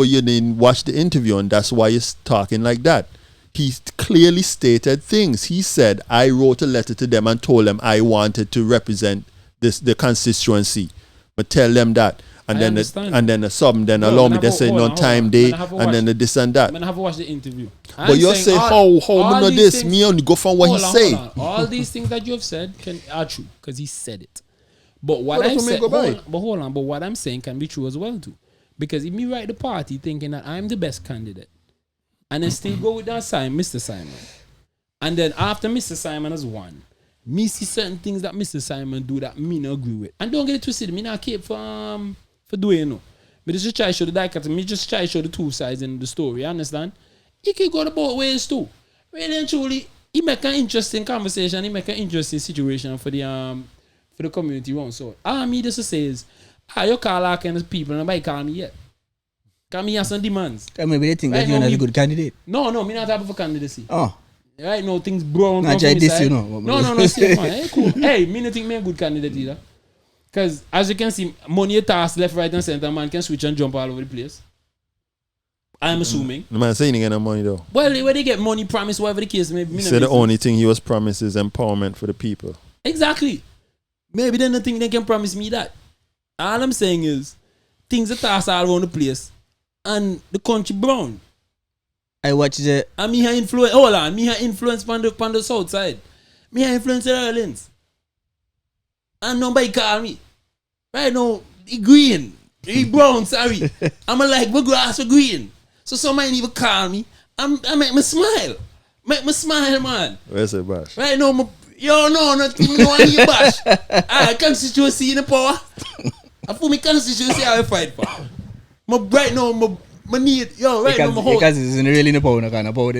you didn't watch the interview, and that's why you're talking like that. He clearly stated things. He said, "I wrote a letter to them and told them I wanted to represent the constituency, but tell them that." and I then understand. the sub then Bro, allow me man, to have a- say hold no on, time hold on. day Man, have a and then the this and that. I'm gonna have to watch the interview. But you say how me know this? Me only go from what he say. All these things that you have said are true because he said it. But what Well, I'm that's what me saying, go by. hold on. But what I'm saying can be true as well too, because if me write the party thinking that I'm the best candidate, and then still go with that Mr. Simon, and then after Mr. Simon has won, me see certain things that Mr. Simon do that me not agree with, and don't get it twisted. Me not keep for doing no. But just try to show the dichotomy. Me just try to show the two sides in the story. You understand? He can go the both ways too. Really and truly, he make an interesting conversation. He make an interesting situation for the community around. So all me just to say is, you call all kind of people, nobody call me yet. Cause me have some demands. Maybe they think that you're not a good candidate. No, me not type of a candidacy. Oh. Right now things brown. Nah, try this, you know. No, see, man. Hey, cool. Hey, me not think me a good candidate either. Because as you can see, money toss left, right, and center, man can switch and jump all over the place. I'm assuming. The man saying he get no money though. Well, when they get money promised, whatever the case may be. He said the only thing he was promised is empowerment for the people. Exactly. Maybe they don't think they can promise me that. All I'm saying is, things are tossed all around the place, and the country brown. I watch the. And me have influence. Hold on, me have influence on the south side. Me have influence in Ireland. And nobody call me. Right now, he green. He brown, sorry. I'm like, my grass for green. So somebody even call me. I make me smile. Make me smile, man. Where's it, Bash? Right now, nothing no one here, Bash. Constituency in the power. I feel me constituency I will fight for. Right now, my need, right now, my whole... Because it's really in the power, kind of power.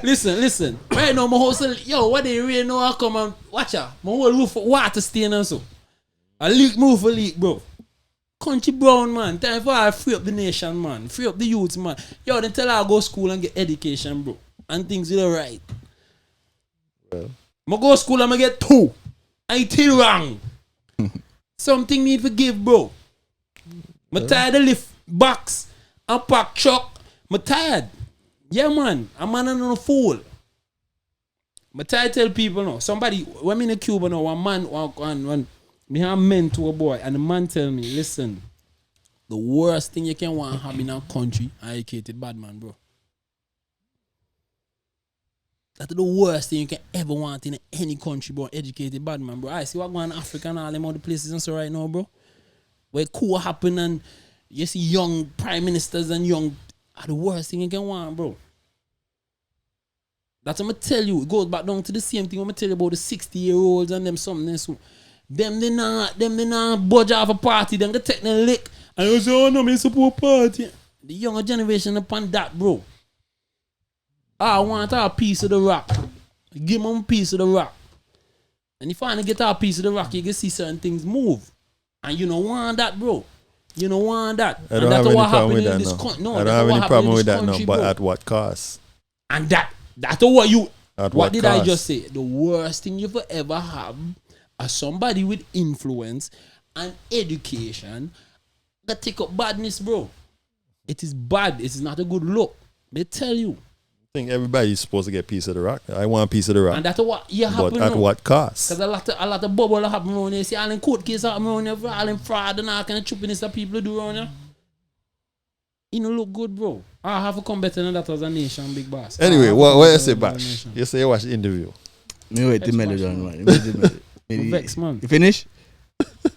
Listen. Right now, my whole... what they really know, I come and watch out. My whole roof of water stain and so. I leak, move for leak, bro. Country brown, man. Time for I free up the nation, man. Free up the youth, man. Then tell her I go school and get education, bro. And things will right. Well. I go school and I get 2. I still wrong. Something need to give, bro. I'm tired of lift box and pack truck. I'm tired. Yeah, man. I'm man on a fool. I'm tired to tell people now. Somebody, when I'm in a Cuba now, one man, me have mentor a boy, and the man tell me, listen, the worst thing you can want to have in a country, educated bad man, bro. That's the worst thing you can ever want in any country, bro. Educated bad man, bro. I see what going on in Africa and all them other places and so right now, bro. Where cool happen and you see young prime ministers and young are the worst thing you can want, bro. That's what I'm tell you. It goes back down to the same thing I'm tell you about the 60-year-olds and them something else. Them they not budge off a party, them they take the lick and you say, oh no, me support party. The younger generation upon that, bro. I want a piece of the rock. Give them a piece of the rock. And if I want to get a piece of the rock, you can see certain things move. And you don't want that, bro. You don't want that. I don't have any problem with that now. I don't have any problem with that now, but at what cost? And that's what you... What did cost? I just say? The worst thing you will ever have as somebody with influence and education that take up badness, bro. It is bad. It is not a good look. They tell you. I think everybody's supposed to get a piece of the rock. I want a piece of the rock. And that's what you happen. But at what cost? Because a lot of bubble happen around here. See all in court case happen around here, all in fraud and all kind of choppiness that people do around here. You don't look good, bro. I have to come better than that as a nation, big boss. Anyway, what you say, Bash? You say you watch the interview. Me wait the melody on, man. Vex, man. You finish?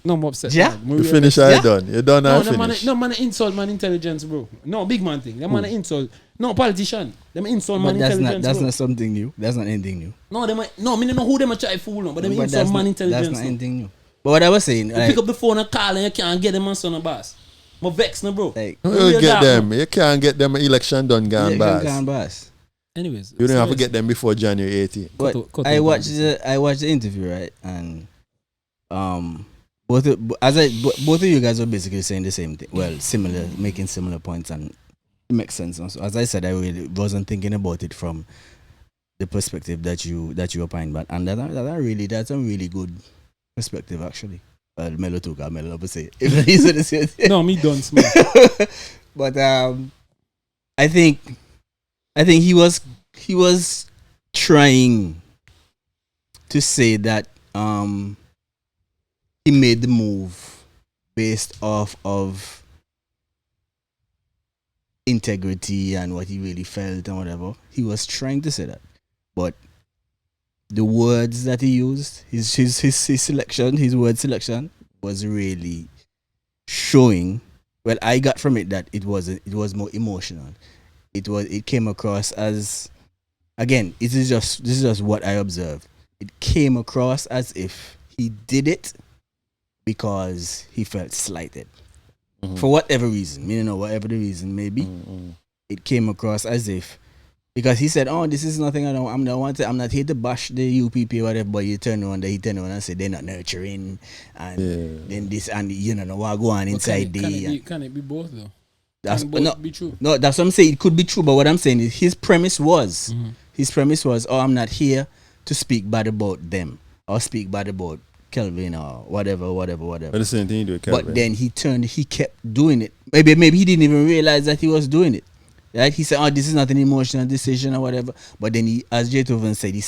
No, I'm upset. Yeah? Man. You finish or you done? You done or finish? No, man, insult man intelligence, bro. No, big man thing. Them man insult. No, politician. Them insult man But that's intelligence, not bro. not something new. That's not anything new. No, me don't know who them a try fool no, but them But insult man intelligence. That's not anything new. But what I was saying, You like, pick up the phone and call and you can't get them on son of boss. My vex no, bro. like You get them. You can't get them election done gone Gone bad. boss. Anyways. You don't have to get them before January 18th. But I watched the interview, right? And both of you guys were basically saying the same thing. Well, similar, making similar points, and it makes sense. Also, as I said, I really wasn't thinking about it from the perspective that you opined, but and that's a really good perspective actually. Well, Melo too, Melo love to say if he's the same thing. No, me done smart. But I think he was trying to say that he made the move based off of integrity and what he really felt and whatever. He was trying to say that, but the words that he used, his selection, his word selection was really showing. Well, I got from it that it was more emotional. It came across as, again, this is just what I observed. It came across as if he did it because he felt slighted. For whatever reason, whatever the reason may be. It came across as if, because he said, "Oh, this is nothing. I'm not here to bash the UPP or whatever." But he turned around and said they're not nurturing, and then this and what go on inside Can it be both though? That's can both be true. No, that's what I'm saying. It could be true, but what I'm saying is his premise was, "Oh, I'm not here to speak bad about them or speak bad about Kelvin or whatever." But the same thing you do with Kelvin. But then he kept doing it. Maybe he didn't even realize that he was doing it. Right? He said, "Oh, this is not an emotional decision or whatever." But then he, as Jetoven said, he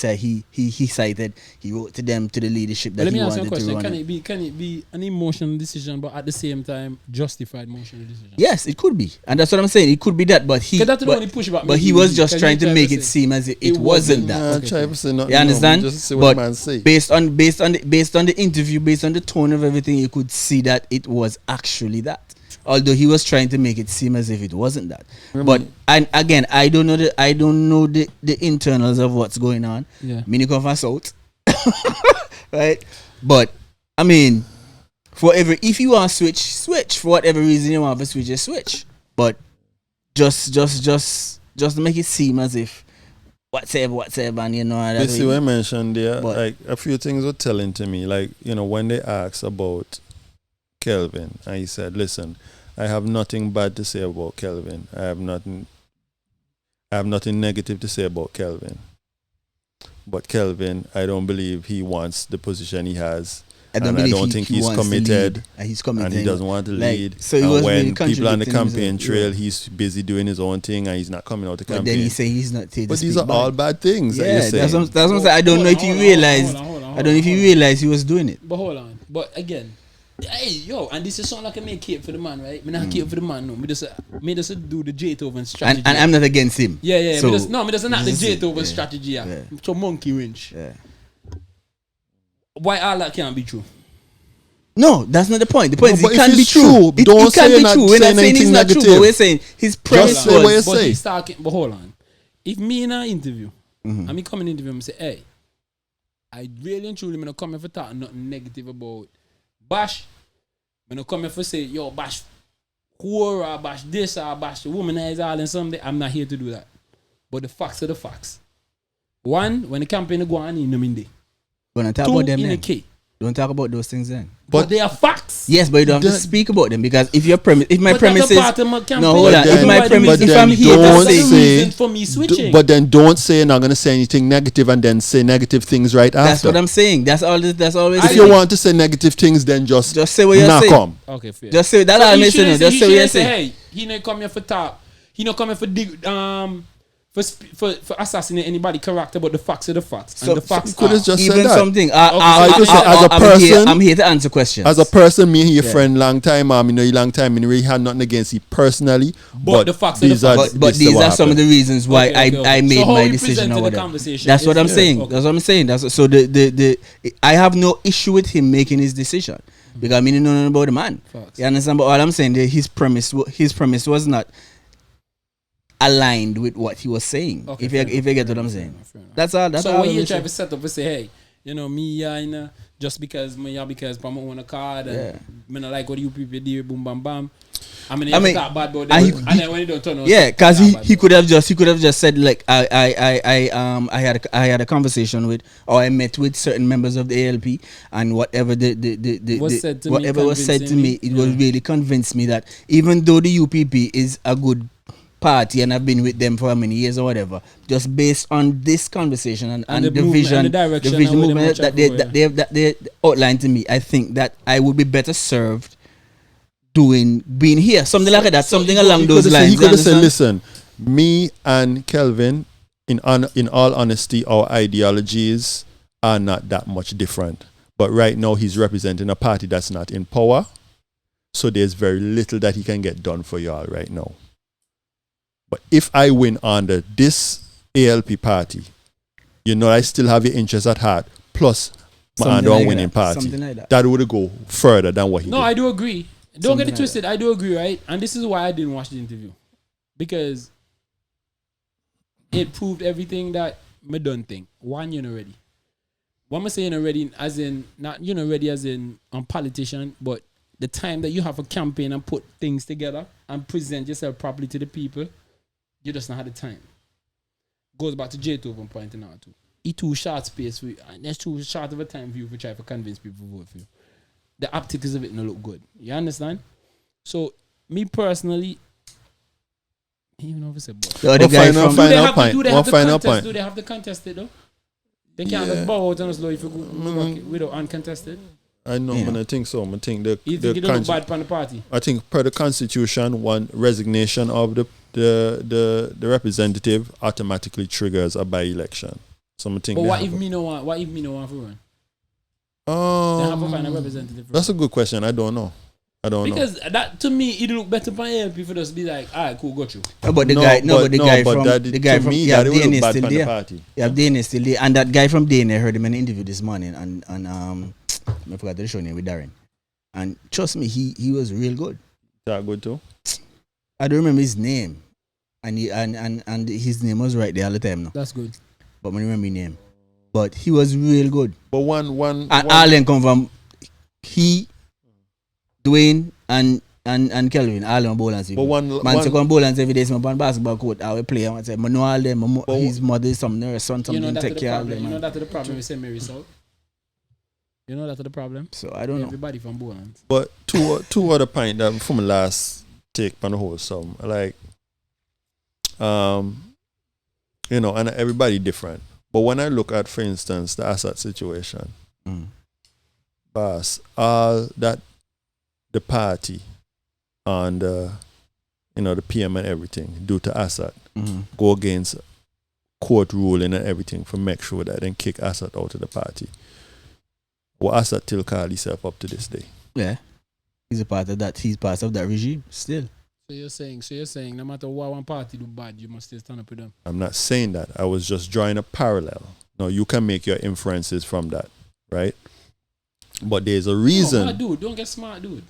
cited, he wrote to them, to the leadership that Let me he ask you a wanted to question. run. Can it be an emotional decision, but at the same time justified emotional decision? Yes, it could be, and that's what I'm saying. It could be that, but he, That's the only pushback but he was just trying to make it seem as if it wasn't that. Try to say nothing. You understand? Just say what But man say. based on the interview, based on the tone of everything, you could see that it was actually that. Although he was trying to make it seem as if it wasn't that. But and again, I don't know the internals of what's going on. Yeah. Minico for South. Right? But I mean, if you want to switch. For whatever reason you want to switch. But just to make it seem as if whatever, and You see what I mentioned there? Like a few things were telling to me. Like, when they asked about Kelvin, and he said, "Listen, I have nothing bad to say about Kelvin. I have nothing negative to say about Kelvin. But Kelvin, I don't believe he wants the position he has. I don't think he's committed. And he doesn't want to lead. So and when people on the campaign trail, he's busy doing his own thing and he's not coming out to campaign. But then he say he's not here to But speak these are all bad things. Yeah, that's what I'm saying. I don't know if you realized. I don't know if you realized he was doing it. But hold on. But again, hey, yo, and this is something like I make cape for the man, right? Me not cape for the man, no. Me just do the Jetoven strategy. And I'm not against him. Yeah. So, me just not the Jetoven strategy. Yeah. So monkey winch. Yeah. Why all that can't be true? No, that's not the point. The point is but it can't if be it's true. It don't can't say be not true. We're not saying it's anything not true, but negative. we're saying his premise say what you was. say. He's talking, but hold on. If me in an interview, and me come in interview and say, "Hey, I really and truly me not come here for talk nothing negative about Bash. Me not come here for say, yo, Bash whore or Bash this or Bash womanize all and something." I'm not here to do that. But the facts are the facts. One, when the campaign go on, you know me. Don't talk Two, about them in a then. key. Don't talk about those things then. But they are facts. Yes, but you don't have to speak about them because if my premise is no, hold on. Then- If my but premise, if then I'm here to don't say, say- reason for me switching. But then don't say you're not going to say anything negative and then say negative things right that's after. what I'm saying. That's always. If you want to say negative things, then just say what you're not saying. come. Okay, fair. Just say that. I'm listening. Just say what you're saying. Hey, he not come here for talk. He not come here for assassinate anybody character, but the facts are the facts. So- And the facts you could are. have just Even said that. something. As a person- I'm here to answer questions. As a person, me and your friend long time, you know you long time, and we had nothing against you personally. But the facts are the these facts. But these are some of the reasons why Okay. I made So how my we decision presented or the whatever. conversation That's what is- I'm saying. Okay. That's what I'm saying. That's so the I have no issue with him making his decision because I mean you know nothing about the man. Facts. You understand? But all I'm saying his premise was not aligned with what he was saying. Okay, if fair you get what I'm saying. Fair enough. That's all. That's So all. when I'm you try saying. to set up and say, hey, me, just because I'm on a card and me not like what you people do, boom, bam, bam. I mean, talk bad about them, and then when you don't turn out, because he could have just said like I had a conversation with or I met with certain members of the ALP and whatever whatever was said to me, it was really convinced me that even though the UPP is a good party and I've been with them for how many years or whatever, just based on this conversation and the vision, and the direction movement that they outlined to me, I think that I would be better served being here, something like that, something along those lines. He could have said, "Listen, me and Kelvin, in all honesty, our ideologies are not that much different. But right now, he's representing a party that's not in power. So there's very little that he can get done for y'all right now. But if I win under this ALP party, you know I still have your interest at heart, plus my under like winning party. Something like that. That would go further than what he did. No, I do agree. Don't get it Something twisted. I do agree, right? And this is why I didn't watch the interview. Because it proved everything that me don't think. One, you're not ready. What I'm saying already, as in, not you're not ready as in politician, but the time that you have a campaign and put things together and present yourself properly to the people, you just not have the time. Goes back to J2 pointing out too. He too short space for you, and there's too short of a time for you to try to convince people to vote for you. The optics of it don't look good. You understand? So, me personally, even know if it's a boy. The other guy from Do they have to contest it though? They can't just bow out on us if you go without uncontested. I know, but I think so. I think You think it don't look bad for the party? I think per the constitution, one resignation of the representative automatically triggers a by-election. So I think. But what if me no want for run? They have to find a representative. That's a good question. I don't know. Because that to me it look better for ALP for us to be like, alright, cool, got you. But the guy from DNA still there. Party. Yeah, DNA still there, and that guy from DNA, I heard him in an interview this morning, and I forgot to show name with Darren, and trust me, he was real good. That good too. I don't remember his name, and his name was right there all the time now. That's good. But I remember his name, but he was real good. But one all them come from he. Dwayne and Kelvin, all them bowlers. But one come bowlers every day. So on basketball court, I will play. I say, I know all them. His mother, some nurse, son, something take care of them. You know that's the problem with St. Mary's South. You know that's the problem. So I don't know. Everybody from bowlers. But two other point that from my last take on the whole sum, like, you know, and everybody different. But when I look at, for instance, the Assad situation, boss, all that. The party and you know the PM and everything due to Assad go against court ruling and everything for make sure that then kick Assad out of the party. Well, Assad still call himself up to this day. Yeah, he's a part of that. He's part of that regime still. So you're saying no matter what one party do bad, you must still stand up with them. I'm not saying that. I was just drawing a parallel. No, you can make your inferences from that, right? But there's a reason. No, dude, don't get smart, dude.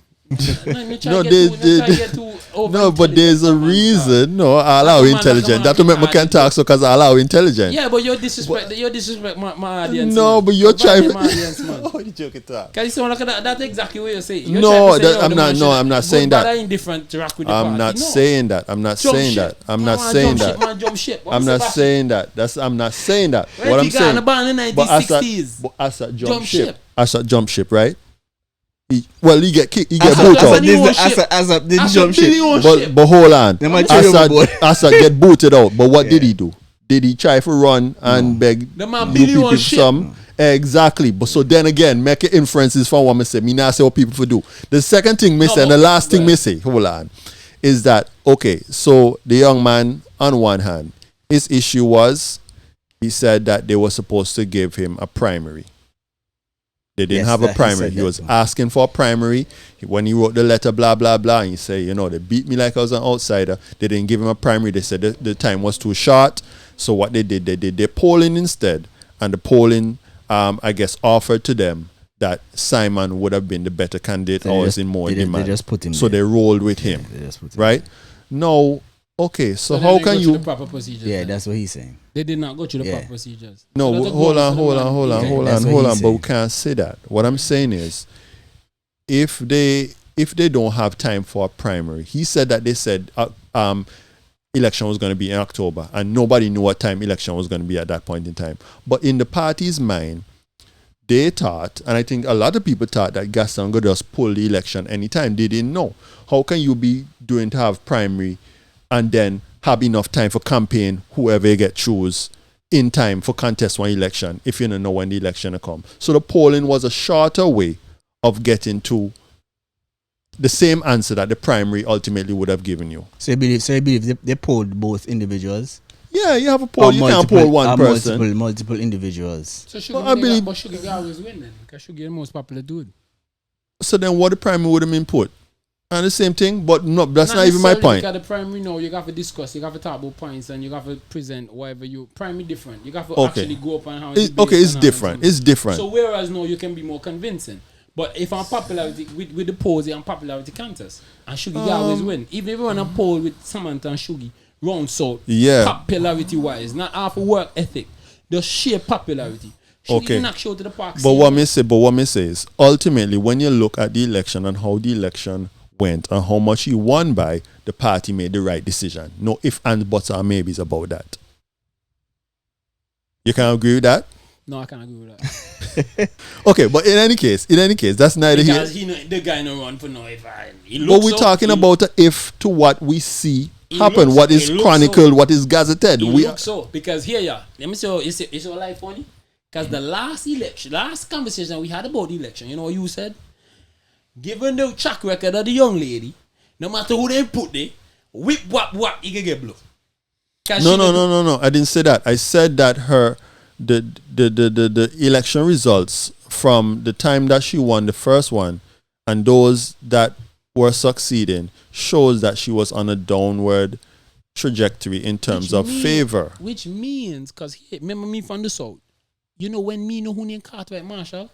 No, but there's a reason. No, I allow intelligence. That to make me can talk so because I allow intelligence. Yeah, but you disrespect my audience. No, but you're trying. Oh, you joking talk. Because you sound like that's exactly what you're saying. No, I'm not. No, I'm not saying that. Indifferent to rock with the I'm not saying that. I'm not saying that. I'm not saying that. I'm not saying that. I'm not saying that. What I'm saying. But Assad jump ship. Assad jump ship, right? He get kicked. He get booted out. Assad didn't jump ship. But hold on. Assad get booted out. But what did he do? Did he try to run and beg the man people some? Exactly. But so then again, make inferences from what I say. Me not say what people for do. The second thing me say and the last thing me say, hold on, is that okay, so the young man on one hand, his issue was he said that they were supposed to give him a primary. They didn't have a primary. He was asking for a primary. When he wrote the letter, blah, blah, blah, and he said, you know, they beat me like I was an outsider. They didn't give him a primary. They said the time was too short. So what they did their polling instead. And the polling, I guess, offered to them that Simon would have been the better candidate or was in more demand. They just put him so there. They rolled with him. Right? No. Okay, so how can you? The proper procedures, yeah, that's what he's saying. They did not go through the proper procedures. No, so hold on. But we can't say that. What I'm saying is, if they don't have time for a primary, he said that they said election was going to be in October, and nobody knew what time election was going to be at that point in time. But in the party's mind, they thought, and I think a lot of people thought that Gaston could just pull the election anytime. They didn't know. How can you be doing to have primary? And then have enough time for campaign, whoever you get choose, in time for contest one election, if you don't know when the election will come. So the polling was a shorter way of getting to the same answer that the primary ultimately would have given you. So you believe they polled both individuals? Yeah, you have a poll. You can't poll one person. Multiple individuals. So Sugar always win then, because Sugar is the most popular dude. So then what the primary would have been put? And the same thing, but no, that's not even my necessarily, point. Because the primary, no, you have to discuss, you have to talk about points, and you have to present whatever you primary different. You have to actually go up and how It's different. It's different. So whereas no, you can be more convincing. But if I'm popularity with the polls and popularity contest, and Shugi always win. Even if you want to poll with Samantha and Shugi, round so popularity wise, not half a work ethic, the sheer popularity. Shugi didn't knock show to the park. But what me say is ultimately when you look at the election and how the election went and how much he won by, the party made the right decision. No if and buts or maybes about that. You can agree with that? No, I can't agree with that. Okay, but in any case, that's neither here. Because the guy no run for no if I. But we're talking about a if to what we see happen, what is chronicled, what is gazetted. We look so because here, let me show you. It's your life funny. Because the last conversation we had about the election, you know what you said? Given the track record of the young lady, no matter who they put there, whip wap, you can get blow. No. I didn't say that. I said that the election results from the time that she won the first one and those that were succeeding shows that she was on a downward trajectory in terms of favor. Which means, because remember me from the South, you know when me know who named Cartwright Marshall,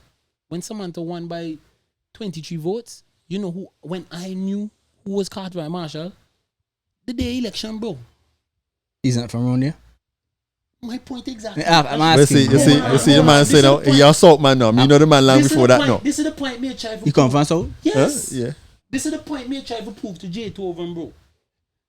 when Samantha won by 23 votes, you know who, when I knew who was Cartwright Marshall, the day election, bro. He's not from around here? My point exactly. I'm asking. You see the man say now, you're South man now. You know the man long before that now. This is the point me try to You come from South? Yes. Yeah. This is the point me try to prove to J2 over, bro.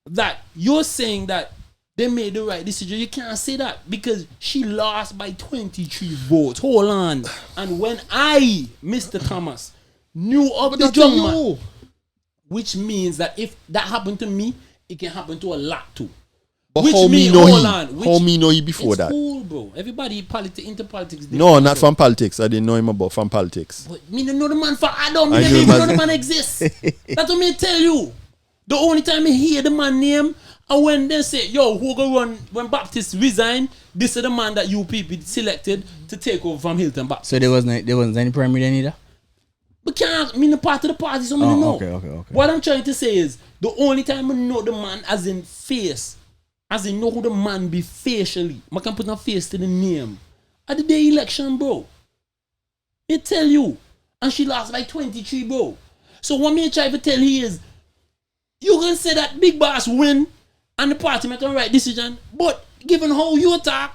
That you're saying that they made the right decision. You can't say that because she lost by 23 votes. Hold on. And when I, Mr. Thomas, knew of the young man, which means that if that happened to me, it can happen to a lot too. But which how mean, me know hold he? on, How me know he before it's that? Cool, bro. Everybody into politics. No, not from politics. I didn't know him about from politics. But me don't know the man for Adam. Me don't even know the man exists. That's what me tell you. The only time I hear the man name and when they say, yo, who go run when Baptist resign, this is the man that you people selected to take over from Hilton Baptist. So there wasn't any primary then either? But can't mean the part of the party, so I don't know. Okay. What I'm trying to say is the only time I know the man as in face, as in know who the man be facially, I can put a face to the name. At the day election, bro. They tell you. And she lost by 23, bro. So what me try to tell you is you can say that Big Boss win and the party make a right decision, but given how you attack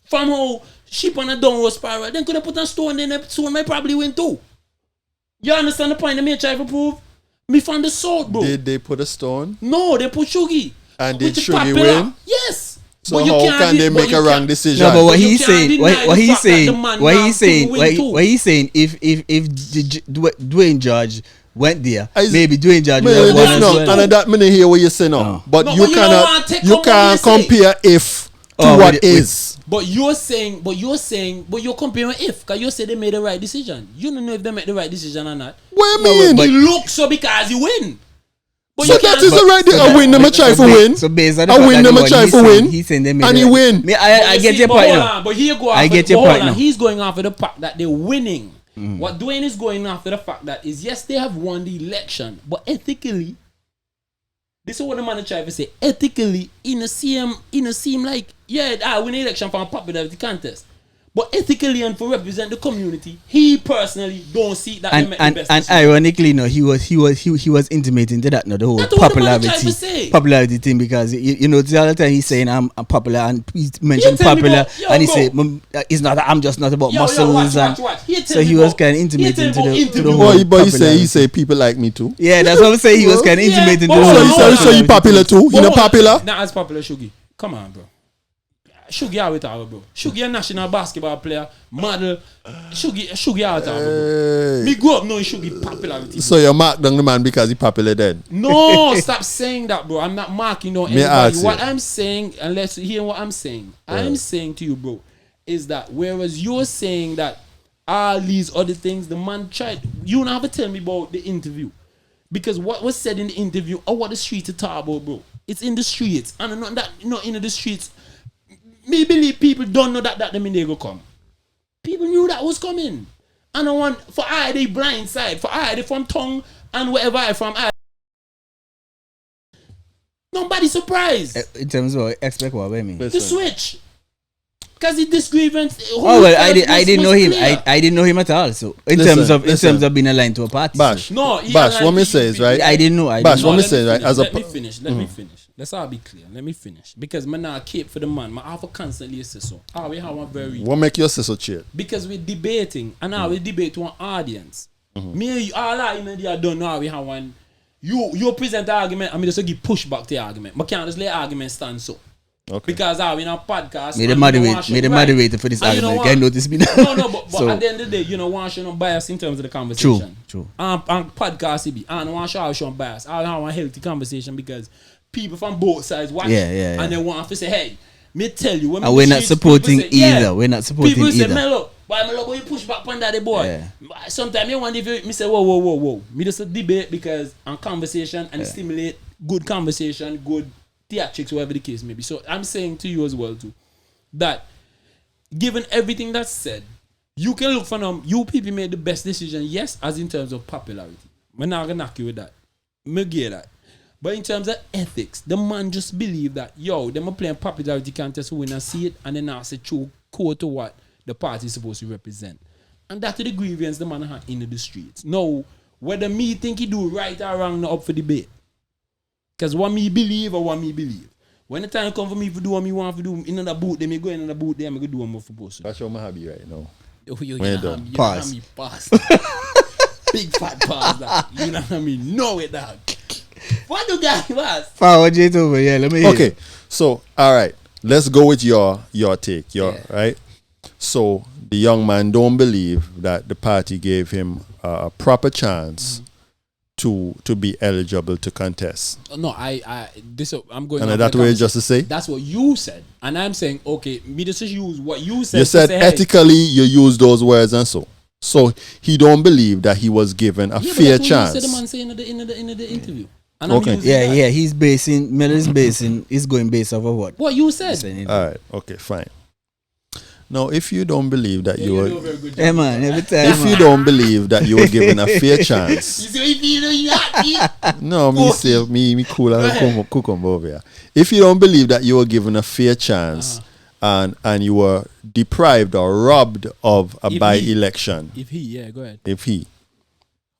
from how sheep on a downward spiral, then could have put a stone in the stone might probably win too. You understand the point that me try to prove? Me from the South, bro. Did they put a stone? No, they put Shugi. And did Which Shugi popular. win? Yes. So how can they make a wrong decision? No, but what But you he's can't saying, deny what the he's fact that saying, the man what now he's saying, could win too. what he's saying, if Dwayne George went there, Is- maybe Dwayne George would Man, have won listen as now, well. and that me hear what you say now. No. But No, you but you don't cannot want to take you on can't what you say. compare if to Oh, what with- is. But you're comparing if, because you say they made the right decision. You don't know if they made the right decision or not. What No, I mean? It looks so because you win. But So you that can't- is the right thing. I win them a try for win. So based on the I fact win that them he a won, try he's for saying- win. He's saying they made And the he right- win. Me, But I you get see, your but point hold now. on, but here go I off get but your hold point on, now. He's going after the fact that they're winning. What Dwayne is going after the fact that is yes, they have won the election, but ethically, this is what the man try to say. Ethically, in a seem like I win the election from a popularity contest. But ethically and for represent the community, he personally don't see that they make the best And decision. ironically, no, he was intimating to that, no, the whole That's what the man tried to say. popularity thing, because you know the other time he's saying I'm popular, and he mentioned tell me popular, about- yo, and he bro. said it's not. I'm just not about Yo, muscles, watch. so he was kind of intimating to the whole. Boy, but he popularity. say people like me too. Yeah, that's what I'm saying. He was kind of Yeah, intimating but to the hold whole. on, So you popular too? You know popular? Not as popular, Shugi. Come on, bro. Shugi out with our bro. Shugi a national basketball player, model. Shugi out our bro. Me grew up knowing Shugi popularity. So you mark down the man because he popular then. No, stop saying that, bro. I'm not marking no Me anybody. ask What you. I'm saying, and let's hear what I'm saying. I'm saying to you, bro, is that whereas you're saying that all these other things, the man tried. You don't have to tell me about the interview. Because what was said in the interview or what the streets are talk about, bro. It's in the streets. And not in the streets. Me believe people don't know that the minute they go come. People knew that was coming. And I want for I the blind side, for I the from tongue and wherever I from I Nobody surprised. In terms of expect what I mean. The switch. Because this grievance. Oh well, I didn't know him. I didn't know him at all. So in terms of being aligned to a party. Bash. So. No, Bash. What me say is right. I didn't know. Bash. What me say is right. Let me finish. Let me finish. Let's all be clear. Let me finish. Because man, I cape for the man. I have to constantly say so. We have a very. What make you say so cheer? Because we're debating, and now we debate to an audience. Me and you, all I don't know how we have one. You present the argument, I mean just give pushback to the argument. But can't just let the argument stand so. Okay. Because we in a podcast. Made a moderator for this argument. Can't notice me. No, but so, at the end of the day, you know, want to show no bias in terms of the conversation. True. And podcast, I don't want to show bias. I want a healthy conversation because people from both sides watch and they want to say, hey, me tell you. And we're not supporting either. We're not supporting people either. People say, Melo, why Melo, you push back on that boy? Yeah. Sometimes you want to say, whoa. Me just a debate because on conversation and stimulate good conversation, good theatrics, whatever the case may be. So I'm saying to you as well too, that given everything that's said, you can look for them. You people made the best decision, yes, as in terms of popularity. I'm not gonna knock you with that. Me get that. But in terms of ethics, the man just believe that, them are playing popularity contest who win and see it, and then I say true core to what the party is supposed to represent. And that's the grievance the man had in the streets. Now, whether me think he do right or wrong, not up for debate. Because what me believe or what me believe. When the time come for me to do what me want to do, in the boot, they may go in the boot, they may go do what I'm supposed to. That's what I'm happy right now. Pause. Big fat pause that. You know what I mean? Know it, dog. What do guys was? Forward it over, let me hear. Okay, so all right, let's go with your take, right. So the young man don't believe that the party gave him a proper chance to be eligible to contest. No, I'm going. And that way, just to say that's what you said, and I'm saying okay. Me just use what you said. You said ethically, you use those words and so. So he don't believe that he was given a fair chance. You said the man saying in the interview. And yeah. He's going based off of what? What you said. All right. Okay. Fine. Now, if you don't believe that you were, every time. If you don't believe that you were given a fair chance, no, me cool and cucumber over here. If you don't believe that you were given a fair chance, and you were deprived or robbed of a by-election, go ahead.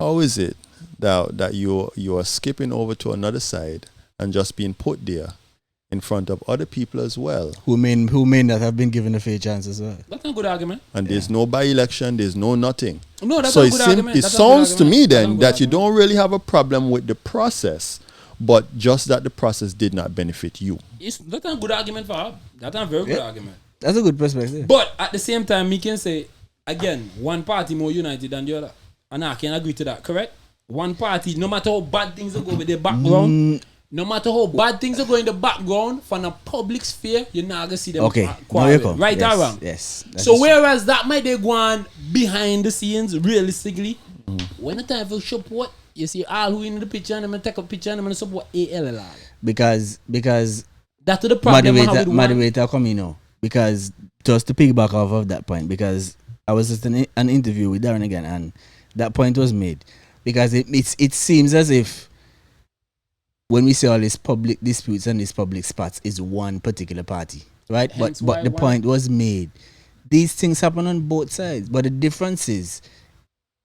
How is it that you are skipping over to another side and just being put there in front of other people as well who may not have been given a fair chance as well? That's a good argument. And there's no by-election, there's no nothing. No, that's so a good argument. It sounds to me then that you don't really have a problem with the process, but just that the process did not benefit you. That's a good argument for her. That's a very good argument. That's a good perspective. But at the same time, me can say, again, one party more united than the other. And I can agree to that, correct? One party, no matter how bad things are going with the background, no matter how bad things are going in the background, from the public sphere, you're not going to see them right or wrong. Yes. So whereas that might they go on behind the scenes, realistically, when the time for support, you see all who in the picture and them take a picture and them support ALL. Because that's the problem. Moderator come in now. Because just to piggyback off of that point, because I was just in an interview with Darren again, and that point was made. Because it seems as if when we see all these public disputes and these public spots is one particular party, right? But the point was made. These things happen on both sides, but the difference is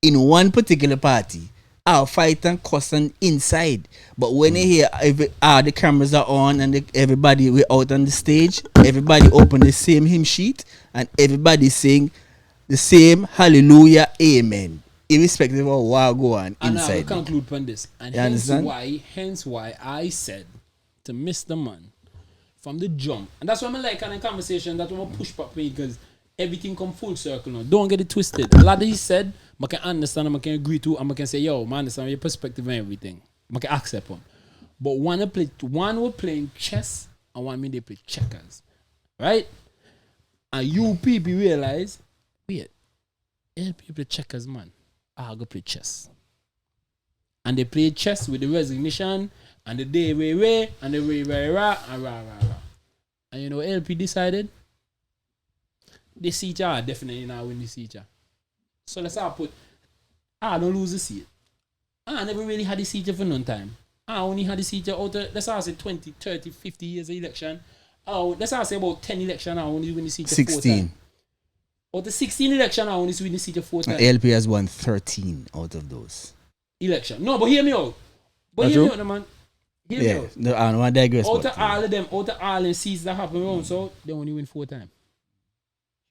in one particular party, our fight and cuss and inside. But when you hear the cameras are on and everybody we're out on the stage, everybody open the same hymn sheet and everybody sing the same hallelujah, amen, irrespective of what go on inside. And I will conclude on this. And hence why I said to Mr. Man from the jump, and that's why I like in a conversation that we push back me because everything come full circle now. Don't get it twisted. A lot that he said, I can understand, I can agree to, and I can say, yo, man, understand your perspective and everything. I can accept them. But one will playing chess and one they play checkers. Right? And you people realize, wait, people play checkers, man. I'll go play chess. And they play chess with the resignation and the day way and the way and rah. And you know LP decided the seat are definitely not win the seat. So let's all put I don't lose the seat. I never really had the seat for no time. I only had the seat out of, let's say 20, 30, 50 years of election. Oh, let's say about 10 election, I only win the seat 4 times. 16. Out the 16 election, I only win the seat 4 times. ALP has won 13 out of those. Election. No, but hear me out. But hear me out, man. Hear me out. No, I don't want to digress. Out of all of them, out of all the seats that happen around, so they only win 4 times.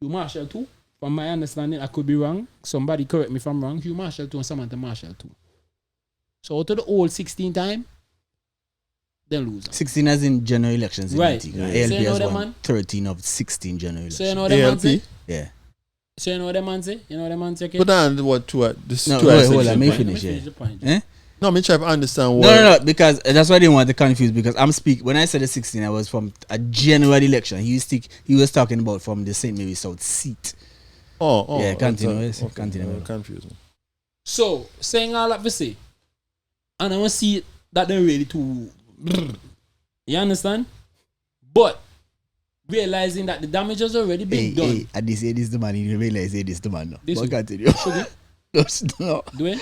Hugh Marshall too. From my understanding, I could be wrong. Somebody correct me if I'm wrong. Hugh Marshall too and Samantha Marshall too. So out of the old 16 time, they lose. 16 as in general elections. Right. Antigua. Yeah. ALP So you know has that, won man? 13 of 16 general elections. So you know what the man say? Yeah. So you know what the man say? You know what the man say? Okay? But then what to this No, two wait, I said hold on, the let me point. finish, Let me yeah. the point. Eh? No, I'm trying to understand what. No, because that's why I didn't want to confuse, because I'm speaking, when I said the 16, I was from a general election. He was talking about from the St. Mary South seat. Oh, Yeah, continue, that's, yes, continue. Confusing. So, saying all that to say, and I want to see that they're really too. You understand? But realizing that the damage has already been done. Hey, I did say this the man, you realize say this the man. No. This But who? continue. Sugar? No. Dwayne?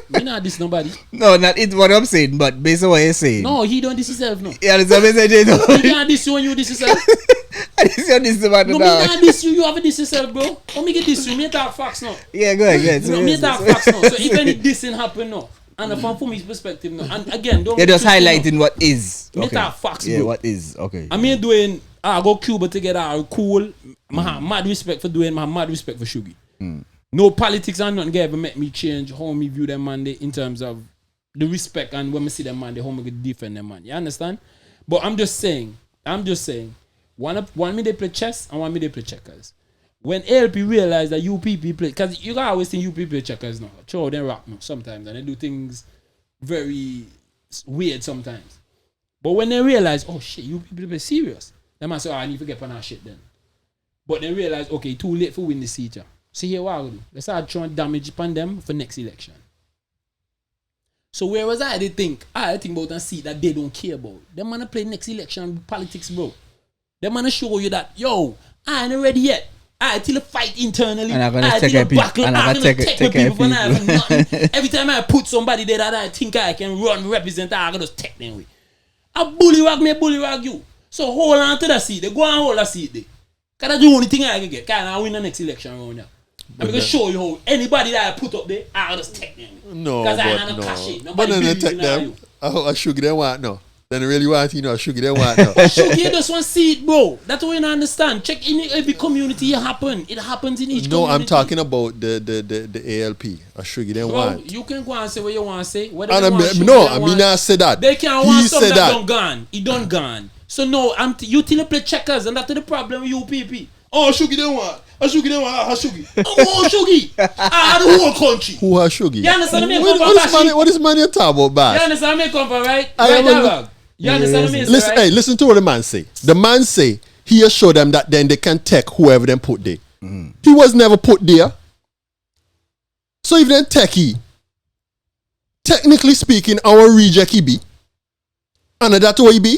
Me not diss nobody. No, not it's what I'm saying, but based on what you're saying. No, he don't diss himself, no. Yeah, that's what I'm saying. He can't diss you when you diss yourself. I didn't say this the man. No, me not diss you. You have a diss yourself, bro. How me get diss you? Me talk facts now. Yeah, go ahead. No, me talk facts now. So if any dissing happen now, and from his perspective now, and again, don't. You're just twist me now. highlighting what is. Me talk facts, Yeah, bro. what is. Okay. I mean, doing, I go Cuba together, cool. I have mad respect for doing, I have mad respect for Sugi. No politics and nothing ever make me change how me view them man in terms of the respect and when I see them man, how me defend them man. You understand? But I'm just saying, one me they play chess and one me they play checkers. When ALP realize that UPP play, because you always think UPP play checkers now. Sure, they rock now sometimes and they do things very weird sometimes. But when they realize, oh shit, UPP play serious, they might say, oh, I need to get on our shit then. But they realize, okay, too late for win the seat. So here what I do. Let's start trying damage upon them for next election. So whereas I think about a seat that they don't care about. Them man play next election politics, bro. Them man show you that, yo, I ain't ready yet. I till fight internally. And I'm gonna I take till a battle. and I'm I'm gonna gonna take take people when I people. have nothing. Every time I put somebody there that I think I can run, represent, I'm gonna just take them away. I bullywag me, bullywag you. So hold on to that seat. They go and hold that seat there. Cause that's the only thing I can get. Can I win the next election round now? I'm gonna show you how anybody that I put up there, I'll just take them. No, Because I but ain't no. cash it. But Nobody then they believe take in them. you. I sugar they want no. Then they really want I sugar they want no. Sugar just one seat, bro. That's what you don't understand. Check in every community it happen. It happens in each No, community. I'm talking about the ALP. I sugar they Bro, want. you can go and say what you want to say. Whatever And you want, sugar no, they I want. mean not say that. They can't He want something said that that. done gone. It done gone. So no, you till you play checkers, and that's the problem with you people. Oh, Shugi don't want. Shugi don't want. Shugi. Oh, Shugi. The whole country. Who has sugar? You understand me? What is man you talk about, You Bash? understand me? Come from right? I Right, am a- dog. You understand me? Listen, right? hey, listen to what the man say. The man say he has show them that then they can take whoever them put there. He was never put there. So if then take he, technically speaking, our reject he be. And that's what he be.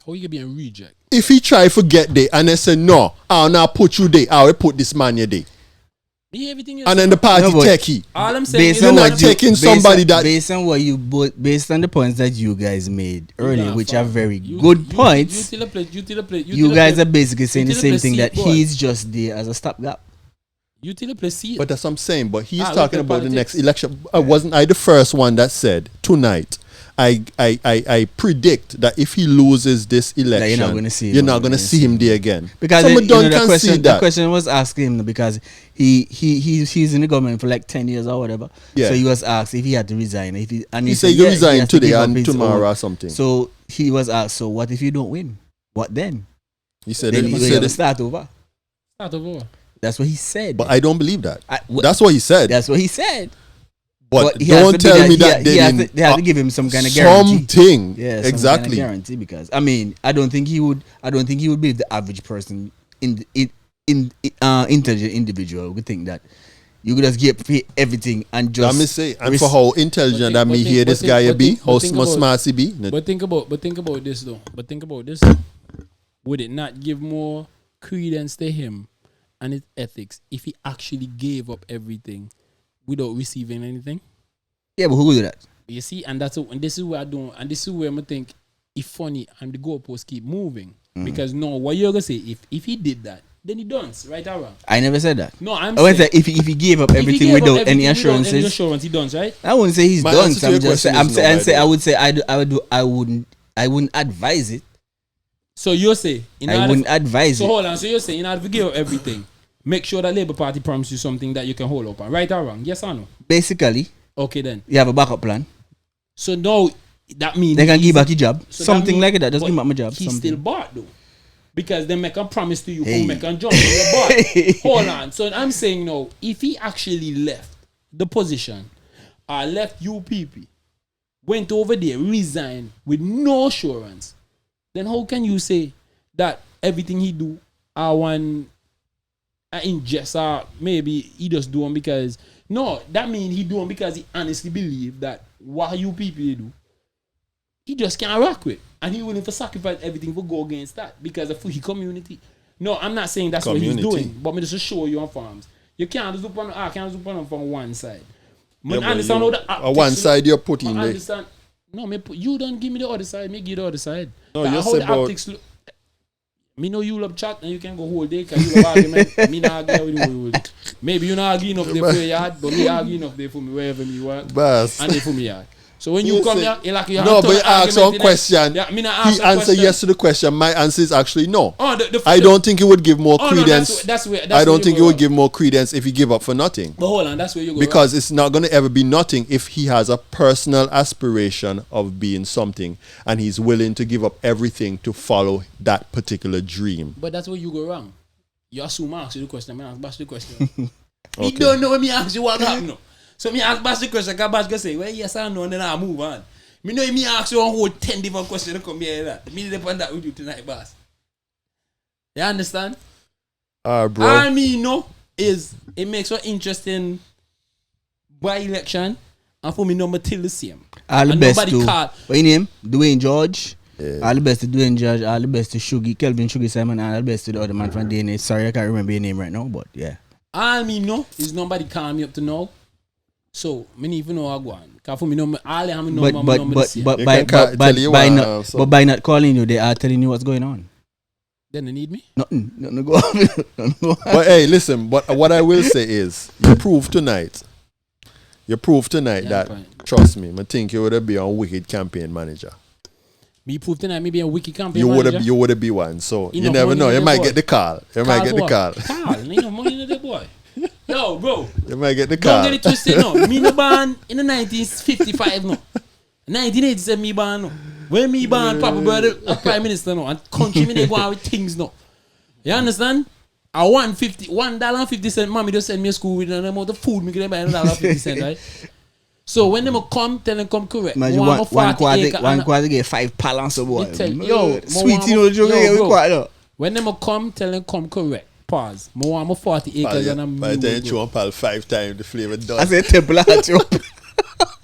How you can be a reject? If he try to get there and they say no, I'll not put you there, I will put this man here there. Yeah, everything is. And then the party No, but- take he. all I'm saying Based is You're on not what you- taking based somebody on- that- based on what you both, based on the points that you guys made earlier, nah, which fuck. are very You- good you points. till the play. You guys are basically saying the till same the thing, that seat, boy. he's just there as a stopgap. You till the play seat. But that's what I'm saying. But he's Ah, talking look at about the politics. next election. Wasn't I the first one that said tonight? I predict that if he loses this election, you're not gonna see him you're not again. going to see him there again. Because Someone don't the concede the that. question was asked him because he's in the government for like 10 years or whatever. Yeah. So he was asked if he had to resign. If he He said you yeah, resign has to today give up and his tomorrow own. or something. So he was asked, so what if you don't win? What then? He said Then it. you He have said to it. start over. Start over. That's what he said. But I don't believe that. What- That's what he said. That's what he said. But he has don't to be tell me he that ha- they he has didn't. to, they have to give him some kind of guarantee. Something. Yeah, Exactly. Kind of guarantee, because I mean, I don't think he would be the average person in intelligent individual would think that you could just pay everything and just. Let me say, and for how intelligent that me hear this guy be, how smart he be. But think about this though. Would it not give more credence to him and his ethics if he actually gave up everything without receiving anything? Yeah, but who would do that? You see, and this is where I don't, and this is where I think it's funny and the goalposts keep moving. Because no, what you're gonna say, if he did that, then he don't, right or wrong? I never said that. No, I'm I saying say if he gave up everything without any assurances, any assurance, he don't, right? I wouldn't say he's My done. answer to I'm your just question saying, is no, I would say I wouldn't advise it. So you say I wouldn't advise So it. hold on. So you're saying in order to give up everything, make sure that Labour Party promises you something that you can hold up on, right or wrong? Yes or no? Basically, Okay then. you have a backup plan. So now that means They can give back your job. so Something that like mean- that. Just but give back my job. He something. still bought though. Because they make a promise to you, Hey. who make a jump on your bought. Hold on. So I'm saying now, if he actually left the position or left UPP, went over there, resigned with no assurance, then how can you say that everything he do are one ingest or maybe he just do them because no, that means he do them because he honestly believe that what UPP do, he just can't rock with. And he willing to sacrifice everything to go against that because of his community. No, I'm not saying that's Community. what he's doing, but me just to show you on farms. You can't just put on from one side. Yeah, I but understand you- how the on one side you're putting I the understand. No, you don't give me the other side. Me give the other side. No, Like, you how say the about- optics look. Me know you love chat and you can go whole day because you love argument. Me not argue with you whole day. Maybe you not argue enough there for your yard, but me argue enough there for me wherever me work. Boss. And they for me yard. So when You you come say- here, you like you have No, to but you ask one argument in it. question. Yeah, me not He ask a answered question. yes to the question. My answer is actually no. Oh, I don't think he would give more Oh, no, credence. that's where I don't think he you would give more credence if he give up for nothing. But hold on, that's where you go. Because it's not going to ever be nothing if he has a personal aspiration of being something and he's willing to give up everything to follow that particular dream. But that's where you go wrong. You assume I ask you the question. I ask Bash the question. Okay. He don't know when me ask you what happened. So me ask Bash the question. Because Bash can say, well, yes or no, and then I move on. Me know me ask you a whole 10 different questions to come here. That. Me depend that with you tonight, boss. You understand? Bro. All me know is it makes an interesting by-election. And for me, number till the same. All the And best nobody to caught. what your name? Dwayne George. All the best to Dwayne George. All the best to Shuggy, Kelvin Shuggy Simon. All the best to the other man from DNA. Sorry, I can't remember your name right now, but yeah. All me know is nobody call me up to know. So me need to know how I go on. Cause for me know all I have me know my number the same. But You by can tell you by what, not so- but by not calling you, they are telling you what's going on. Then they need me. Nothing go on. Nothing go on. But hey, listen, what I will say is you proved tonight that, point. trust me, I think you would have been a wicked campaign manager. Me prove tonight me be a wiki campaign You would have manager. you would have been one. So you Enough never money know. in You the might boy. get the call. You might get the call. Carl, ain't no money in the boy. Yo, bro. You might get the Don't call. get it twisted, no. Me no born in the 1955, no. 1987, me born, no. When me born, Papa brother, a prime minister, no. And country, me they go on with things, no. You understand? I want $1.50, mommy just send me to school with an amount of food, me get buy $1.50, right? So when them come, tell them come correct. Imagine Me want one a 40 acre and- quarter get 5 pounds of boy. Me tell- yo, Sweet, mo you know, want- joke yo, here, we bro. quarter. When them come, tell them come correct. Pause. I want 40 acres and I'm By the time you chew on pal 5 times, the flavor I done. said temple at you.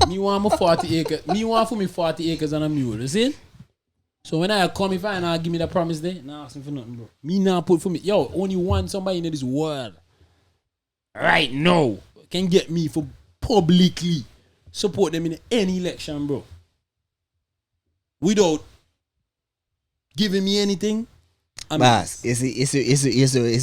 Me want my 40 acres. Me want for me 40 acres and a mule. You see? So when I come, if I now give me the promise there, nah ask me for nothing, bro. Me now put for me. Yo, only one somebody in this world right now can get me for publicly support them in any election, bro. Without giving me anything. Bass, it's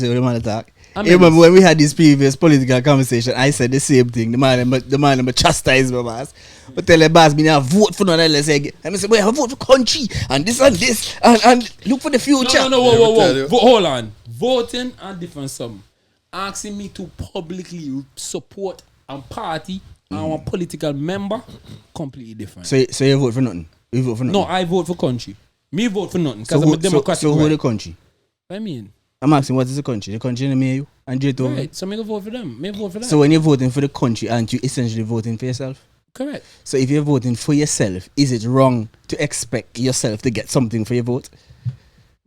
a man attack. I You mean, remember when we had this previous political conversation, I said the same thing. The man chastised me, boss. But tell the boss, me now vote for another. Let's say, I say, well, I vote for country and this and look for the future. No, Let me tell whoa. you. Hold on. Voting and different something. Asking me to publicly support a party and a political member, completely different. So you vote for nothing? You vote for nothing? No, I vote for country. Me vote for nothing So because I'm a democratic. so who right. the country? I mean, I'm asking, what is the country? The country in me, you and J to right. So me go vote for them. Me vote for that. So when you're voting for the country, aren't you essentially voting for yourself? Correct. So if you're voting for yourself, is it wrong to expect yourself to get something for your vote?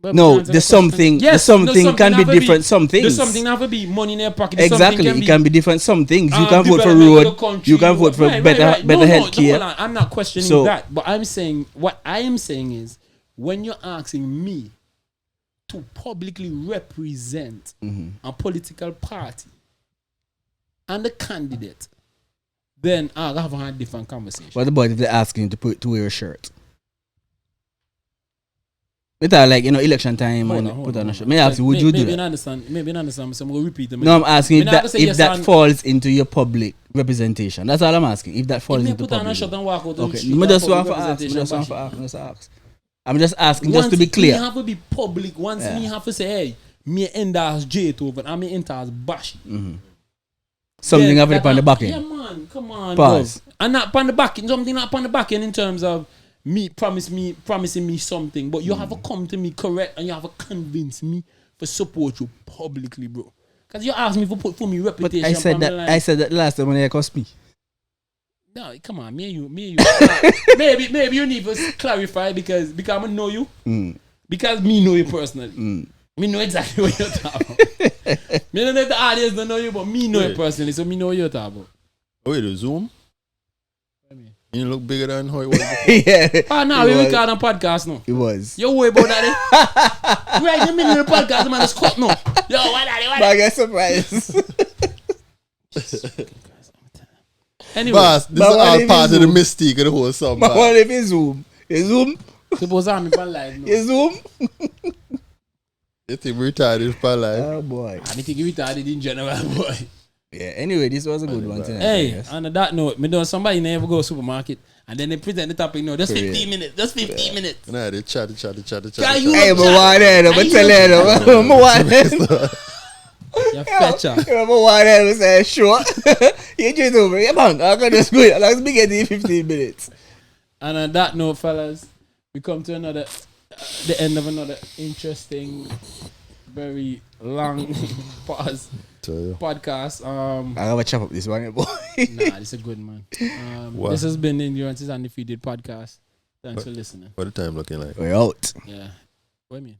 But No, answer the something, Yes, the something can be have to different. Some things. There's something have to be money in their pocket. There's Exactly, something it can be different. Some things you can vote for development of road, the country, you can vote for better No, health care. hold on. I'm not questioning So- that, but I'm saying what I am saying is when you're asking me to publicly represent Mm-hmm. a political party and a candidate then I'll have a different conversation. What about if they're asking you to wear a shirt? Better like election time and put on a shirt. May I ask you, would you do that? Maybe you understand. So I'm going to repeat them. No, I'm asking if that son, falls into your public representation. That's all I'm asking. If that falls into put public. on a shirt and walk out. Okay. I'm just want to ask. I'm just asking just to be clear. Me have to be public. Once me have to say, hey, me enter as J over and me enter as Bash. Something have it on the back end. Yeah, man. Come on, Pause. bro. And not on the back end. Something not on the back end in terms of promising me something. But you have to come to me correct and you have to convince me to support you publicly, bro. Because you asked me for me reputation. But I said that last time when they cost me. No, come on, me and you. maybe you need to clarify because I know you. Because me know you personally. Me know exactly what you're talking about. Me don't know if the audience don't know you, but me know you personally, so me know what you're talking about. Wait, the Zoom? You look bigger than how it was before. Yeah. Oh, no, we record on podcast now. It was. You worry about that, eh? Right in the middle of the podcast, man, it's cut now. Yo, what that? I get surprised. Anyway. Boss, this is all part of the mystique of the whole song. But what if you Zoom? You Zoom? Suppose I'm in live now. You Zoom? You think we're retarded for life? Oh, boy. I think you retarded in general, boy. Yeah, anyway, this was a good one tonight. Hey, on that note, me know somebody never go to supermarket and then they present the topic, just 15 minutes. Just 15 minutes. Nah, they chat. Hey, but why then? I'm telling you. Why then? You fetcher. Why then? We say, sure. You just over. Yeah, man. I can just go. Let's be getting 15 minutes. And on that note, fellas, we come to the end of another interesting, very long pause podcast. I gotta chop up this one, boy. Nah, this is a good man. This has been the Endurance's Undefeated podcast. Thanks for listening. What the time looking like? We're out. Yeah. What do you mean?